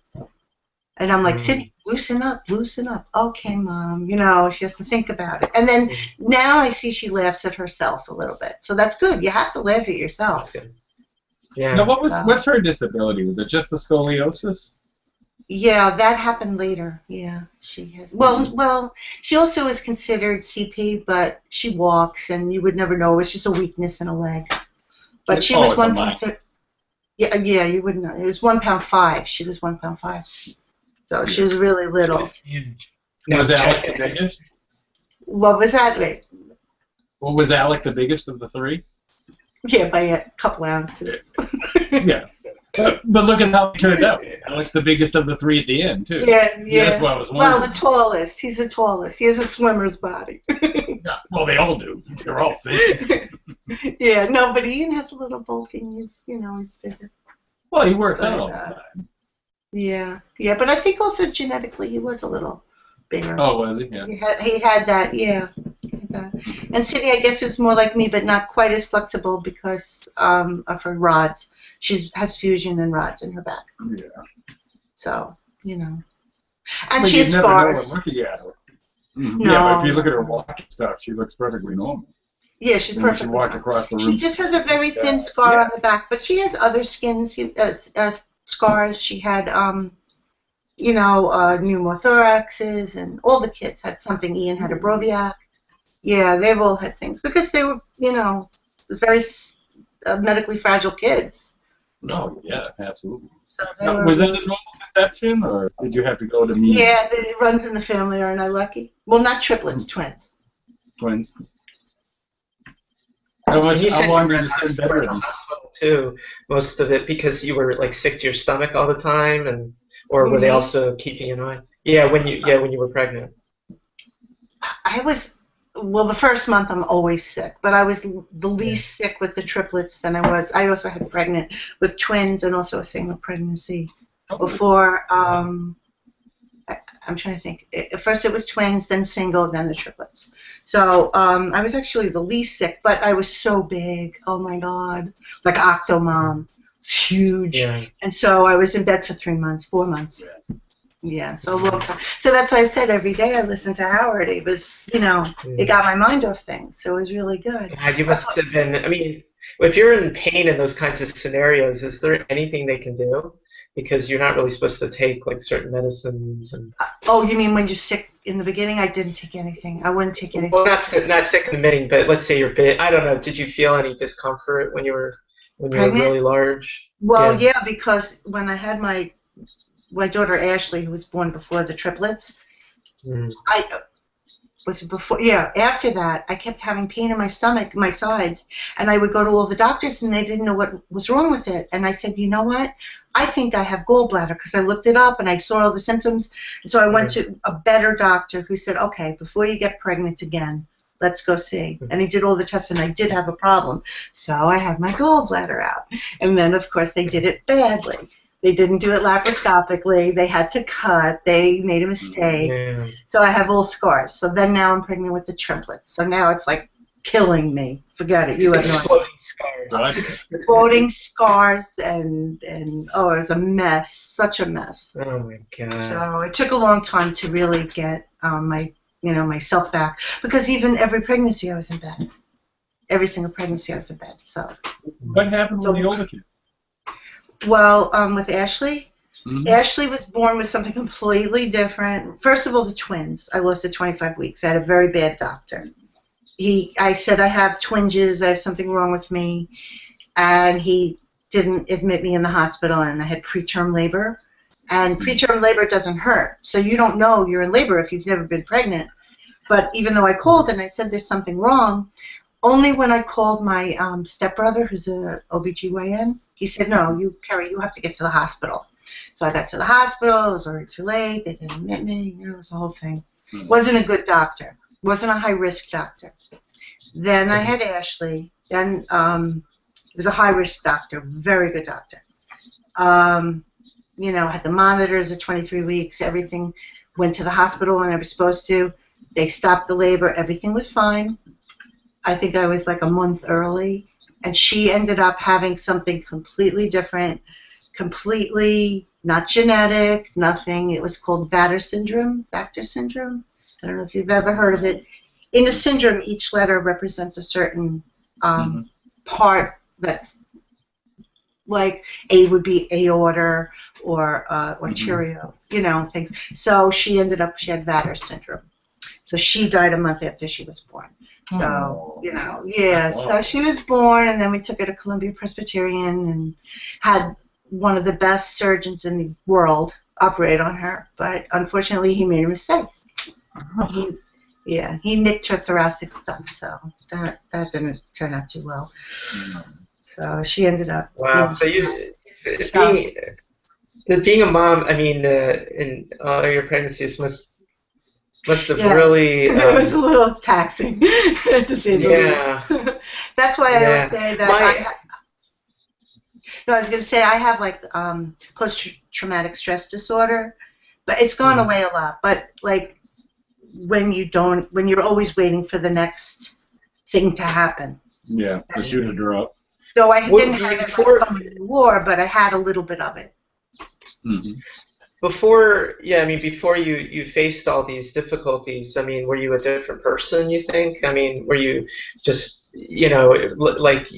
And I'm like, Sydney, loosen up, loosen up. Okay, Mom. You know, she has to think about it. And then now I see she laughs at herself a little bit. So that's good. You have to laugh at yourself. That's good. Yeah. Now, what's her disability? Was it just the scoliosis? Yeah, that happened later. Yeah, she had. Well, she also is considered CP, but she walks, and you would never know. It was just a weakness in a leg. But she was it's a 1 pound. Yeah, you wouldn't know. It was 1.5 pounds. She was 1.5 pounds. So she was really little. Was Alec the biggest? What was that? Wait. Well, was Alec the biggest of the three? Yeah, by a couple ounces. Yeah. But look at how it turned out. Alec's the biggest of the three at the end, too. Yeah. That's what I was wondering. Well, the tallest. He's the tallest. He has a swimmer's body. Yeah, well, they all do. They're all fit. Yeah, no, but Ian has a little bulking. He's bigger. Well, he works out all the time. Yeah, but I think also genetically he was a little bigger. Oh, was he? Yeah. He had that, yeah. And Cindy, I guess, is more like me, but not quite as flexible because of her rods. She has fusion and rods in her back. Yeah. So, you know. And But she has you'd never know scars. it looking at her. No. Yeah, but if you look at her walking stuff, she looks perfectly normal. Yeah, she's And when she perfectly walked normal. across the room. She just has a very thin scar on the back, but she has other skin scars. She had, pneumothoraxes, and all the kids had something. Ian had a Broviac. Yeah, they've all had things because they were, very medically fragile kids. No, yeah, absolutely. So Now, was that a normal conception, or did you have to go to meet Yeah, it runs in the family. Aren't I lucky? Well, not triplets, twins. twins? How long did you spend you were in bedridden? the hospital too, most of it because you were like sick to your stomach all the time, or were they also keeping an eye? Yeah, when you were pregnant. I was, well, the first month I'm always sick, but I was the least sick with the triplets than I was. I also had pregnant with twins and also a single pregnancy before. I'm trying to think. At first it was twins, then single, then the triplets. So I was actually the least sick, but I was so big. Oh my God, like Octomom, it's huge. Yeah. And so I was in bed for 4 months. Yeah, so a long time. So that's why I said every day I listened to Howard. It was, it got my mind off things. So it was really good. God, you must have been. I mean, if you're in pain in those kinds of scenarios, is there anything they can do? Because you're not really supposed to take like certain medicines and. Oh, you mean when you're sick in the beginning? I didn't take anything. I wouldn't take anything. Well, not sick in the beginning, but let's say you're bit. I don't know. Did you feel any discomfort when you were really large? Well, yeah, because when I had my daughter Ashley, who was born before the triplets, after that, I kept having pain in my stomach, my sides, and I would go to all the doctors, and they didn't know what was wrong with it. And I said, you know what? I think I have gallbladder, because I looked it up, and I saw all the symptoms. And so I went to a better doctor who said, okay, before you get pregnant again, let's go see. And he did all the tests, and I did have a problem. So I had my gallbladder out. And then, of course, they did it badly. They didn't do it laparoscopically. They had to cut. They made a mistake. Yeah. So I have all scars. So then now I'm pregnant with the triplets. So now it's like killing me. Forget it. You have no idea. Scars. Exploding scars and oh, it was a mess. Such a mess. Oh my God. So it took a long time to really get myself back, because even every pregnancy I was in bed. Every single pregnancy I was in bed. So What happened with the older kid? well, with Ashley, Ashley was born with something completely different. First of all, the twins. I lost at 25 weeks. I had a very bad doctor. I said I have twinges. I have something wrong with me, and he didn't admit me in the hospital. And I had preterm labor, and preterm labor doesn't hurt, so you don't know you're in labor if you've never been pregnant. But even though I called and I said there's something wrong, only when I called my stepbrother, who's an OBGYN, he said, no, Carrie, you have to get to the hospital. So I got to the hospital. It was already too late. They didn't admit me. It was the whole thing. Wasn't a good doctor. Wasn't a high-risk doctor. Then I had Ashley. Then it was a high-risk doctor, very good doctor. You know, had the monitors at 23 weeks. Everything went to the hospital when they were supposed to. They stopped the labor. Everything was fine. I think I was like a month early. And she ended up having something completely different, completely not genetic, nothing. It was called Vash syndrome, Factor syndrome. I don't know if you've ever heard of it. In a syndrome, each letter represents a certain part that's like A would be aorta or arterial, you know, things. So she had Vash syndrome. So she died a month after she was born. So, you know, yeah. So she was born, and then we took her to Columbia Presbyterian and had one of the best surgeons in the world operate on her. But unfortunately, he made a mistake. He nicked her thoracic duct, so that didn't turn out too well. So she ended up. Wow. So being a mom, I mean, in all your pregnancies must have really. It was a little taxing, to say the least. That's why I always say that. I was going to say I have like post-traumatic stress disorder, but it's gone away a lot. But like when you're always waiting for the next thing to happen. Yeah, the shoe to drop. So I didn't have it like someone in the war, but I had a little bit of it. Before you faced all these difficulties, I mean, were you a different person, you think? I mean, were you just, you know, like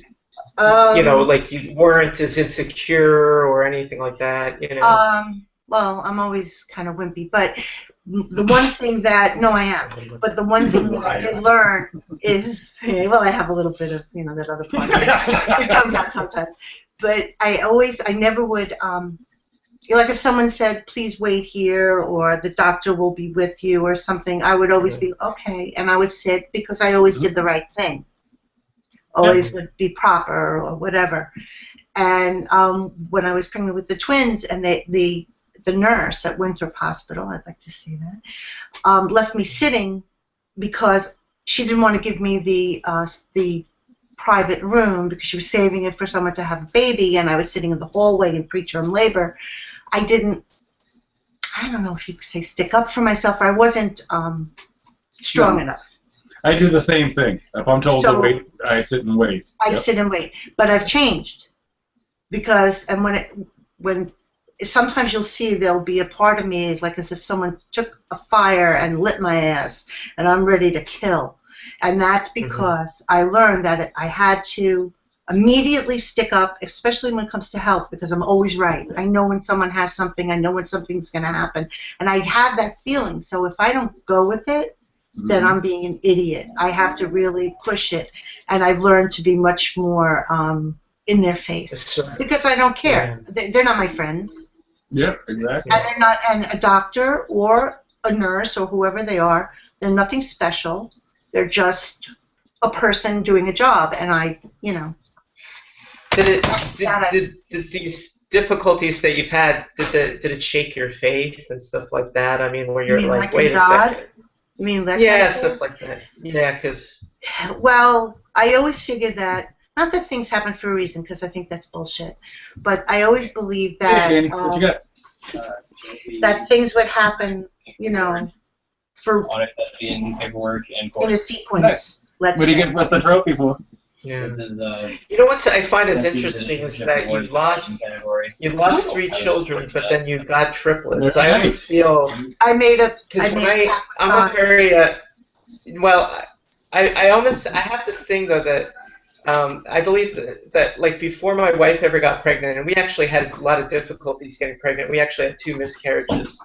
you weren't as insecure or anything like that, you know? Well, I'm always kind of wimpy, but the one thing that, no, I am, but the one thing that I did learn is, well, I have a little bit of, you know, that other part. It comes out sometimes. But I never would, like if someone said, please wait here, or the doctor will be with you, or something, I would always be, okay, and I would sit, because I always did the right thing. Always would be proper, or whatever. And when I was pregnant with the twins, and the nurse at Winthrop Hospital, I'd like to see that, left me sitting because she didn't want to give me the private room because she was saving it for someone to have a baby, and I was sitting in the hallway in preterm labor. I don't know if you could say stick up for myself, or I wasn't strong enough. I do the same thing. If I'm told to wait, I sit and wait. I sit and wait. But I've changed because, and when sometimes you'll see there'll be a part of me like as if someone took a fire and lit my ass and I'm ready to kill. And that's because I learned that I had to immediately stick up, especially when it comes to health, because I'm always right. I know when someone has something. I know when something's going to happen. And I have that feeling. So if I don't go with it, then I'm being an idiot. I have to really push it. And I've learned to be much more in their face because I don't care. They're not my friends. Yeah, exactly. And they're not, and a doctor or a nurse or whoever they are, they're nothing special. They're just a person doing a job, and I, you know. Did these difficulties that you've had, did it shake your faith and stuff like that? I mean, where you're like, wait a second. You mean that? Yeah, stuff like that. Yeah, because. Well, I always figured that. Not that things happen for a reason, because I think that's bullshit. But I always believe that that things would happen, you know, for in paperwork and in a sequence. What do you get us the trophy for? Yeah. This is, you know what I find is interesting is that you lost 3 children, but then you got triplets. I always feel I made a because I'm a very well. I have this thing though that I believe that like before my wife ever got pregnant, and we actually had a lot of difficulties getting pregnant. We actually had 2 miscarriages,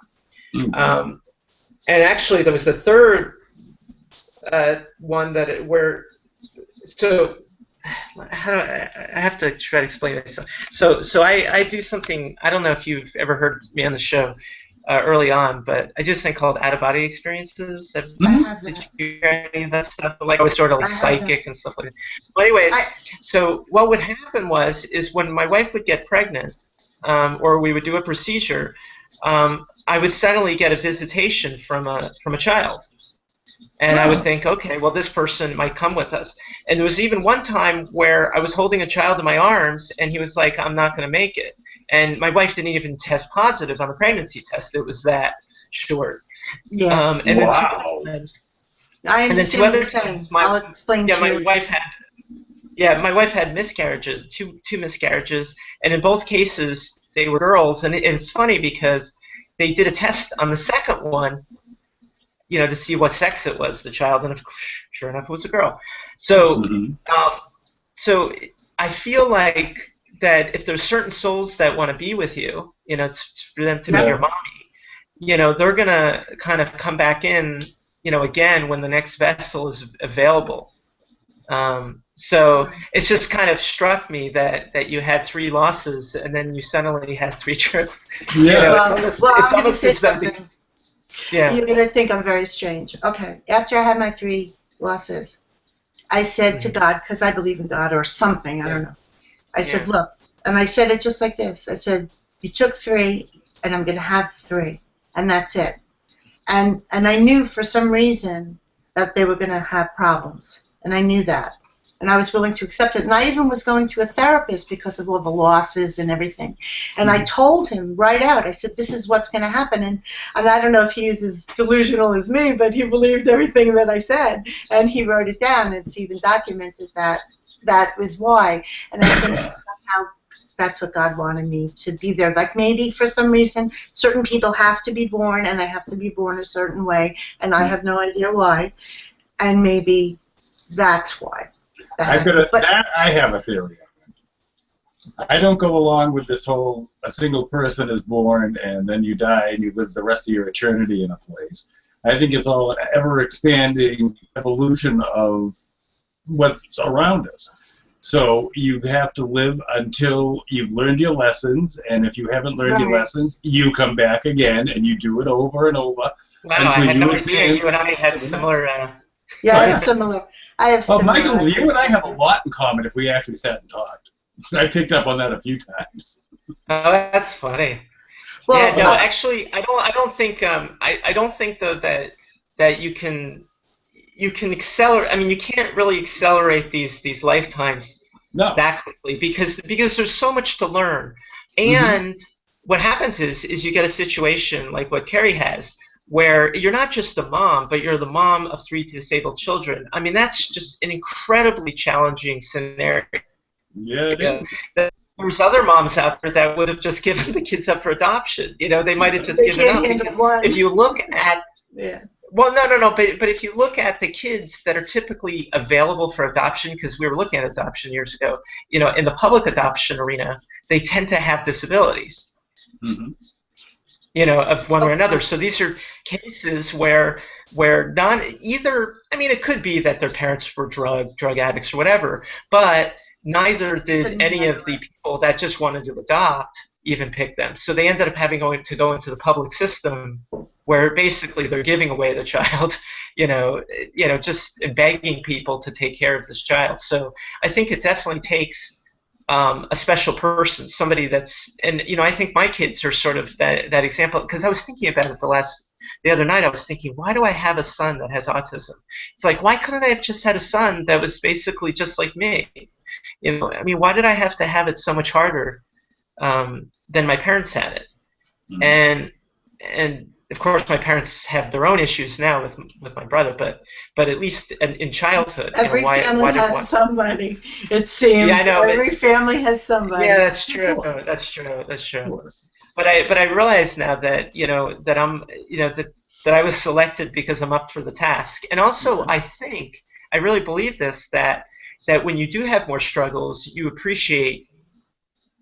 and actually there was the third one where so. How do I have to try to explain this. So I do something. I don't know if you've ever heard me on the show early on, but I do this thing called out-of-body experiences. Did you hear any of that stuff? Like I was sort of like psychic and stuff like that. Well, anyways, so what would happen is when my wife would get pregnant, or we would do a procedure, I would suddenly get a visitation from a child. And I would think, okay, well, this person might come with us. And there was even one time where I was holding a child in my arms, and he was like, I'm not going to make it. And my wife didn't even test positive on the pregnancy test. It was that short. Yeah. And wow. I understand what you're saying. I'll explain to you. My wife had miscarriages, two miscarriages, and in both cases, they were girls. And it's funny because they did a test on the second one, to see what sex it was, the child, and sure enough, it was a girl. So, so I feel like that if there's certain souls that want to be with you, for them to be your mommy, they're gonna kind of come back in, again when the next vessel is available. So it's just kind of struck me that you had 3 losses and then you suddenly had 3 trips. Yeah. It's almost as though you're going to think I'm very strange. Okay, after I had my 3 losses, I said to God, because I believe in God or something, I don't know. I said, look, and I said it just like this. I said, you took 3, and I'm going to have 3, and that's it. And I knew for some reason that they were going to have problems, and I knew that. And I was willing to accept it. And I even was going to a therapist because of all the losses and everything. And I told him right out, I said, this is what's going to happen. And I don't know if he was as delusional as me, but he believed everything that I said. And he wrote it down. It's even documented that was why. And I think that's what God wanted me to be there. Like maybe for some reason, certain people have to be born, and they have to be born a certain way. And I have no idea why. And maybe that's why. I have a theory. I don't go along with this whole a single person is born and then you die and you live the rest of your eternity in a place. I think it's all ever-expanding evolution of what's around us. So you have to live until you've learned your lessons, and if you haven't learned your lessons, you come back again and you do it over and over. Wow, I had no idea you and I had similar... Yeah, I have similar. Michael, you and I have a lot in common if we actually sat and talked. I picked up on that a few times. Oh, that's funny. Well, yeah, no, actually, I don't think I don't think though that you can accelerate. I mean, you can't really accelerate these lifetimes that quickly because there's so much to learn. And what happens is you get a situation like what Carrie has, where you're not just a mom, but you're the mom of 3 disabled children. I mean, that's just an incredibly challenging scenario. Yeah, it is. There's other moms out there that would have just given the kids up for adoption. They might have just given up. Because if you look at... Well, no, but if you look at the kids that are typically available for adoption, because we were looking at adoption years ago, in the public adoption arena, they tend to have disabilities. Of one way or another. So these are cases where not either. I mean, it could be that their parents were drug addicts or whatever, but neither did any of the people that just wanted to adopt even pick them. So they ended up having to go into the public system, where basically they're giving away the child, just begging people to take care of this child. So I think it definitely takes a special person, somebody that's, and I think my kids are sort of that example, because I was thinking about it the other night. I was thinking, why do I have a son that has autism? It's like, why couldn't I have just had a son that was basically just like me? I mean, why did I have to have it so much harder than my parents had it? And of course, my parents have their own issues now with my brother, but at least in childhood, every family has somebody. It seems. Yeah, I know. Every family has somebody. Yeah, that's true. That's true. But I realize now that that I'm that I was selected because I'm up for the task, and also I really believe this, that that when you do have more struggles, you appreciate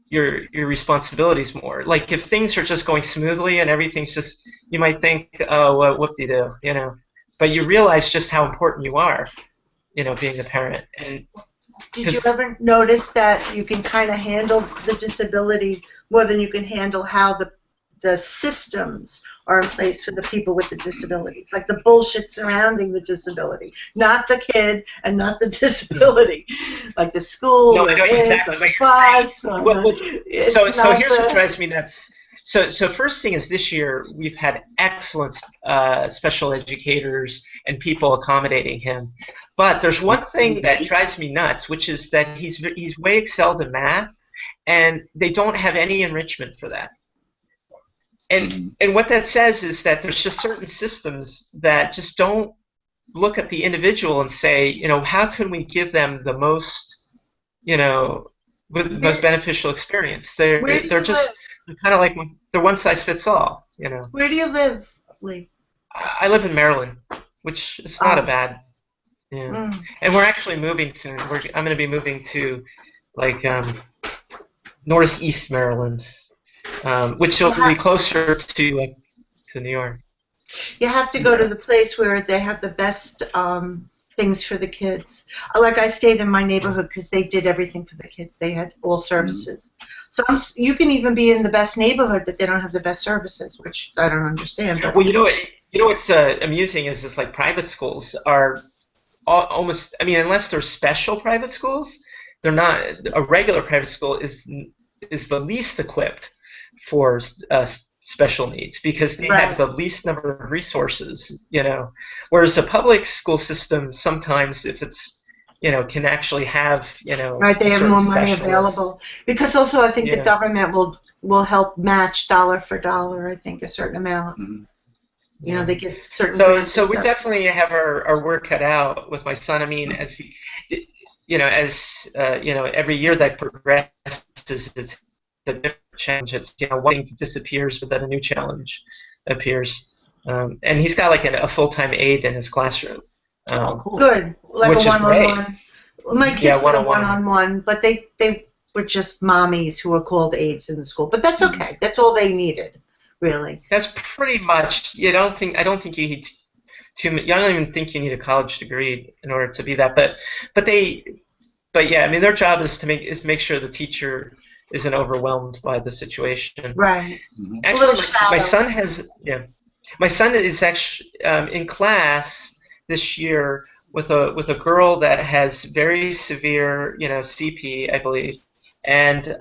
your responsibilities more. Like if things are just going smoothly and everything's just, you might think, oh, well, whoop-de-doo, you know. But you realize just how important you are, you know, being a parent. And did you ever notice that you can kind of handle the disability more than you can handle how the systems are in place for the people with the disabilities, like the bullshit surrounding the disability, not the kid and not the disability, like the school, no, or I know this, exactly or what the you're saying. bus. Or Well, so here's what the, drives me nuts. So first thing is this year we've had excellent special educators and people accommodating him. But there's one thing that drives me nuts, which is that he's way excelled in math, and they don't have any enrichment for that. And what that says is that there's just certain systems that just don't look at the individual and say, you know, how can we give them the most, you know, the most beneficial experience? They're kind of like they're one size fits all, you know. Where do you live, Lee? I live in Maryland, which is not a bad. Yeah. And we're actually moving soon. I'm going to be moving to like northeast Maryland. Which will be closer to New York. You have to go to the place where they have the best things for the kids. Like I stayed in my neighborhood because they did everything for the kids. They had all services. You can even be in the best neighborhood, but they don't have the best services, which I don't understand. But. Well, you know what's amusing is like private schools are almost. I mean, unless they're special private schools, they're not. A regular private school is the least equipped for special needs because they have the least number of resources, you know. Whereas a public school system sometimes, if it's, you know, can actually have, you know, they have more money available because also I think the government will help match dollar for dollar. I think a certain amount. You know, they get certain. So we definitely have our work cut out with my son. I mean, as he, you know, every year that progresses, it's a different challenge. It's, you know, one thing disappears, but then a new challenge appears. And he's got like a full-time aide in his classroom. Cool. Good, like a one-on-one. Well, my kids were one-on-one, but they were just mommies who were called aides in the school. But that's okay. That's all they needed, really. That's pretty much. I don't think you need I don't even think you need a college degree in order to be that. But yeah, I mean, their job is to make sure the teacher isn't overwhelmed by the situation. Right. Actually, my son is actually in class this year with a girl that has very severe, you know, CP, I believe, and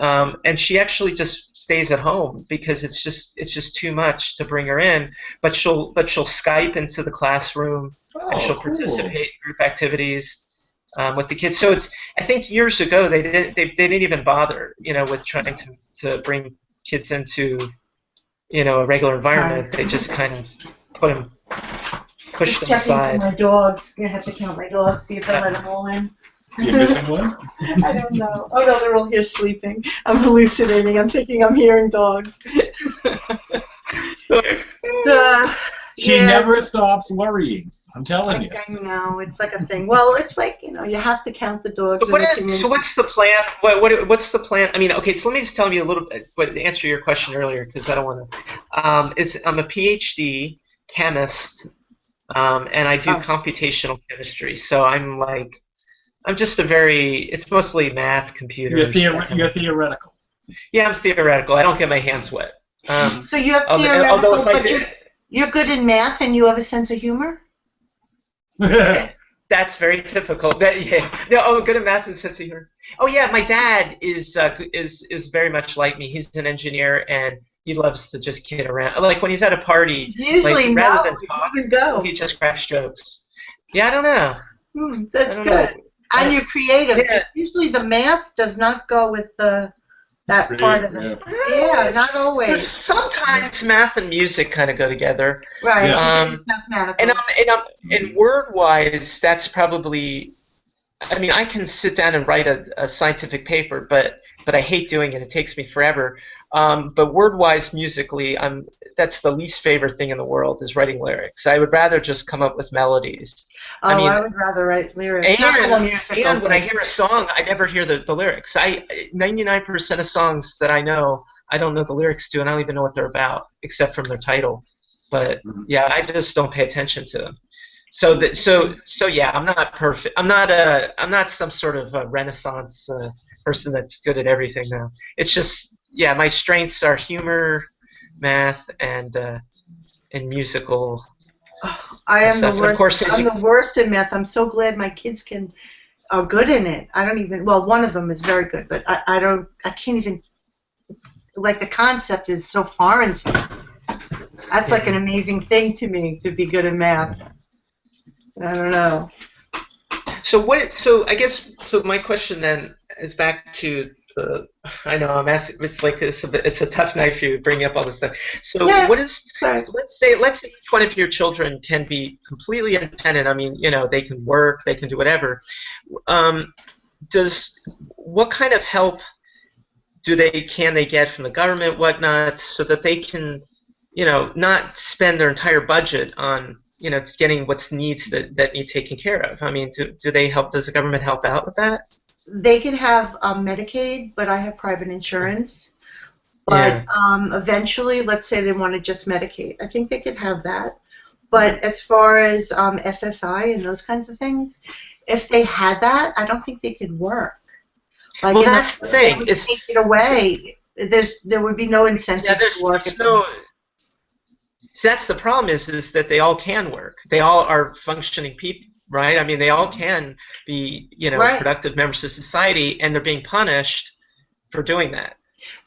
she actually just stays at home because it's just too much to bring her in. But she'll Skype into the classroom and she'll participate in group activities. With the kids, so I think years ago they didn't even bother, you know, with trying to bring kids into, you know, a regular environment. They just kind of push them aside. My dogs. I have to count my dogs, see if I let them all in. You missing one? I don't know. Oh no, they're all here sleeping. I'm hallucinating. I'm thinking I'm hearing dogs. She never stops worrying. I'm telling you. I know, it's like a thing. Well, it's like, you know, you have to count the dogs. So what's the plan? What's the plan? I mean, okay, so let me just tell you a little bit, but to answer your question earlier, because I don't want to. I'm a PhD chemist, and I do computational chemistry. So I'm just it's mostly math, computers. You're theoretical. Yeah, I'm theoretical. I don't get my hands wet. So you're theoretical, but you're good in math and you have a sense of humor? That's very typical. Good at math and sense of humor. Oh yeah, my dad is very much like me. He's an engineer and he loves to just kid around. Like when he's at a party, rather than talk, he just cracks jokes. Yeah, I don't know. That's good. And you're creative. Yeah. Usually the math does not go with that part of it. Yeah, not always. Sometimes math and music kind of go together. Right. Mathematical. And word-wise, that's probably. I mean, I can sit down and write a scientific paper, but I hate doing it. It takes me forever. But word-wise, musically, that's the least favorite thing in the world is writing lyrics. I would rather just come up with melodies. Oh, I would rather write lyrics. And when I hear a song, I never hear the lyrics. 99% of songs that I know, I don't know the lyrics to, and I don't even know what they're about, except from their title. But yeah, I just don't pay attention to them. So yeah, I'm not perfect. I'm not some sort of Renaissance person that's good at everything now. It's just, yeah, my strengths are humor, math, and musical. I am stuff. the worst. Of course, I'm the worst in math. I'm so glad my kids are good in it. I don't even. Well, one of them is very good, but I don't. I can't even. Like, the concept is so foreign to me. That's like an amazing thing to me, to be good at math. I don't know. So I guess my question then is back to the. I know I'm asking. It's like it's a tough night for you bringing up all this stuff. So Yeah, what is? sorry. Let's say each one of your children can be completely independent. I mean, they can work, they can do whatever. What kind of help can they get from the government, whatnot, so that they can, not spend their entire budget on, getting what's needs that need taken care of? I mean, do they help? Does the government help out with that? They can have Medicaid, but I have private insurance. But eventually, let's say they want to just Medicaid. I think they could have that. But as far as SSI and those kinds of things, if they had that, I don't think they could work. Like, well, that's the thing. They would take it away. There would be no incentive to work. See, that's the problem is that they all can work. They all are functioning people, right? I mean, they all can be, productive members of society, and they're being punished for doing that.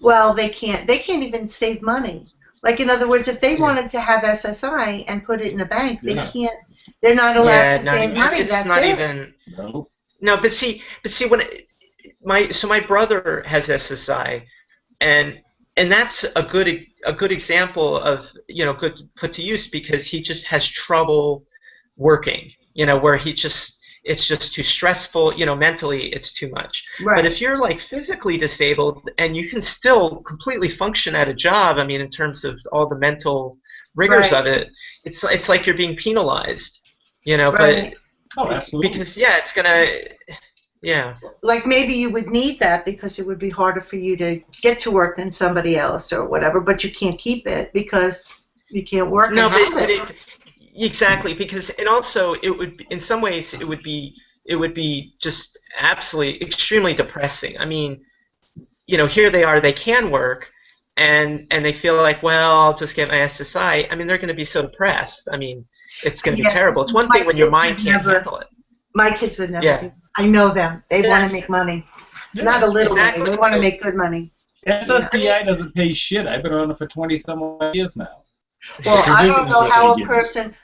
Well, they can't. They can't even save money. Like, in other words, if they wanted to have SSI and put it in a bank, they can't. They're not allowed to save money. It's not even. No, but see when my brother has SSI, and that's a good example of good put to use, because he just has trouble working. Where it's just too stressful. Mentally it's too much. Right. But if you're like physically disabled and you can still completely function at a job, I mean, in terms of all the mental rigors of it, it's like you're being penalized. Right. But absolutely. Because it's gonna. Yeah. Like, maybe you would need that because it would be harder for you to get to work than somebody else or whatever, but you can't keep it because you can't work. No, but exactly, because, and also it would, in some ways, it would be just absolutely extremely depressing. I mean, here they are, they can work, and they feel like, well, I'll just get my SSI. I mean, they're going to be so depressed. I mean, it's going to be terrible. It's one thing when your mind can't handle it. My kids would never do. I know them. They want to make money. Not a little money. They want to make good money. SSDI doesn't pay shit. I've been on it for 20-some years now. Well, I don't know how a person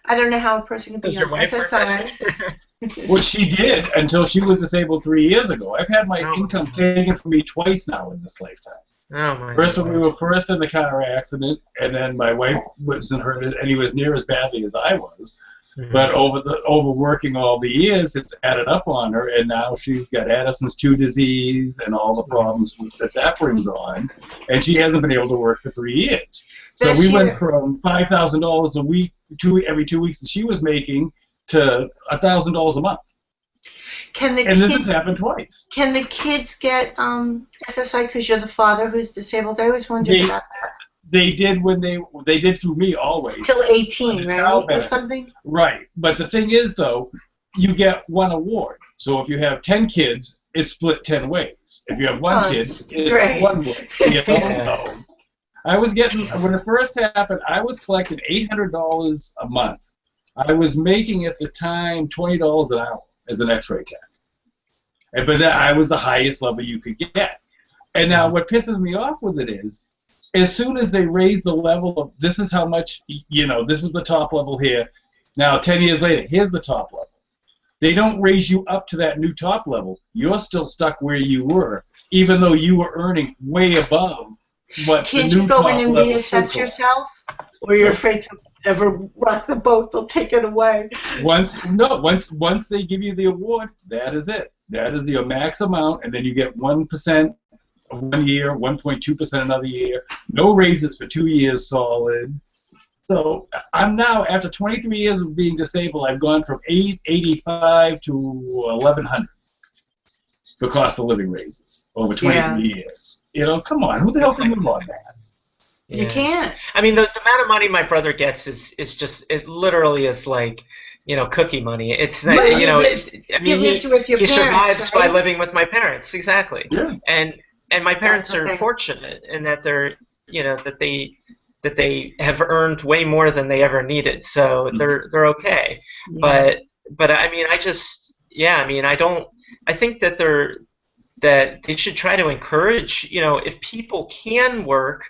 can be on SSI. Well, she did until she was disabled 3 years ago. I've had my income taken from me twice now in this lifetime. Oh my First, when we were first in the car accident, and then my wife wasn't hurt anywhere near as badly as I was. Mm-hmm. But overworking all the years, it's added up on her, and now she's got Addison's 2 disease and all the problems that brings on, and she hasn't been able to work for 3 years. So we went from $5,000 a week every 2 weeks that she was making to $1,000 a month. And this has happened twice. Can the kids get SSI because you're the father who's disabled? I always wondered about that. They did they did through me always. Till 18, right? Or something? Right. But the thing is, though, you get one award. So if you have 10 kids, it's split 10 ways. If you have one kid, it's one way. So I was getting, when it first happened, I was collecting $800 a month. I was making at the time $20 an hour as an X-ray tech. But I was the highest level you could get. And now what pisses me off with it is, as soon as they raise the level of, this is how much, this was the top level here. Now, 10 years later, here's the top level. They don't raise you up to that new top level. You're still stuck where you were, even though you were earning way above what the new top level. Can't you go in and reassess yourself? Or you're afraid to ever rock the boat, they'll take it away? Once they give you the award, that is it. That is the max amount, and then you get 1% 1 year, 1.2% another year, no raises for 2 years solid. So I'm now, after 23 years of being disabled, I've gone from 885 to 1100 for cost of living raises over 23 years. You know, come on, who the hell can live on that? You can't. I mean, the amount of money my brother gets is just, it literally is like, you know, cookie money. It's not, Well, you know, he lives with your he parents, survives right? by living with my parents, exactly. Yeah. And my parents That's are okay. fortunate in that they're, you know, that they have earned way more than they ever needed, so they're okay. Yeah. But I mean, I think that they should try to encourage, you know, if people can work.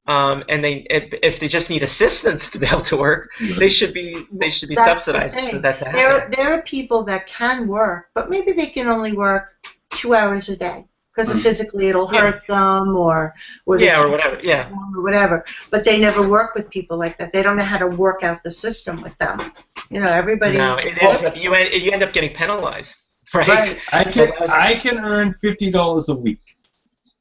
And if they just need assistance to be able to work, they should be That's the subsidized thing. for that to happen. There are people that can work, but maybe they can only work 2 hours a day because physically it'll hurt them, or they or can't whatever. Yeah. or whatever. But they never work with people like that. They don't know how to work out the system with them. You know, everybody. No, it ends up, you end up getting penalized, right? Right. I can earn $50 a week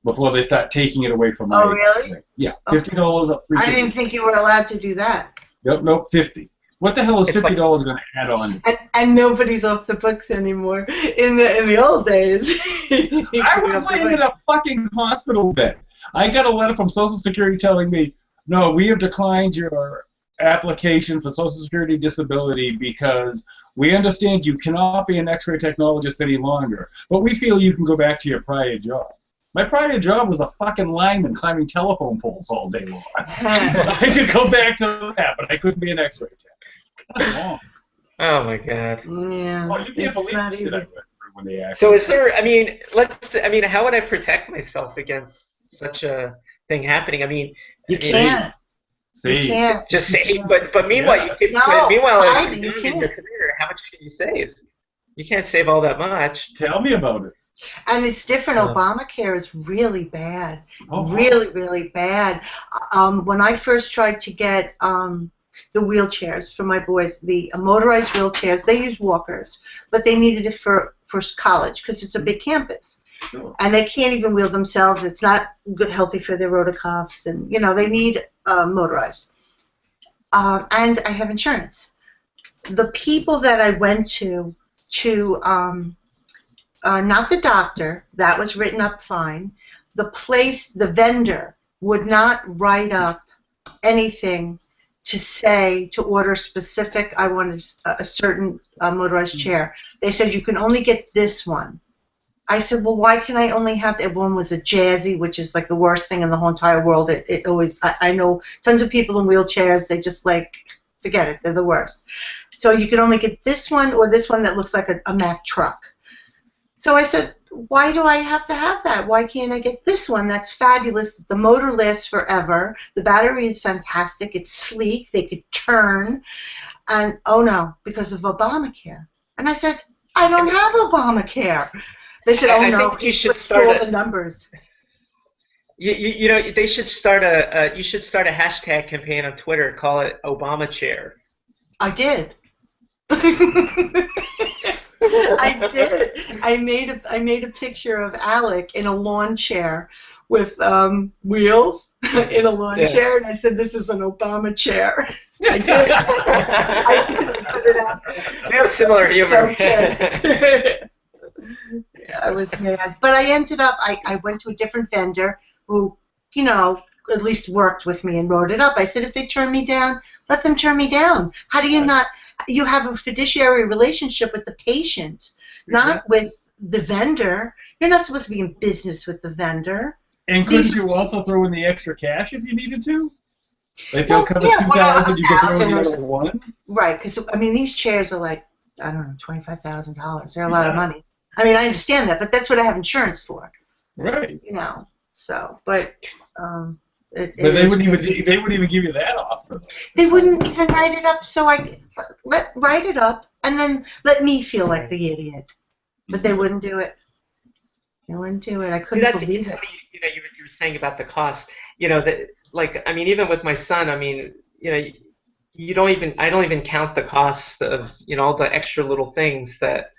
before they start taking it away from my. Oh, really? Yeah, $50 a free I didn't ticket. think you were allowed to do that. Nope, 50. What the hell is It's like- $50 going to add on? And nobody's off the books anymore. In the old days. I was laying in a fucking hospital bed. I got a letter from Social Security telling me, no, we have declined your application for Social Security disability because we understand you cannot be an X-ray technologist any longer, but we feel you can go back to your prior job. My prior job was a fucking lineman climbing telephone poles all day long. I could go back to that, but I couldn't be an X-ray tech. Come on. Oh my God. Yeah. Oh, you can't it's believe not the shit easy. I went through when they asked So me. is there? I mean, how would I protect myself against such a thing happening? I mean, You can't. You See, can't. just say, but meanwhile, Yeah. you can. No, Meanwhile, I- as you you're doing in your can't. career, how much can you save? You can't save all that much. tell me about it. And it's different. Oh. Obamacare is really bad. Oh, Really, really bad. When I first tried to get the wheelchairs for my boys, the motorized wheelchairs, they use walkers, but they needed it for college because it's a big campus. Sure. And they can't even wheel themselves. It's not good, healthy for their rotacuffs, and you know they need motorized. And I have insurance. The people that I went to not the doctor, that was written up fine. The vendor would not write up anything to order specific, I wanted a certain motorized chair. They said you can only get this one. I said, well, why can I only have that? One was a Jazzy, which is like the worst thing in the whole entire world. It always, I know tons of people in wheelchairs, they just like, forget it, they're the worst. So you can only get this one or this one that looks like a Mack truck. So I said, why do I have to have that? Why can't I get this one? That's fabulous. The motor lasts forever. The battery is fantastic. It's sleek. They could turn. And, oh, no, because of Obamacare. And I said, I don't have Obamacare. They said, oh, I no, think you should switched start all a- the numbers. You know, they should start a hashtag campaign on Twitter. Call it Obama Chair. I did. I did. I made a picture of Alec in a lawn chair with wheels in a lawn chair, and I said, "This is an Obama chair." I did. I did put it out there. We have similar humor. Yeah, I was mad, but I ended up. I went to a different vendor who, you know, at least worked with me and wrote it up. I said, if they turn me down, let them turn me down. How do you not? You have a fiduciary relationship with the patient, not with the vendor. You're not supposed to be in business with the vendor. And couldn't you also throw in the extra cash if you needed to? If they'll cover yeah, 2,000, you can throw in the 1,000 other one? Right, because, I mean, these chairs are like, I don't know, $25,000. They're a lot of money. I mean, I understand that, but that's what I have insurance for. Right. You know, so, but... But they wouldn't even give you that offer. They wouldn't even write it up, so I write it up and then let me feel like the idiot. But they wouldn't do it. They wouldn't do it. I couldn't believe it. You know, you were saying about the cost. You know, that, like, I mean, even with my son, I mean, you know, I don't even count the cost of, you know, all the extra little things that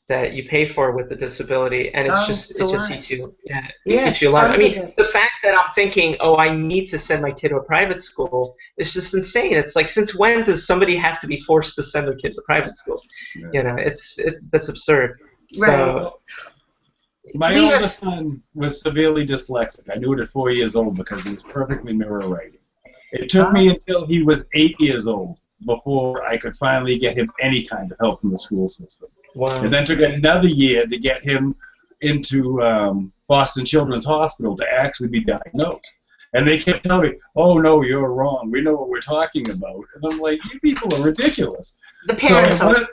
that you pay for with the disability, and it's it's it a just lot. eats you. Yeah, Yeah, it eats you a lot. I tons of mean, it. the fact that I'm thinking, oh, I need to send my kid to a private school is just insane. It's like, since when does somebody have to be forced to send their kid to private school? Yeah. You know, that's absurd. Right. So, My We are- oldest son was severely dyslexic. I knew it at 4 years old because he was perfectly mirror writing. It took me until he was 8 years old before I could finally get him any kind of help from the school system. wow. And then took another year to get him into Boston Children's Hospital to actually be diagnosed. And they kept telling me, oh, no, you're wrong. We know what we're talking about. And I'm like, you people are ridiculous. The parents so are.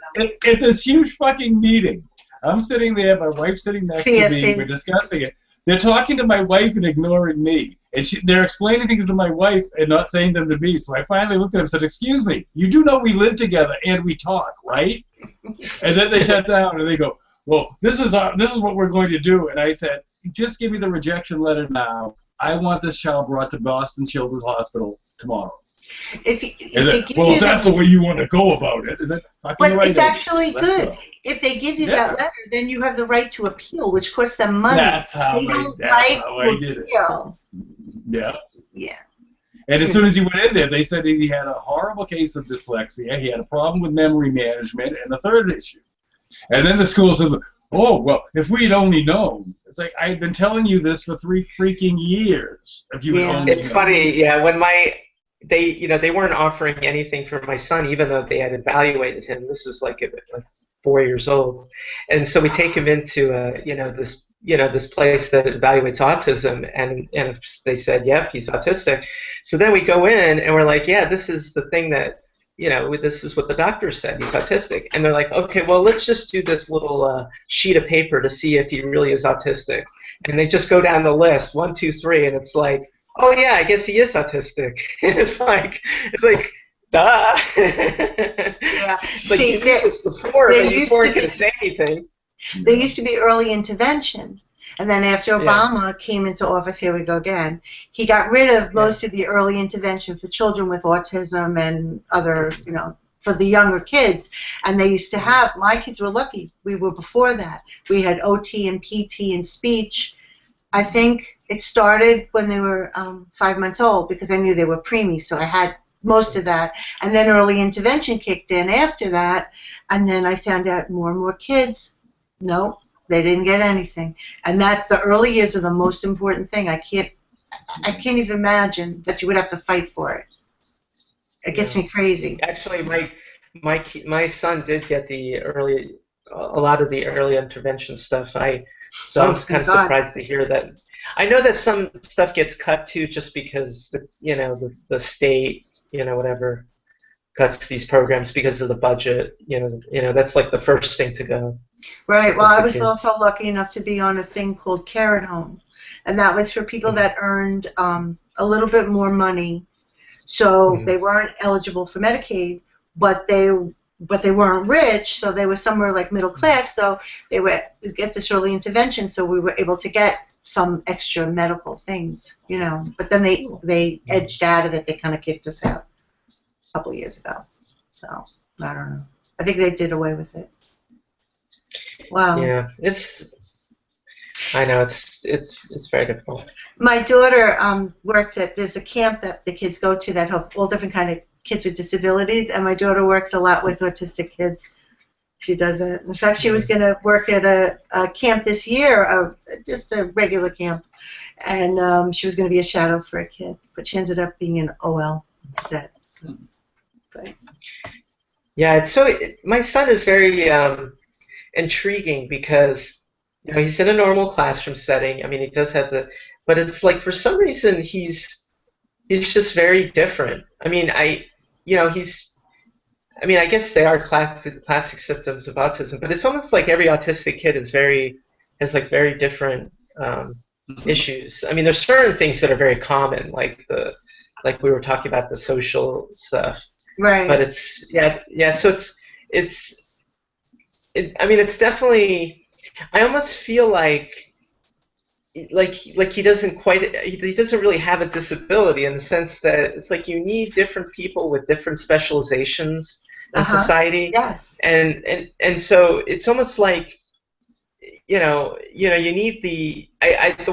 at this huge fucking meeting, I'm sitting there, my wife's sitting next to me, CSC. we're discussing it. They're talking to my wife and ignoring me. And they're explaining things to my wife and not saying them to me. So I finally looked at him and said, excuse me, you do know we live together and we talk, right? And then they shut down and they go, well, this is what we're going to do. And I said, just give me the rejection letter now. I want this child brought to Boston Children's Hospital tomorrow. If And they then, give well, you if that's that, the way you want to go about it, is that fucking but right? it's actually Let's good. go. If they give you Yeah. that letter, then you have the right to appeal, which costs them money. That's how They I don't like did it. appeal. Yeah. Yeah. And as soon as he went in there, they said he had a horrible case of dyslexia. He had a problem with memory management and a third issue. And then the school said, oh, well, if we'd only known. It's like, I've been telling you this for 3 freaking years. If you had only it's known. funny, yeah, when they weren't offering anything for my son, even though they had evaluated him. This is like 4 years old, and so we take him into this place that evaluates autism, and they said, yep, he's autistic. So then we go in and we're like, yeah, this is the thing that, this is what the doctor said, he's autistic. And they're like, okay, well, let's just do this little sheet of paper to see if he really is autistic. And they just go down the list, 1, 2, 3, and it's like, oh yeah, I guess he is autistic. it's like, duh. Yeah. Like, See, you knew this before, there but you used weren't to going be- to say anything. There used to be early intervention. And then after Yeah. Obama came into office, here we go again, he got rid of most of the early intervention for children with autism and other, for the younger kids. And they used to have, my kids were lucky. We were before that. We had OT and PT and speech. I think it started when they were 5 months old because I knew they were preemies, so I had most of that. And then early intervention kicked in after that. And then I found out more and more kids, no, they didn't get anything. And that's the early years are the most important thing. I can't even imagine that you would have to fight for it. It gets me crazy. Actually, my son did get a lot of the early intervention stuff. So I was kind of God. surprised to hear that. I know that some stuff gets cut too, just because the state, whatever, cuts these programs because of the budget. That's like the first thing to go. Right. Well, Just the I was kids. also lucky enough to be on a thing called Care at Home, and that was for people that earned a little bit more money, so they weren't eligible for Medicaid, but they weren't rich, so they were somewhere like middle class, so they would get this early intervention, so we were able to get some extra medical things, But then they edged out of it. They kind of kicked us out a couple of years ago. So I don't know. I think they did away with it. Wow. Yeah, I know it's very difficult. My daughter worked at, there's a camp that the kids go to that have all different kind of kids with disabilities, and my daughter works a lot with autistic kids. She does it. In fact, she was going to work at a camp this year, just a regular camp, and she was going to be a shadow for a kid, but she ended up being an OL instead. But, Yeah, my son is very intriguing because he's in a normal classroom setting. I mean, he does have but it's like for some reason he's just very different. I mean, I guess they are classic symptoms of autism, but it's almost like every autistic kid has very different issues. I mean, there's certain things that are very common, like we were talking about the social stuff. right. But so it's definitely, I almost feel like he doesn't really have a disability, in the sense that it's like you need different people with different specializations in society. Yes. And so it's almost like you need the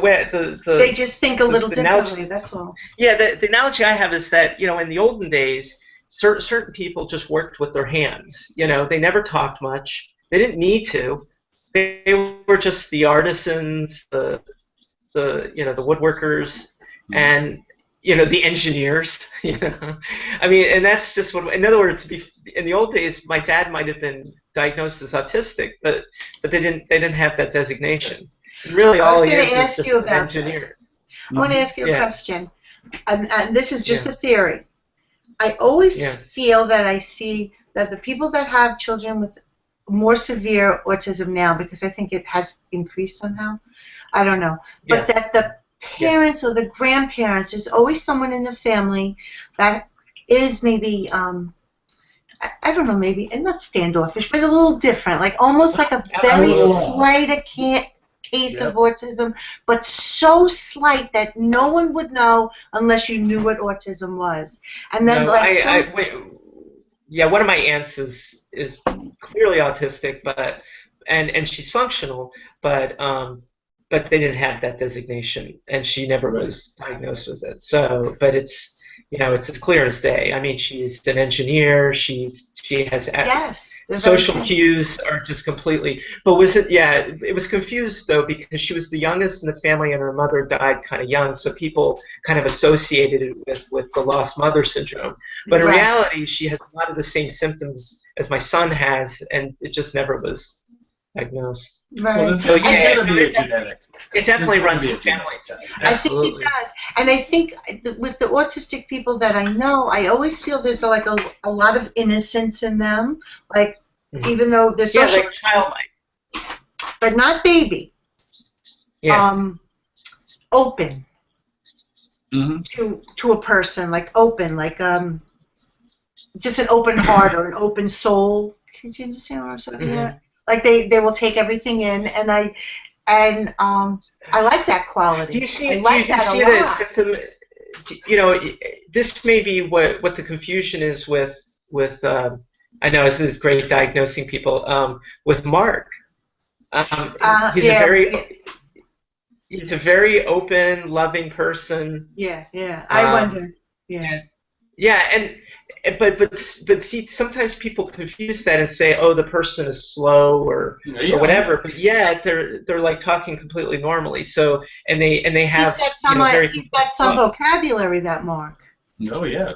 way They just think a little the differently. That's all. yeah, the analogy I have is that, in the olden days, certain people just worked with their hands. They never talked much. They didn't need to. They were just the artisans, the woodworkers, and the engineers. I mean, and that's just what. In other words, in the old days, my dad might have been diagnosed as autistic, but they didn't have that designation. And really, all he is just an engineer. I want to ask you a question, and this is just a theory. I always feel that I see that the people that have children with more severe autism now, because I think it has increased somehow, I don't know, but that the parents or the grandparents, there's always someone in the family that is maybe, I don't know, maybe, and not standoffish, but a little different, like almost like a very slight case of autism, but so slight that no one would know unless you knew what autism was. And then, one of my aunts is clearly autistic, and she's functional, but they didn't have that designation, and she never was diagnosed with it. So, but it's as clear as day. I mean, she's an engineer. She has social cues are just completely. But it was confused though, because she was the youngest in the family and her mother died kind of young, so people kind of associated it with the lost mother syndrome. But in reality, she has a lot of the same symptoms as my son has, and it just never was diagnosed. Right. Well, so genetics. It definitely runs in families. I think it does, and I think with the autistic people that I know, I always feel there's like a lot of innocence in them, like even though they're social, like childlike, but not baby. Open to a person, like open, like just an open heart or an open soul. Can you understand what I'm saying? Yeah. Like they will take everything in, and I like that quality. Do you see the symptom? This may be what the confusion is with I know this is great diagnosing people with Mark. He's a very open, loving person. Yeah. I wonder. But see, sometimes people confuse that and say, oh, the person is slow or whatever. But they're like talking completely normally. So and they have he's got some vocabulary, that Mark. Oh yeah.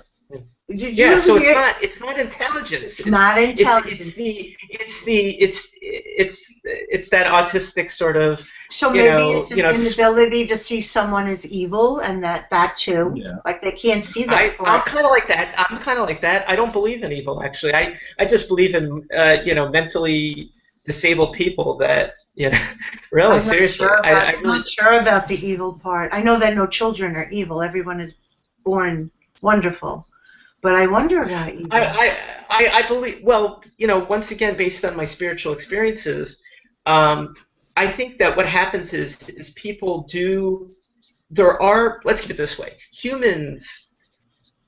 So it's not intelligence. It's not intelligence. It's that autistic sort of. So maybe it's an inability to see someone as evil, and that too. Yeah. Like they can't see that. I'm kind of like that. I don't believe in evil, actually. I just believe in mentally disabled people that really seriously. I'm not sure about the evil part. I know that no children are evil. Everyone is born wonderful. But I wonder about evil. I believe, once again, based on my spiritual experiences, I think that what happens is people let's keep it this way, humans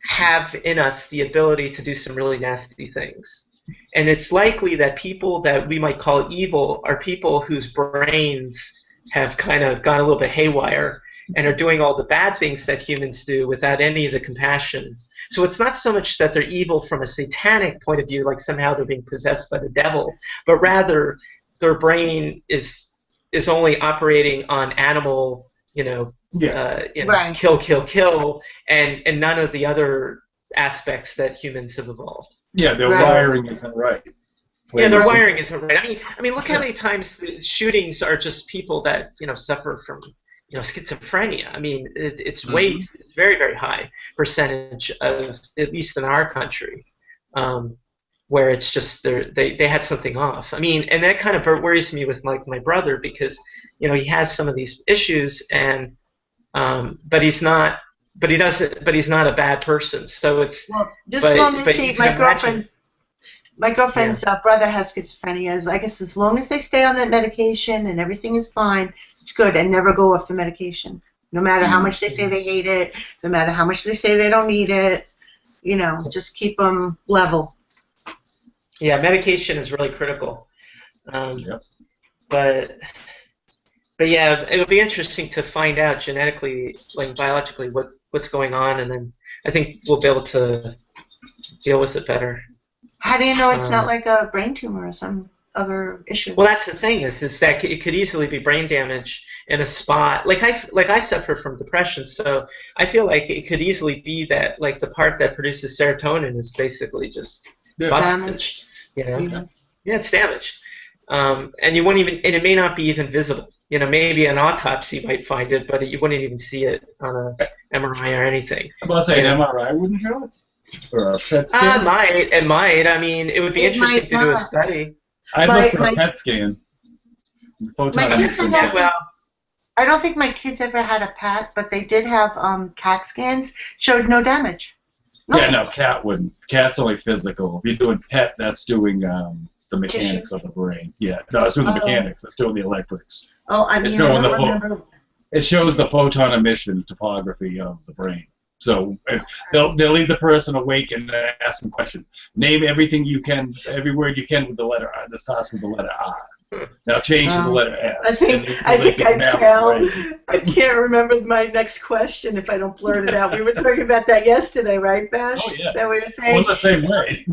have in us the ability to do some really nasty things. And it's likely that people that we might call evil are people whose brains have kind of gone a little bit haywire and are doing all the bad things that humans do without any of the compassion. So it's not so much that they're evil from a satanic point of view, like somehow they're being possessed by the devil, but rather their brain is only operating on animal, kill, and none of the other aspects that humans have evolved. Yeah, their wiring isn't right. Their wiring isn't right. I mean, look how many times the shootings are just people that suffer from schizophrenia. I mean, it's it's very, very high percentage of, at least in our country, where it's just they had something off. I mean, and that kind of worries me with my brother, because he has some of these issues, and but he's not a bad person. So it's my girlfriend's brother has schizophrenia. I guess as long as they stay on that medication and everything is fine, it's good, and never go off the medication. No matter how much they say they hate it, no matter how much they say they don't need it, just keep them level. Yeah, medication is really critical. But but yeah, it'll be interesting to find out genetically, like biologically, what's going on, and then I think we'll be able to deal with it better. How do you know it's not like a brain tumor or some other issue? Well, that's the thing is that it could easily be brain damage in a spot. Like I suffer from depression, so I feel like it could easily be that like the part that produces serotonin is basically just busted. Damaged. You know, yeah, it's damaged. And you wouldn't even, and it may not be even visible. You know, maybe an autopsy might find it, but you wouldn't even see it on a MRI or anything. I'm about to say an MRI wouldn't show it, or a PET scan. It might. I mean, it would be interesting to do a study. I'd look for a PET scan. Photon emission. I don't think my kids ever had a PET, but they did have CAT scans. Showed no damage. Yeah, no, CAT wouldn't. CAT's only physical. If you're doing PET, that's doing the mechanics of the brain. Yeah, no, it's doing the mechanics. It's doing the electrics. Oh, I mean, I don't remember. It shows the photon emission topography of the brain. So they'll leave the person awake and ask them questions. Name everything you can, every word you can with the letter I. This starts with the letter I. Now change to the letter S. I think I failed. I can't remember my next question if I don't blurt it out. We were talking about that yesterday, right, Vash? Oh, yeah. That we were saying? Well, the same way.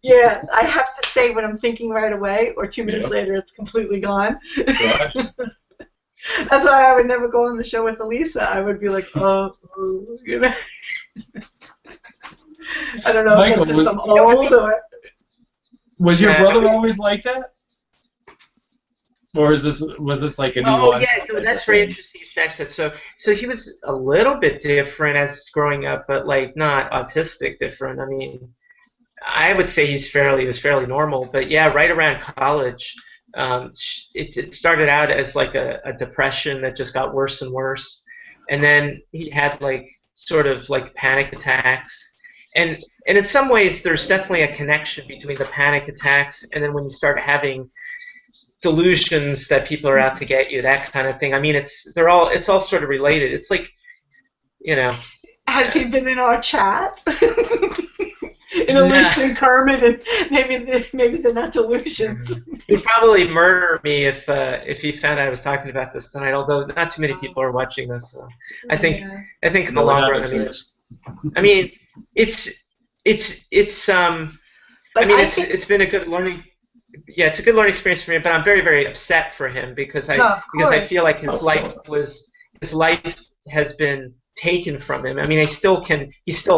Yeah, I have to say what I'm thinking right away, or 2 minutes later it's completely gone. Right. That's why I would never go on the show with Elisa. I would be like, you know. I don't know Michael, if I'm old or... Was your brother always like that? Or was this like a new Oh yeah, so that's very interesting. So he was a little bit different as growing up, but like not autistic different. I mean, I would say he was fairly normal, but yeah, right around college, it started out as like a depression that just got worse and worse, and then he had like sort of like panic attacks, and in some ways there's definitely a connection between the panic attacks and then when you start having delusions that people are out to get you, that kind of thing. I mean, it's all sort of related. It's like, you know. Has he been in our chat? In Elise and Kermit, and maybe they're not delusions. He'd probably murder me if he found out I was talking about this tonight. Although not too many people are watching this, so I think in the long run, I mean, it's been a good learning. Yeah, it's a good learning experience for me, but I'm very, very upset for him because I feel like his life has been taken from him. I mean, he's still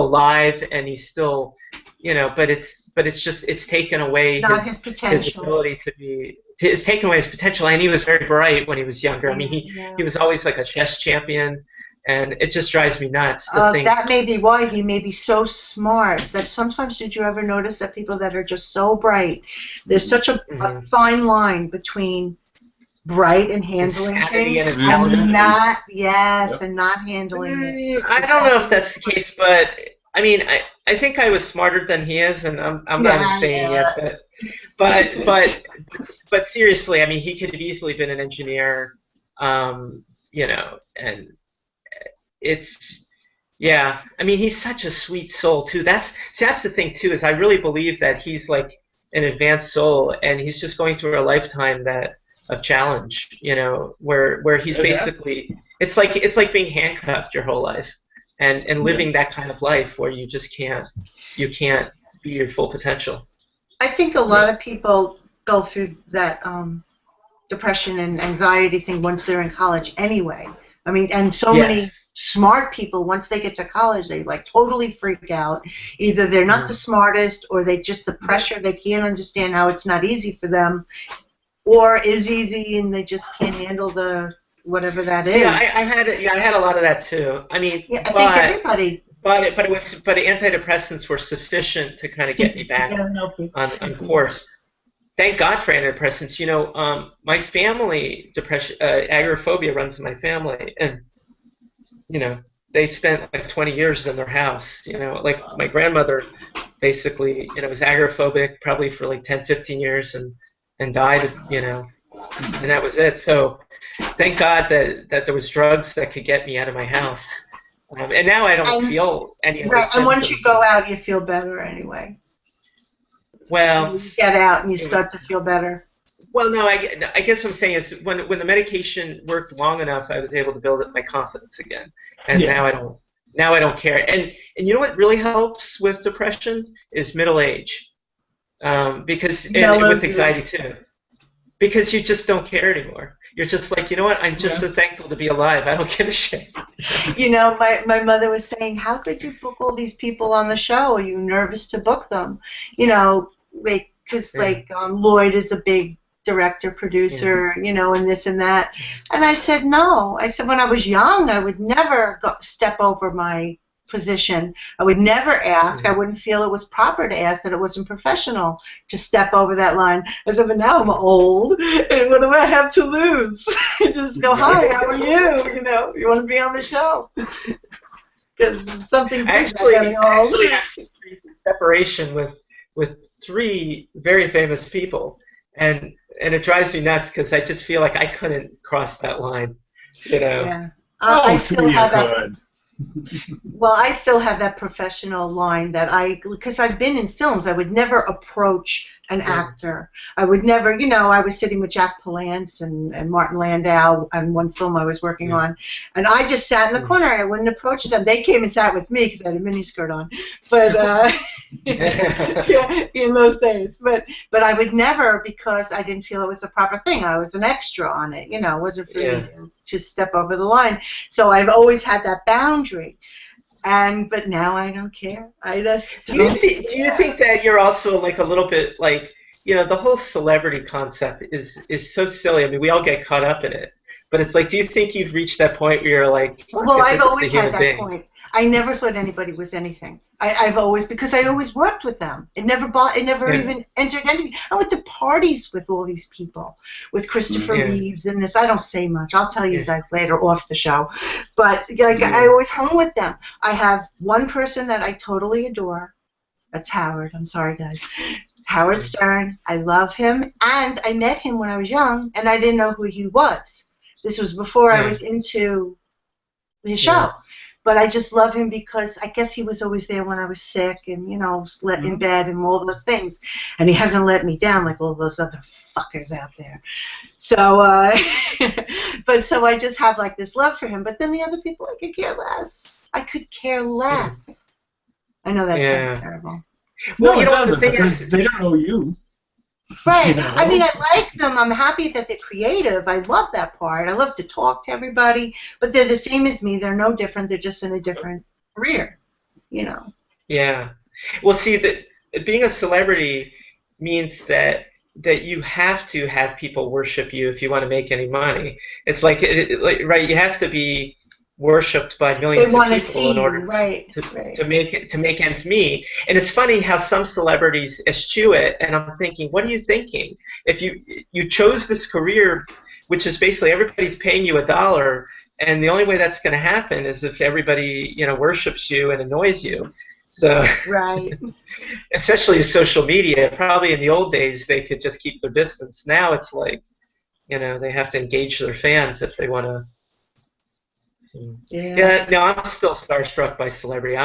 alive and he's still, you know, but it's taken away his potential. It's taken away his potential, and he was very bright when he was younger. I mean, he was always like a chess champion. And it just drives me nuts to think. That may be why he may be so smart. That sometimes, did you ever notice that people that are just so bright, there's such a fine line between bright and handling things and not, and not handling it. I don't know if that's the case, but I mean, I think I was smarter than he is, and I'm not saying it, but seriously, I mean, he could have easily been an engineer, you know, and. I mean, he's such a sweet soul too. That's the thing too, is I really believe that he's like an advanced soul, and he's just going through a lifetime of challenge, you know, where he's basically it's like being handcuffed your whole life and living that kind of life where you just can't be your full potential. I think a lot of people go through that depression and anxiety thing once they're in college anyway. I mean, and so many smart people, once they get to college, they like totally freak out. Either they're not the smartest, or the pressure, they can't understand how it's not easy for them, or is easy and they just can't handle the whatever that is. Yeah, I had a lot of that too. I mean, I think everybody. But antidepressants were sufficient to kind of get me back on course. Thank God for antidepressants. You know, my family, agoraphobia runs in my family, and you know, they spent like 20 years in their house. You know, like my grandmother, basically, you know, was agoraphobic probably for like 10, 15 years, and died. You know, and that was it. So, thank God that there was drugs that could get me out of my house. And now I don't feel any of the symptoms. And once you go out, you feel better anyway. Well, you get out and you start to feel better. Well, no, I guess what I'm saying is when the medication worked long enough, I was able to build up my confidence again, and Yeah. now I don't care. And you know what really helps with depression is middle age, because and Mellows with anxiety too, because you just don't care anymore. You're just like, you know what? I'm just so thankful to be alive. I don't give a shit. You know, my mother was saying, how could you book all these people on the show? Are you nervous to book them? You know, like, because Lloyd is a big director, producer, you know, and this and that. And I said, no. I said, when I was young, I would never step over my position. I would never ask. I wouldn't feel it was proper to ask, that it wasn't professional to step over that line. I said, but now I'm old, and what do I have to lose? Just go, hi, how are you? You know, you want to be on the show? Because something Actually, getting old. Separation with 3 very famous people, and it drives me nuts because I just feel like I couldn't cross that line, you know. Yeah. I still you have that. could. Well, I still have that professional line that because I've been in films, I would never approach an actor. I would never, you know, I was sitting with Jack Palance and Martin Landau on one film I was working on, and I just sat in the corner and I wouldn't approach them. They came and sat with me because I had a miniskirt on, but yeah, in those days. But I would never, because I didn't feel it was a proper thing. I was an extra on it, you know, it wasn't for me to just step over the line. So I've always had that boundary. But now I don't care. I just do you think that you're also like a little bit like, you know, the whole celebrity concept is so silly. I mean, we all get caught up in it. But it's like, do you think you've reached that point where you're like, well, I've always had that point. I never thought anybody was anything. I've always, because I always worked with them. It never even entered anything. I went to parties with all these people, with Christopher Reeves and this. I don't say much. I'll tell you guys later off the show. But like, I always hung with them. I have one person that I totally adore. That's Howard. I'm sorry, guys. Howard Stern. I love him. And I met him when I was young, and I didn't know who he was. This was before I was into his show. But I just love him because I guess he was always there when I was sick and, you know, in bed and all those things. And he hasn't let me down like all those other fuckers out there. So, but so I just have like this love for him. But then the other people, I could care less. I could care less. I know that sounds terrible. Well, no, it doesn't, because they don't know you. Right. You know? I mean, I like them. I'm happy that they're creative. I love that part. I love to talk to everybody. But they're the same as me. They're no different. They're just in a different career, you know. Yeah. Well, see, being a celebrity means that you have to have people worship you if you want to make any money. It's like, right, you have to be worshipped by millions of people in order to make ends meet. And it's funny how some celebrities eschew it, and I'm thinking, what are you thinking? If you chose this career, which is basically everybody's paying you $1, and the only way that's going to happen is if everybody, you know, worships you and annoys you. So especially social media. Probably in the old days they could just keep their distance. Now it's like, you know, they have to engage their fans if they want to. No, I'm still starstruck by celebrity.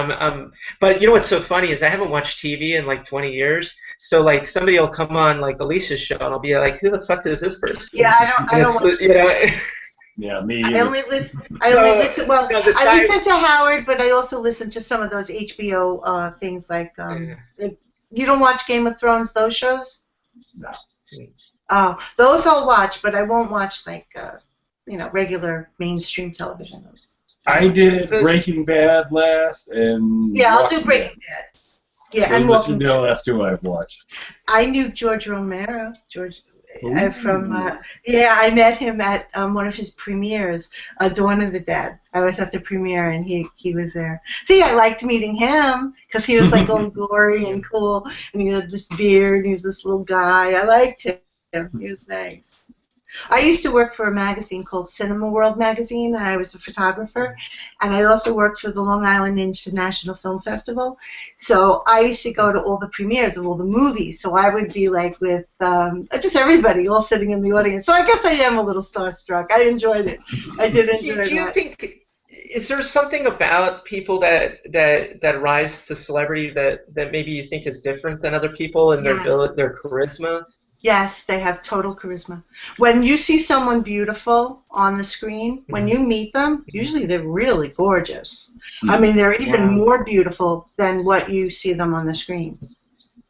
But you know what's so funny is I haven't watched TV in like 20 years. So like somebody will come on like Alicia's show, and I'll be like, "Who the fuck is this person?" Yeah, I don't watch. You know. Yeah, me. I only listen. Well, I listen to Howard, but I also listen to some of those HBO things like. You don't watch Game of Thrones? Those shows? No. Oh, those I'll watch, but I won't watch like. You know, regular mainstream television. I did Breaking Bad last, and I'll do Breaking Bad. Yeah, and Walking Dead. That's two I've watched. I knew George Romero. From I met him at one of his premieres, Dawn of the Dead. I was at the premiere, and he was there. See, I liked meeting him because he was like all gory and cool, and he had this beard. And he was this little guy. I liked him. He was nice. I used to work for a magazine called Cinema World magazine, and I was a photographer, and I also worked for the Long Island International Film Festival. So I used to go to all the premieres of all the movies. So I would be like with just everybody, all sitting in the audience. So I guess I am a little starstruck. I enjoyed it. I did enjoy Do you that. think is there something about people that rise to celebrity that maybe you think is different than other people in Yeah. their charisma? Yes, they have total charisma. When you see someone beautiful on the screen, when you meet them, usually they're really gorgeous. I mean, they're even more beautiful than what you see them on the screen,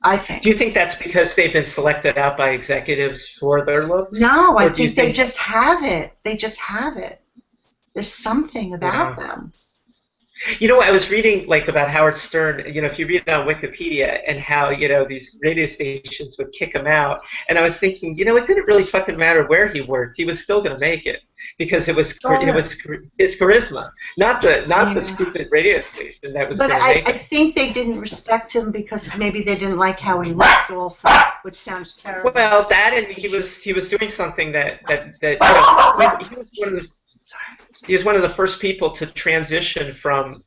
I think. Do you think that's because they've been selected out by executives for their looks? No, I Or do you think they just have it. They just have it. There's something about them. You know, I was reading like about Howard Stern. You know, if you read it on Wikipedia and how these radio stations would kick him out, and I was thinking, it didn't really fucking matter where he worked. He was still going to make it because it was his charisma, not the stupid radio station that was going to make it. But I think they didn't respect him because maybe they didn't like how he looked, also, which sounds terrible. Well, that and he was doing something that he was one of the first people to transition from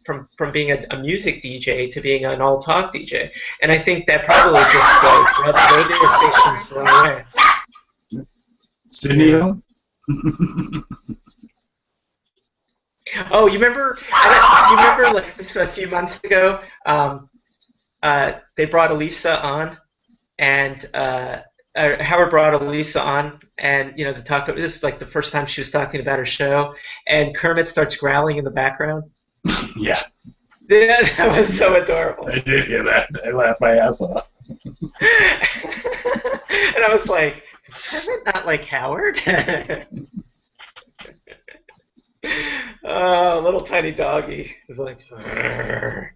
being a music DJ to being an all-talk DJ, and I think that probably just rubbed radio stations the wrong way. Cineo? Oh, you remember? You remember like this a few months ago? They brought Elisa on, and Howard brought Elisa on, and to talk. This is like the first time she was talking about her show, and Kermit starts growling in the background. Yeah. Yeah, that was so adorable. I did hear that. I laughed my ass off. And I was like, "Is Kermit not like Howard?" Oh, little tiny doggy is like. Arr.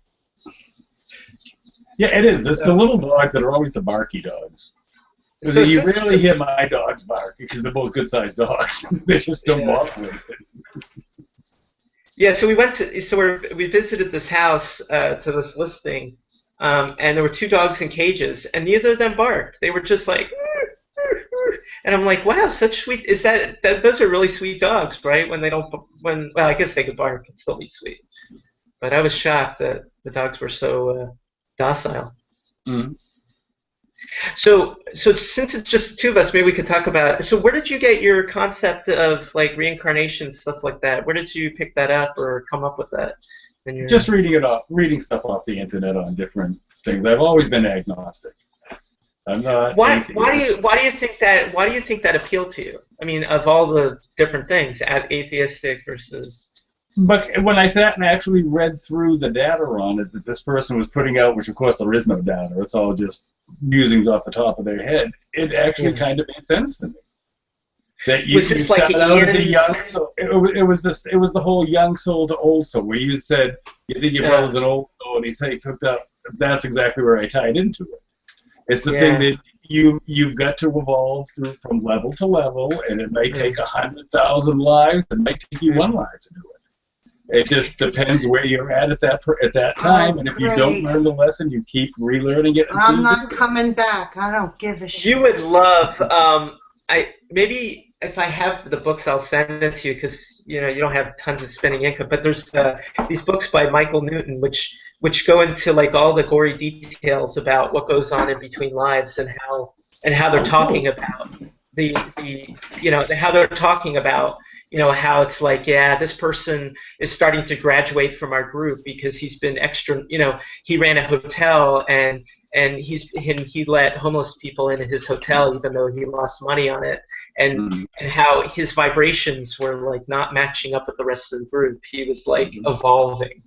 Yeah, it is. There's the little dogs that are always the barky dogs. So you rarely hear my dogs bark because they're both good-sized dogs. They just don't walk with it. Yeah, so we visited this house to this listing, and there were 2 dogs in cages, and neither of them barked. They were just like, and I'm like, wow, such sweet. Is that those are really sweet dogs, right? Well, I guess they could bark and still be sweet. But I was shocked that the dogs were so docile. Mm-hmm. So since it's just the 2 of us, maybe we could talk about. So where did you get your concept of like reincarnation, stuff like that? Where did you pick that up or come up with that? Just reading stuff off the internet on different things. I've always been agnostic. I'm not. Why do you think that appealed to you? I mean, of all the different things, atheistic versus. But when I sat and actually read through the data on it that this person was putting out, which of course there is no data, it's all just musings off the top of their head, it actually kind of made sense to me. That you started out as a young soul. It was the whole young soul to old soul, where you said you think your brother's an old soul, and he said he hooked up. That's exactly where I tied into it. It's the thing that you've got to evolve through from level to level, and it might take 100,000 lives. It might take you 1 life to do it. It just depends where you're at that time, and if you don't learn the lesson, you keep relearning it. I'm not coming back. I don't give a shit. You would love. Maybe if I have the books, I'll send it to you because you don't have tons of spending income. But there's these books by Michael Newton, which go into like all the gory details about what goes on in between lives and how they're talking about how they're talking about. How it's like, this person is starting to graduate from our group because he's been extra, he ran a hotel and he let homeless people into his hotel even though he lost money on it, and how his vibrations were like not matching up with the rest of the group. He was like evolving.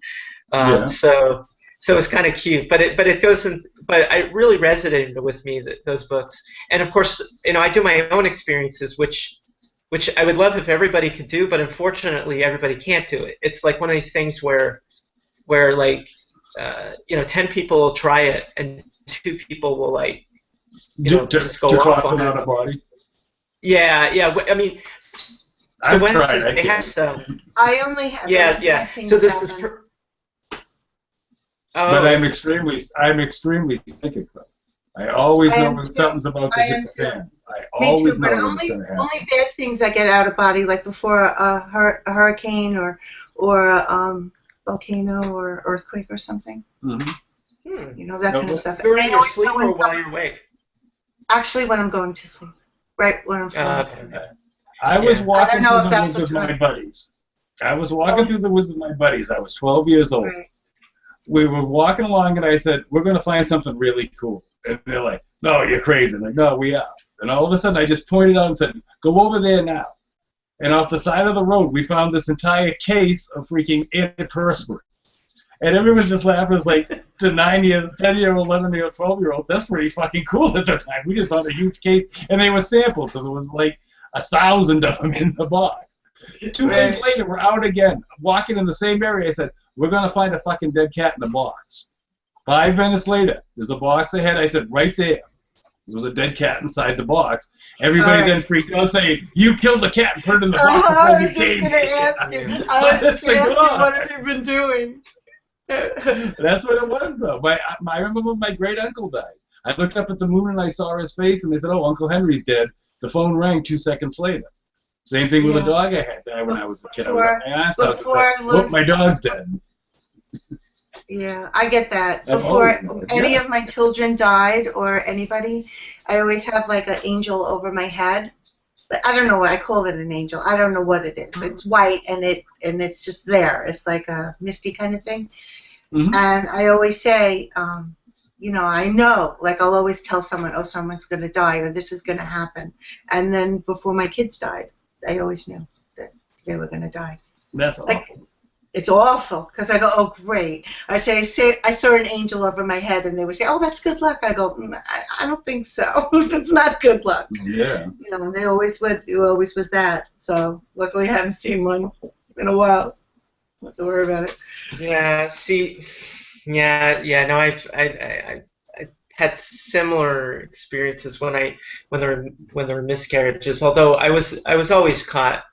So it's kind of cute, but it goes in. But it really resonated with me those books, and of course, I do my own experiences, which I would love if everybody could do, but unfortunately everybody can't do it. It's like one of these things where like 10 people will try it and 2 people will like just go off on it. Body. Yeah. I mean, I've tried. They have some. I only have. Yeah. So there's this. But I'm extremely psychic though. I always know when something's about to hit the fan. I always know when it's going to happen. Only bad things I get out of body, like before a hurricane or a volcano or earthquake or something. Mm-hmm. That kind of stuff. During your sleep or while you're awake? Actually, when I'm going to sleep, right when I'm falling asleep. I was walking through the woods with my buddies, I was walking through the woods with my buddies. I was 12 years old. Right. We were walking along, and I said, "We're going to find something really cool." And they're like, "No, you're crazy." I'm like, "No, we are." And all of a sudden, I just pointed out and said, "Go over there now." And off the side of the road, we found this entire case of freaking antiperspirant. And everyone's just laughing. It's like the 9-year, 10-year, 11-year, 12-year-olds. That's pretty fucking cool at the time. We just found a huge case, and they were samples, so there was like 1,000 of them in the box. 2 days later, we're out again, walking in the same area. I said, "We're going to find a fucking dead cat in a box." 5 minutes later, there's a box ahead. I said, "Right there." There was a dead cat inside the box. Everybody then freaked out, saying, "You killed the cat and put it in the box before you came." I was just going to ask you, what have you been doing? That's what it was, though. I remember when my great uncle died. I looked up at the moon and I saw his face, and they said, "Oh, Uncle Henry's dead." The phone rang 2 seconds later. Same thing with a dog I had died when I was a kid. I was at my aunt's house and said, "Look, my dog's dead." Yeah, I get that. Before any of my children died or anybody, I always have like an angel over my head. But I don't know what I call it, an angel. I don't know what it is. It's white and it's just there. It's like a misty kind of thing. Mm-hmm. And I always say, you know, I know. Like I'll always tell someone, "Oh, someone's going to die," or "This is going to happen." And then before my kids died, I always knew that they were going to die. That's awful. Like, it's awful because I go, "Oh, great." I say, I saw an angel over my head, and they would say, "Oh, that's good luck." I go, I don't think so. That's not good luck. Yeah. You know, and they always would. It always was that. So luckily, I haven't seen one in a while. Don't have to worry about it. Yeah. See. Yeah. No, I had similar experiences when there were miscarriages. Although I was always caught.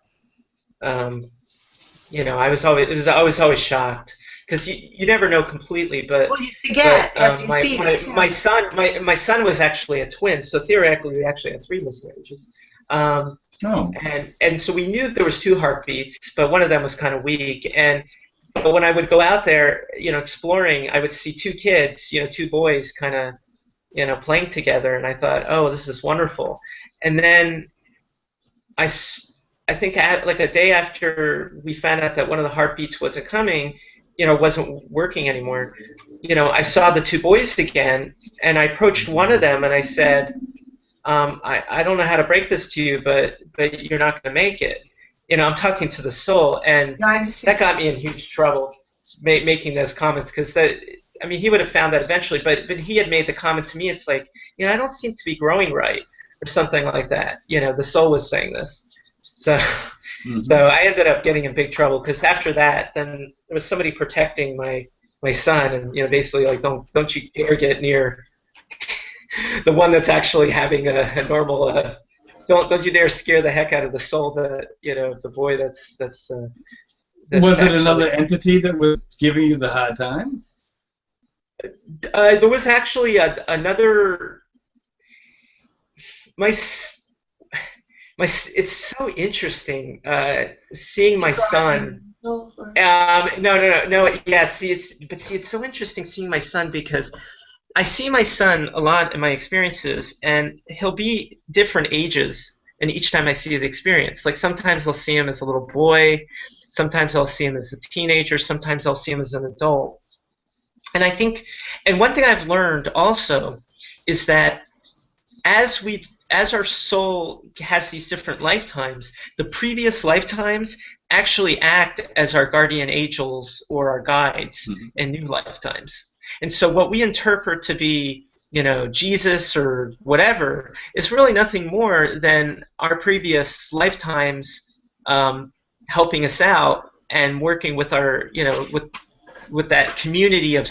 You know, I was always shocked because you never know completely. But well, you forget after you see it. My son was actually a twin, so theoretically we actually had 3 miscarriages. And so we knew that there was 2 heartbeats, but one of them was kind of weak. But when I would go out there, you know, exploring, I would see 2 kids, you know, 2 boys, kind of, you know, playing together, and I thought, "Oh, this is wonderful." And then I think like a day after we found out that one of the heartbeats wasn't coming, you know, wasn't working anymore, you know, I saw the 2 boys again, and I approached one of them and I said, I don't know how to break this to you, but you're not going to make it. You know, I'm talking to the soul, and that got me in huge trouble, making those comments, because I mean, he would have found that eventually, but he had made the comment to me. It's like, you know, I don't seem to be growing right, or something like that. You know, the soul was saying this. So, so I ended up getting in big trouble because after that, then there was somebody protecting my son, and you know, basically like, don't you dare get near the one that's actually having a normal. Don't you dare scare the heck out of the soul that, you know, the boy that's was it another entity that was giving you the hard time? There was actually another. It's so interesting seeing my son. No. Yeah, it's so interesting seeing my son, because I see my son a lot in my experiences, and he'll be different ages, and each time I see the experience. Like sometimes I'll see him as a little boy, sometimes I'll see him as a teenager, sometimes I'll see him as an adult. And I think, and one thing I've learned also is that as our soul has these different lifetimes, the previous lifetimes actually act as our guardian angels or our guides in new lifetimes. And so what we interpret to be, you know, Jesus or whatever is really nothing more than our previous lifetimes helping us out and working with our, you know, with that community of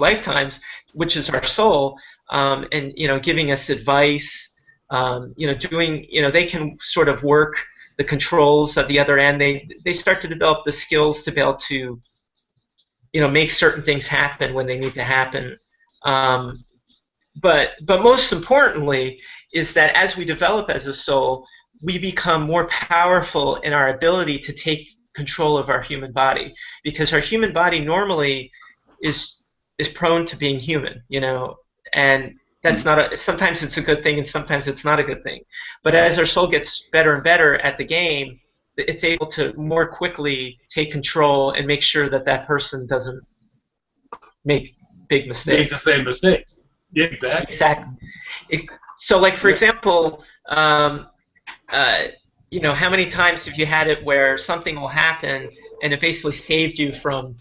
lifetimes, which is our soul, and you know, giving us advice, you know, doing, you know, they can sort of work the controls at the other end. They start to develop the skills to be able to, you know, make certain things happen when they need to happen. But most importantly is that as we develop as a soul, we become more powerful in our ability to take control of our human body, because our human body normally is prone to being human, you know, and that's not sometimes it's a good thing and sometimes it's not a good thing. But as our soul gets better and better at the game, it's able to more quickly take control and make sure that that person doesn't make big mistakes. Make the same mistakes. Yeah, exactly. Exactly. So, like for example, you know, how many times have you had it where something will happen and it basically saved you from,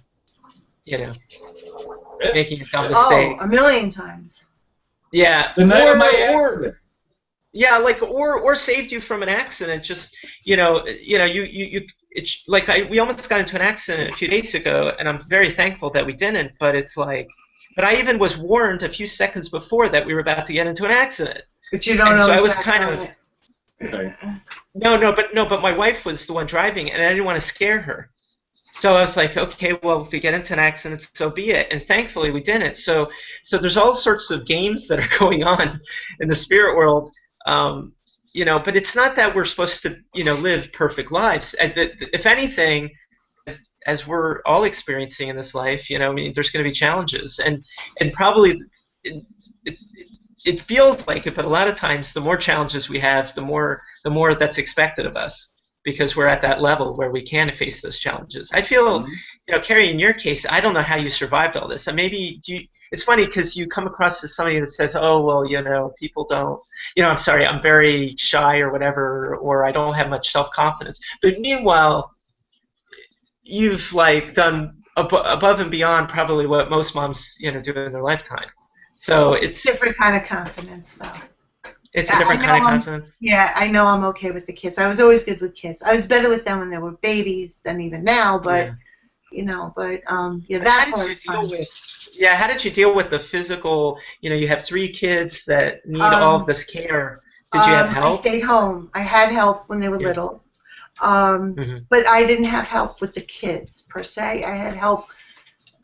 you know, making a dumb mistake? Oh, a million times. Yeah. The night of my accident. Yeah, like or saved you from an accident. Just you it's like we almost got into an accident a few days ago, and I'm very thankful that we didn't. But it's like, but I even was warned a few seconds before that we were about to get into an accident. But you don't and know. So I was exactly kind of. But my wife was the one driving, and I didn't want to scare her. So I was like, okay, well, if we get into an accident, so be it. And thankfully, we didn't. So there's all sorts of games that are going on in the spirit world, you know. But it's not that we're supposed to, you know, live perfect lives. If anything, as we're all experiencing in this life, you know, I mean, there's going to be challenges, and probably it feels like it, but a lot of times, the more challenges we have, the more that's expected of us. Because we're at that level where we can face those challenges. I feel, you know, Carrie, in your case, I don't know how you survived all this. And maybe it's funny because you come across as somebody that says, oh, well, you know, people don't, you know, I'm sorry, I'm very shy or whatever, or I don't have much self-confidence. But meanwhile, you've like done above and beyond probably what most moms, you know, do in their lifetime. So it's different kind of confidence, though. It's a different kind of confidence. Yeah, I know I'm okay with the kids. I was always good with kids. I was better with them when they were babies than even now, but you know, but yeah, that part is fine. How did you deal with the physical? You know, you have 3 kids that need all of this care. Did you have help? I stayed home. I had help when they were little, but I didn't have help with the kids per se. I had help.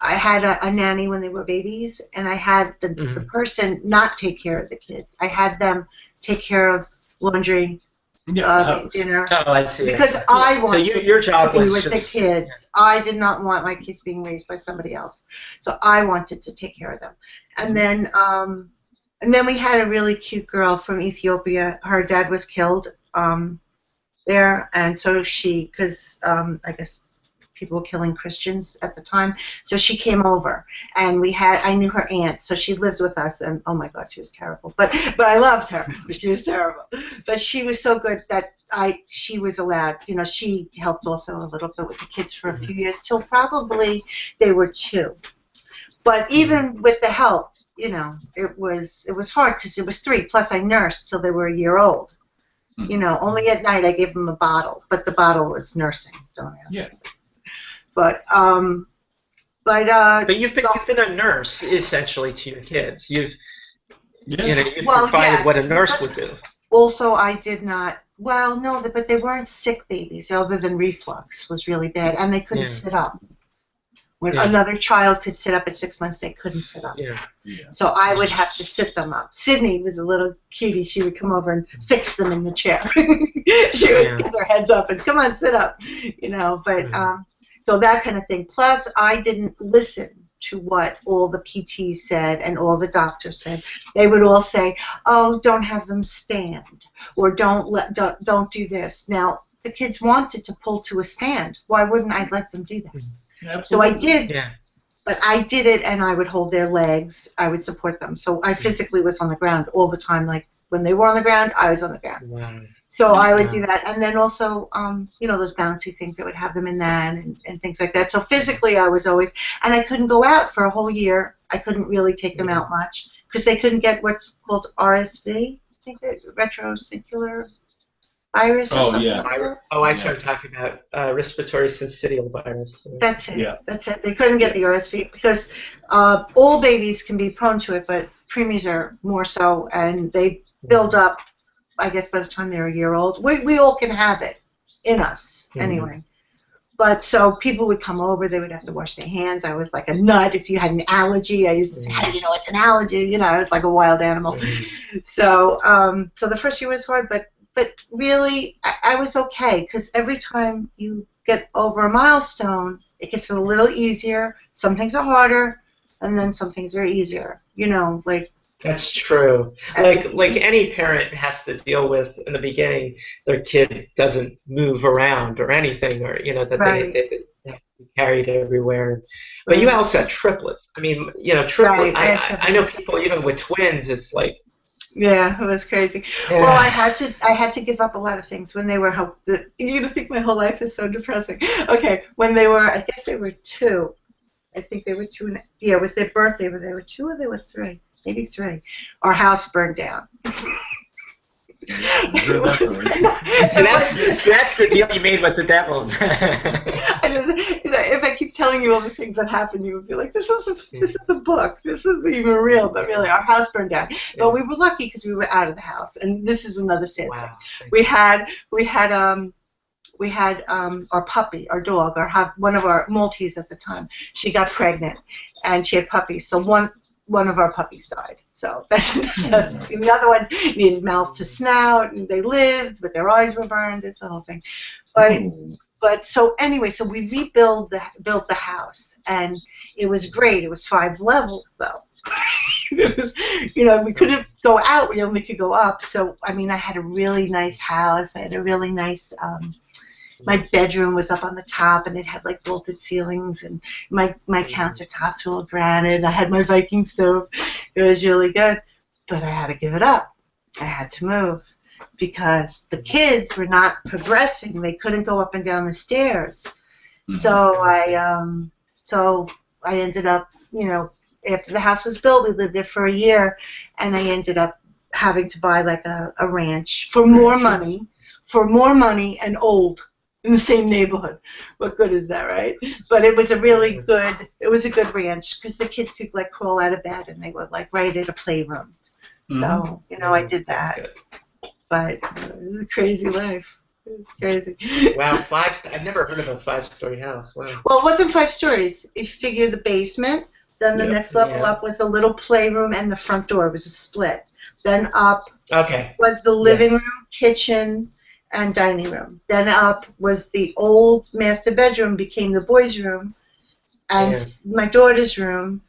I had a nanny when they were babies, and I had the person not take care of the kids. I had them take care of laundry, dinner. Oh, I see. Because I wanted your job to be was with the kids. I did not want my kids being raised by somebody else, so I wanted to take care of them. And then we had a really cute girl from Ethiopia. Her dad was killed there, and so because I guess people were killing Christians at the time. So she came over, and I knew her aunt, so she lived with us, and oh my God, she was terrible. But I loved her, but she was terrible. But she was so good that she was allowed, you know, she helped also a little bit with the kids for a few years, till probably they were 2. But even with the help, you know, it was hard because it was 3, plus I nursed till they were a year old. You know, only at night I gave them a bottle, but the bottle was nursing. Don't ask. Yeah. But you've been a nurse essentially to your kids. You've provided what a nurse would do. Also, I did not. Well, no, but they weren't sick babies. Other than reflux was really bad, and they couldn't sit up. When another child could sit up at 6 months, they couldn't sit up. So I would have to sit them up. Sydney was a little cutie. She would come over and fix them in the chair. She would put their heads up and come on, sit up. You know, but. So that kind of thing. Plus, I didn't listen to what all the PTs said and all the doctors said. They would all say, "Oh, don't have them stand," or "Don't do this." Now, the kids wanted to pull to a stand. Why wouldn't I let them do that? Absolutely. So I did. Yeah. But I did it, and I would hold their legs. I would support them. So I physically was on the ground all the time. Like when they were on the ground, I was on the ground. Wow. So I would do that, and then also, you know, those bouncy things, I would have them in that and things like that. So physically, I was always, and I couldn't go out for a whole year. I couldn't really take them out much because they couldn't get what's called RSV, I think retrosyncytial virus or something. Yeah. I started talking about respiratory syncytial virus. That's it. Yeah. That's it. They couldn't get the RSV because all babies can be prone to it, but preemies are more so, and they build up. I guess by the time they're a year old, we all can have it in us anyway. But so people would come over, they would have to wash their hands. I was like a nut. If you had an allergy, I used to say, "How do you know it's an allergy?" You know, I was like a wild animal. So so the first year was hard, but really I was okay because every time you get over a milestone, it gets a little easier. Some things are harder, and then some things are easier. You know, like That's true. Like any parent has to deal with in the beginning, their kid doesn't move around or anything, or that Right. they have to be carried everywhere. But you also had triplets. I mean, triplets. Right, I know people even with twins. It's like yeah, it was crazy. yeah. Well, I had to give up a lot of things when they were. You're gonna think my whole life is so depressing. Okay, when they were, I guess they were 2. I think they were 2. Yeah, it was their birthday, but they were 2 or they were 3. Maybe 3. Our house burned down. Sure, that's right. So that's the deal you made with the devil. If I keep telling you all the things that happened, you would be like, this is a book. This isn't even real. But really, our house burned down. But we were lucky because we were out of the house. And this is another sad thing. We had our puppy, our dog, one of our Maltese at the time. She got pregnant, and she had puppies. So one of our puppies died. So that's the other ones needed mouth to snout, and they lived, but their eyes were burned. It's the whole thing. But so anyway, so we built the house, and it was great. It was 5 levels though. It was, we couldn't go out. We only could go up. So I mean, I had a really nice house. I had a really nice. My bedroom was up on the top, and it had like vaulted ceilings, and my countertops were all granite. I had my Viking stove. It was really good, but I had to give it up. I had to move because the kids were not progressing. They couldn't go up and down the stairs. So I ended up, after the house was built, we lived there for a year, and I ended up having to buy like a ranch for more money, and old. In the same neighborhood. What good is that, right? But it was a good ranch because the kids could like crawl out of bed and they were like right at a playroom. So, I did that. But it was a crazy life. It was crazy. Wow, I've never heard of a 5-story house. Wow. Well, it wasn't 5 stories. If you figure the basement, then the next level up was a little playroom and the front door was a split. Then up was the living room, kitchen, and dining room. Then up was the old master bedroom, became the boys' room, and my daughter's room,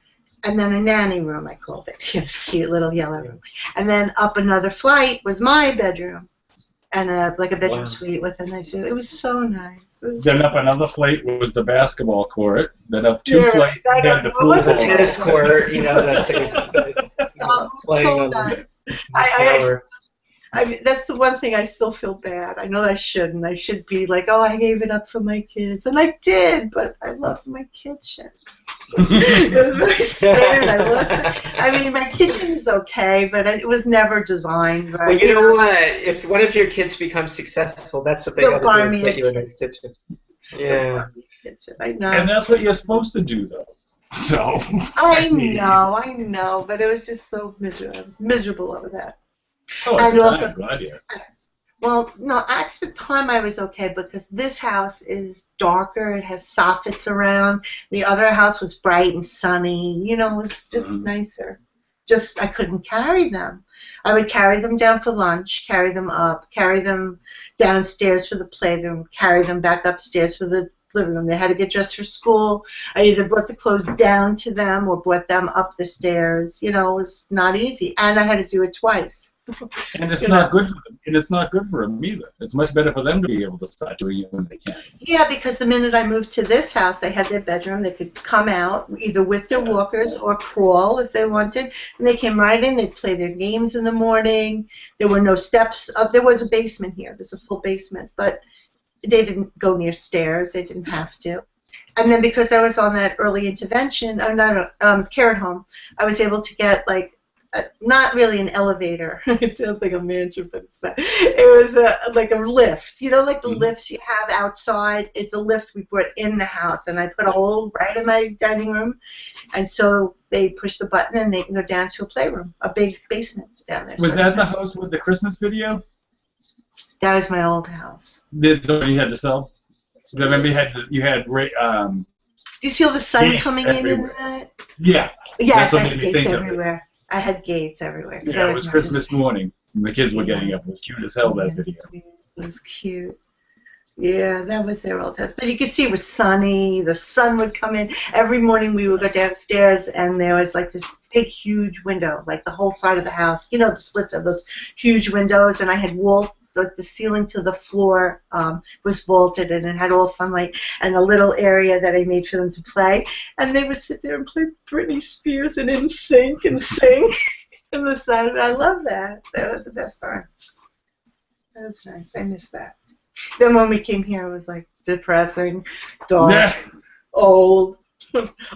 and then a nanny room, I called it. It was a cute little yellow room. And then up another flight was my bedroom, and a bedroom suite with a nice view. It was so nice. Then up another flight was the basketball court. Then up 2 flights, then the pool hall. The tennis court, playing so on nice. the floor. I mean, that's the one thing I still feel bad. I know I shouldn't. I should be like, oh, I gave it up for my kids. And I did, but I loved my kitchen. It was very sad. I mean, my kitchen is okay, but it was never designed right. Well, you know what? If one of your kids becomes successful, that's what they got to do is get you a nice kitchen. Yeah. I know. And that's what you're supposed to do, though. So. I know, but it was just so miserable. I was miserable over that. Oh, and also, I'm glad you. Well, no, at the time I was okay because this house is darker. It has soffits around. The other house was bright and sunny. It was just nicer. Just I couldn't carry them. I would carry them down for lunch, carry them up, carry them downstairs for the playroom, carry them back upstairs for the living room. They had to get dressed for school. I either brought the clothes down to them or brought them up the stairs. It was not easy, and I had to do it twice. And it's not good for them. And it's not good for them either. It's much better for them to be able to start doing it when they can. Yeah, because the minute I moved to this house, they had their bedroom. They could come out either with their walkers or crawl if they wanted. And they came right in. They'd play their games in the morning. There were no steps up. There was a basement here. There's a full basement, but they didn't go near stairs. They didn't have to. And then because I was on that early intervention, care at home, I was able to get not really an elevator. It sounds like a mansion, but it's not. It was like a lift. Like the lifts you have outside. It's a lift we put in the house, and I put a hole right in my dining room, and so they push the button and they can go down to a playroom, a big basement down there. Was that the house with the Christmas video? That was my old house. The one you had to sell? I remember you had Do you see all the sun coming everywhere. in that? Yeah. Yes, I had gates everywhere. I had gates everywhere. Yeah, it was Christmas morning. And the kids were getting up. It was cute as hell, that video. It was cute. Yeah, that was their old house. But you could see it was sunny. The sun would come in. Every morning we would go downstairs, and there was like this big, huge window, like the whole side of the house. You know, the splits of those huge windows. And I had the ceiling to the floor was vaulted, and it had all sunlight, and a little area that I made for them to play. And they would sit there and play Britney Spears and NSYNC and sing in the sun. I love that. That was the best time. That was nice. I miss that. Then when we came here, it was like depressing, dark, old,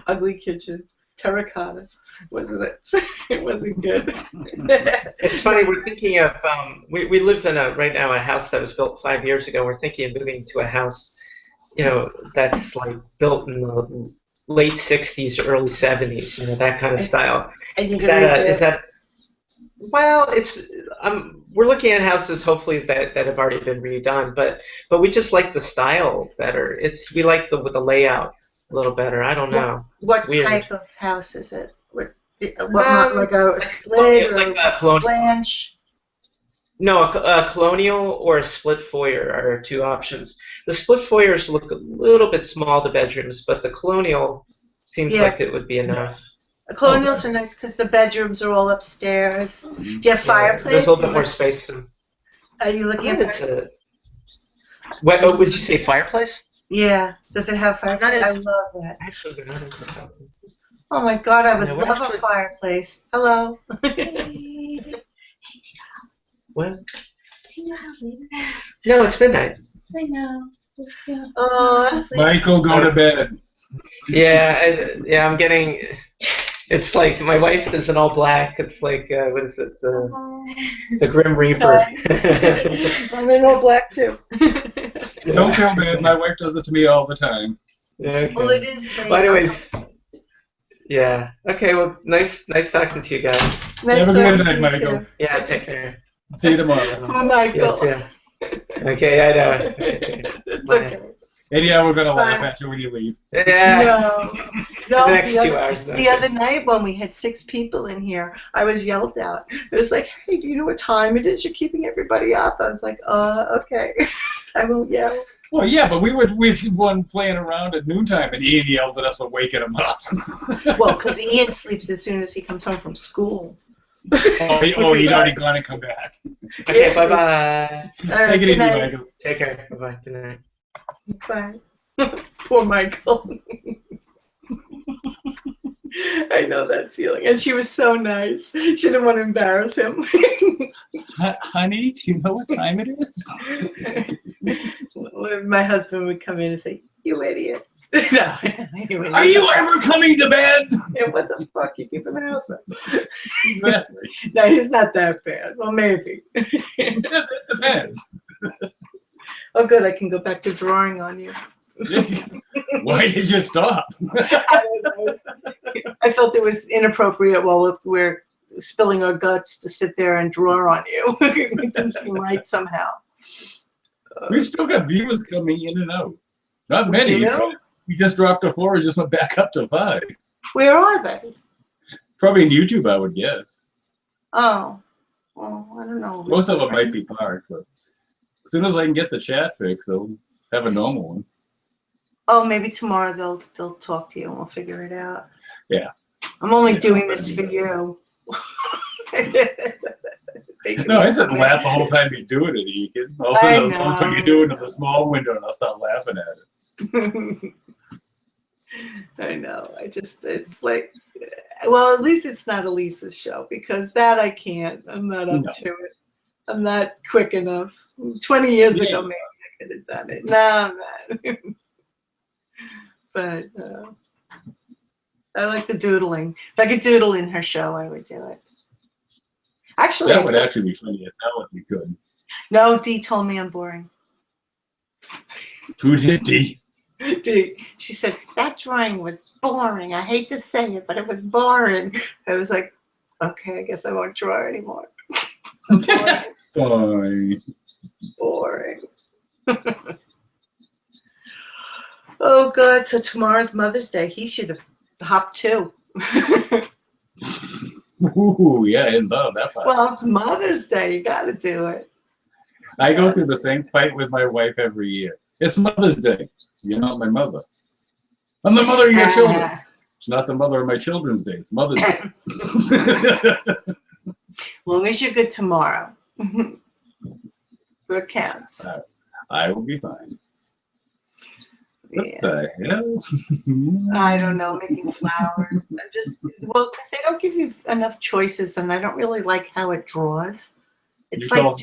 ugly kitchen, terracotta, wasn't it? It wasn't good. It's funny. We're thinking of we live in right now a house that was built 5 years ago. We're thinking of moving to a house, that's like built in the late '60s, early '70s. That kind of style. Is that? Well, we're looking at houses hopefully that have already been redone, but we just like the style better. We like the layout a little better. I don't know. What type of house is it? Like a split or like a blanche? No, a colonial or a split foyer are two options. The split foyers look a little bit small, the bedrooms, but the colonial seems like it would be enough. The colonials are nice because the bedrooms are all upstairs. Do you have fireplace? There's a little bit more space. Are you looking at what would you say, fireplace? Yeah. Does it have fireplace? I love that. Actually, they're not into fireplaces. Oh my God, I would love a fireplace. Hello. What? Do you know how late it is? No, it's midnight. I know. Michael, go to bed. Yeah, I'm getting. It's like my wife is in all black. It's like what is it? The Grim Reaper. I'm in all black too. Don't feel bad. My wife does it to me all the time. Yeah, okay. Well, it is. Well, anyways. Yeah. Okay. Well, nice talking to you guys. Have a good night, Michael. Yeah. Take care. See you tomorrow. Oh, Michael. Yes, yeah. Okay, I know. It's okay. Anyhow, we're gonna laugh at you when you leave. Yeah. No. The next 2 hours. The other night when we had 6 people in here, I was yelled at. It was like, hey, do you know what time it is? You're keeping everybody up. I was like, okay. I won't yell. Well, yeah, but we one playing around at noontime, and Ian yells at us for waking him up. Well, because Ian sleeps as soon as he comes home from school. He'd already gone and come back. Okay, bye-bye. Right, take it easy, night. Michael. Take care. Bye-bye. Good night. Bye. Poor Michael. I know that feeling. And she was so nice. She didn't want to embarrass him. Honey, do you know what time it is? My husband would come in and say, you idiot. No, anyway, are you ever coming to bed? Yeah, what the fuck? You keep him in the house up. Exactly. No, he's not that bad. Well, maybe. It depends. Oh, good. I can go back to drawing on you. Why did you stop? I felt it was inappropriate while we're spilling our guts to sit there and draw on you. It didn't seem right somehow. We've still got viewers coming in and out. Not many. But we just dropped to 4 and just went back up to 5. Where are they? Probably in YouTube, I would guess. Oh. Well, I don't know. Most of them might be parked, but as soon as I can get the chat fixed, I'll have a normal one. Oh, maybe tomorrow they'll talk to you and we'll figure it out. Yeah. I'm only doing this for you. No, I sit and laugh the whole time you're doing it, Egan. All of a sudden, you do it in the small window and I'll start laughing at it. I know. It's like, well, at least it's not Elisa's show because that I can't. I'm not up to it. I'm not quick enough. 20 years ago, maybe I could have done it. No, I'm not. But I like the doodling. If I could doodle in her show, I would do it. Actually, that would actually be funny as hell if you could. No, Dee told me I'm boring. Who did Dee? Dee. She said, that drawing was boring. I hate to say it, but it was boring. I was like, okay, I guess I won't draw anymore. Boring. Boring. Oh, God. So tomorrow's Mother's Day. He should have hopped too. Ooh, yeah, I didn't thought of that part. Well, it's Mother's Day. You got to do it. I go through the same fight with my wife every year. It's Mother's Day. You're not my mother. I'm the mother of your children. It's not the mother of my children's day. It's Mother's Day. Long as you're good tomorrow. So it counts. I will be fine. What Yeah. the hell? I don't know, making flowers. Because they don't give you enough choices, and I don't really like how it draws. It's You like call,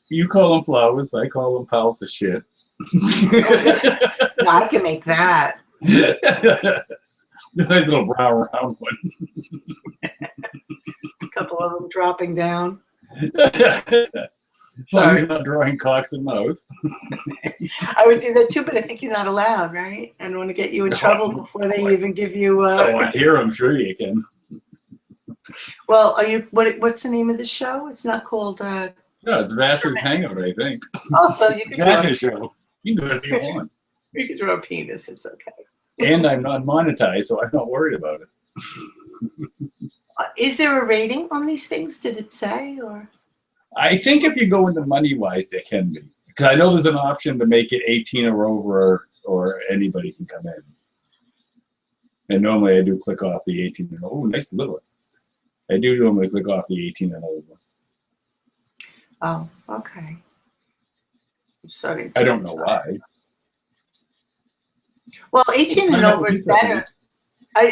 you call them flowers. I call them piles of shit. No, I can make that. Nice little brown round one. A couple of them dropping down. As long as you're not drawing cocks and mouths. I would do that too, but I think you're not allowed, right? I don't want to get you in trouble before they even give you. Oh, here I'm sure you can. Well, are you? What's the name of the show? It's not called. No, it's Vash's Hangout, I think. Oh, so you can Vash's show. You can do whatever you want. You can draw a penis. It's okay. And I'm not monetized, so I'm not worried about it. Is there a rating on these things? Did it say or? I think if you go into money-wise, there can be. Because I know there's an option to make it 18 or over, or anybody can come in. And normally I do click off the 18 and over. Oh, nice little. I do normally click off the 18 and over. Oh, okay. I'm sorry. I don't know why. Well, 18 and over is better. It.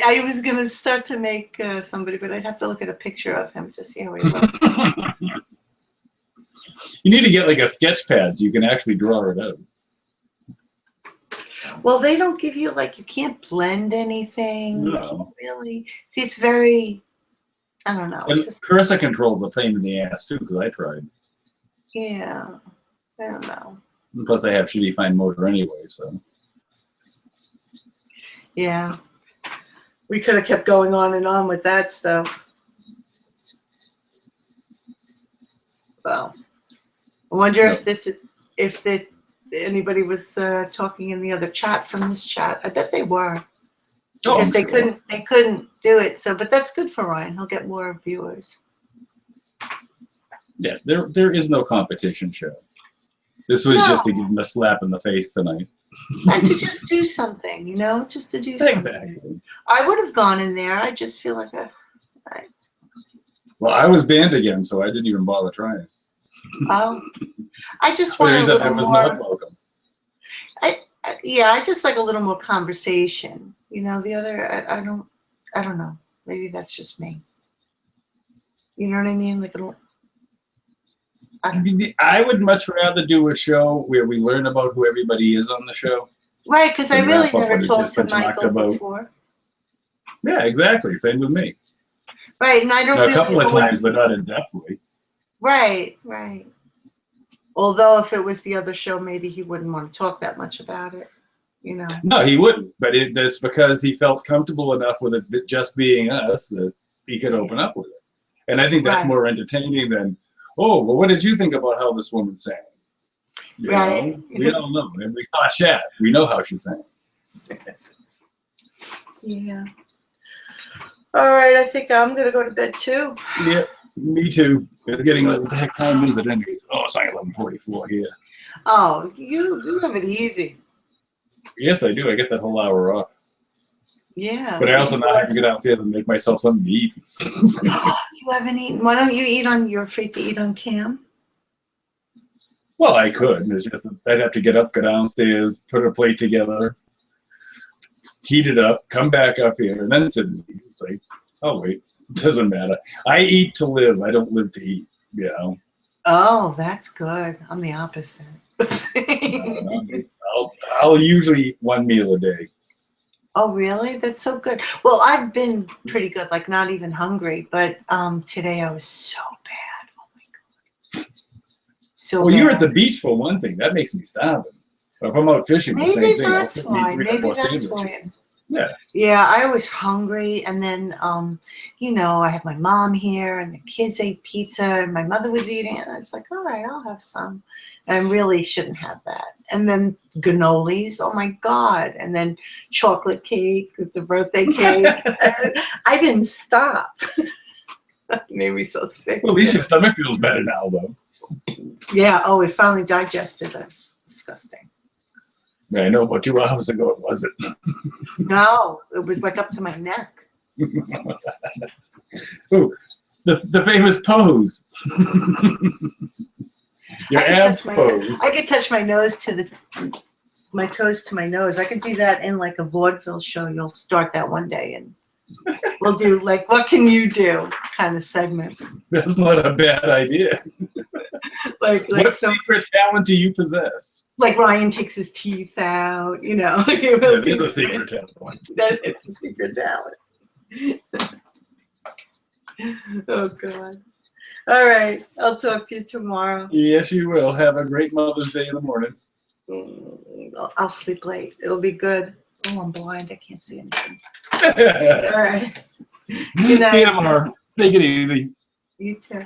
I was going to start to make somebody, but I'd have to look at a picture of him to see how he looks. You need to get like a sketch pad so you can actually draw it out. Well, they don't give you, like, you can't blend anything. No. You can't really. See, it's very, I don't know. And cursor control's a pain in the ass, too, because I tried. Yeah. I don't know. And plus, I have shitty fine motor anyway, so. Yeah. We could have kept going on and on with that stuff. Well, I wonder if anybody was talking in the other chat from this chat. I bet they were, because they couldn't do it. So, but that's good for Ryan. He'll get more viewers. Yeah, there is no competition show. This was just to give him a slap in the face tonight. And to just do something, you know, just to do something. Exactly. I would have gone in there. I just feel like Well, I was banned again, so I didn't even bother trying. Oh, I just want a I little was more. not welcome. I just like a little more conversation. You know, the other, I don't know. Maybe that's just me. You know what I mean? Like I would much rather do a show where we learn about who everybody is on the show. Right, because I really never talked to talked Michael about. before. Yeah, exactly. Same with me. Right, and I don't A really couple of always, times, but not in depthly. Right. Although if it was the other show, maybe he wouldn't want to talk that much about it. You know. No, he wouldn't. But that's because he felt comfortable enough with it just being us that he could open up with it. And I think that's more entertaining than, oh, well, what did you think about how this woman sang? You know, we don't know. And we saw chat. We know how she sang. Yeah. All right, I think I'm going to go to bed too. Yeah, me too. It's getting what the heck time is it anyways? Oh, it's like 11:44 here. Oh, you have it easy. Yes, I do. I get that whole hour off. Yeah. But I also now have to get downstairs and make myself something to eat. You haven't eaten. Why don't you eat on? You're afraid to eat on cam? Well, I could. It's just I'd have to get up, go downstairs, put a plate together, heat it up, come back up here, and then sit and eat. It's like, oh wait, it doesn't matter. I eat to live. I don't live to eat. You know. Oh, that's good. I'm the opposite. I'll usually eat one meal a day. Oh, really? That's so good. Well, I've been pretty good, like not even hungry, but today I was so bad. Oh my God. So well, bad. you're at the beach for one thing. That makes me starving. If I'm out fishing, the same thing. That's why. Maybe that's why. Yeah. Yeah, I was hungry, and then, you know, I had my mom here, and the kids ate pizza, and my mother was eating it, and I was like, all right, I'll have some. And I really shouldn't have that. And then cannolis, oh my God. And then chocolate cake, the birthday cake. I didn't stop. That made me so sick. Well, at least your stomach feels better now, though. Yeah, oh, it finally digested. That's disgusting. I know, but 2 hours ago it wasn't. No, it was like up to my neck. Ooh, the famous pose. Your abs pose. I could touch my nose to my toes to my nose. I could do that in like a vaudeville show. You'll start that one day, and we'll do like, what can you do kind of segment. That's not a bad idea. Like what secret talent do you possess? Like Ryan takes his teeth out, you know. That is a secret talent. That is a secret talent. Oh, God. All right. I'll talk to you tomorrow. Yes, you will. Have a great Mother's Day in the morning. I'll sleep late. It'll be good. Oh, I'm blind. I can't see anything. All right. Good night. See you tomorrow. Take it easy. You too.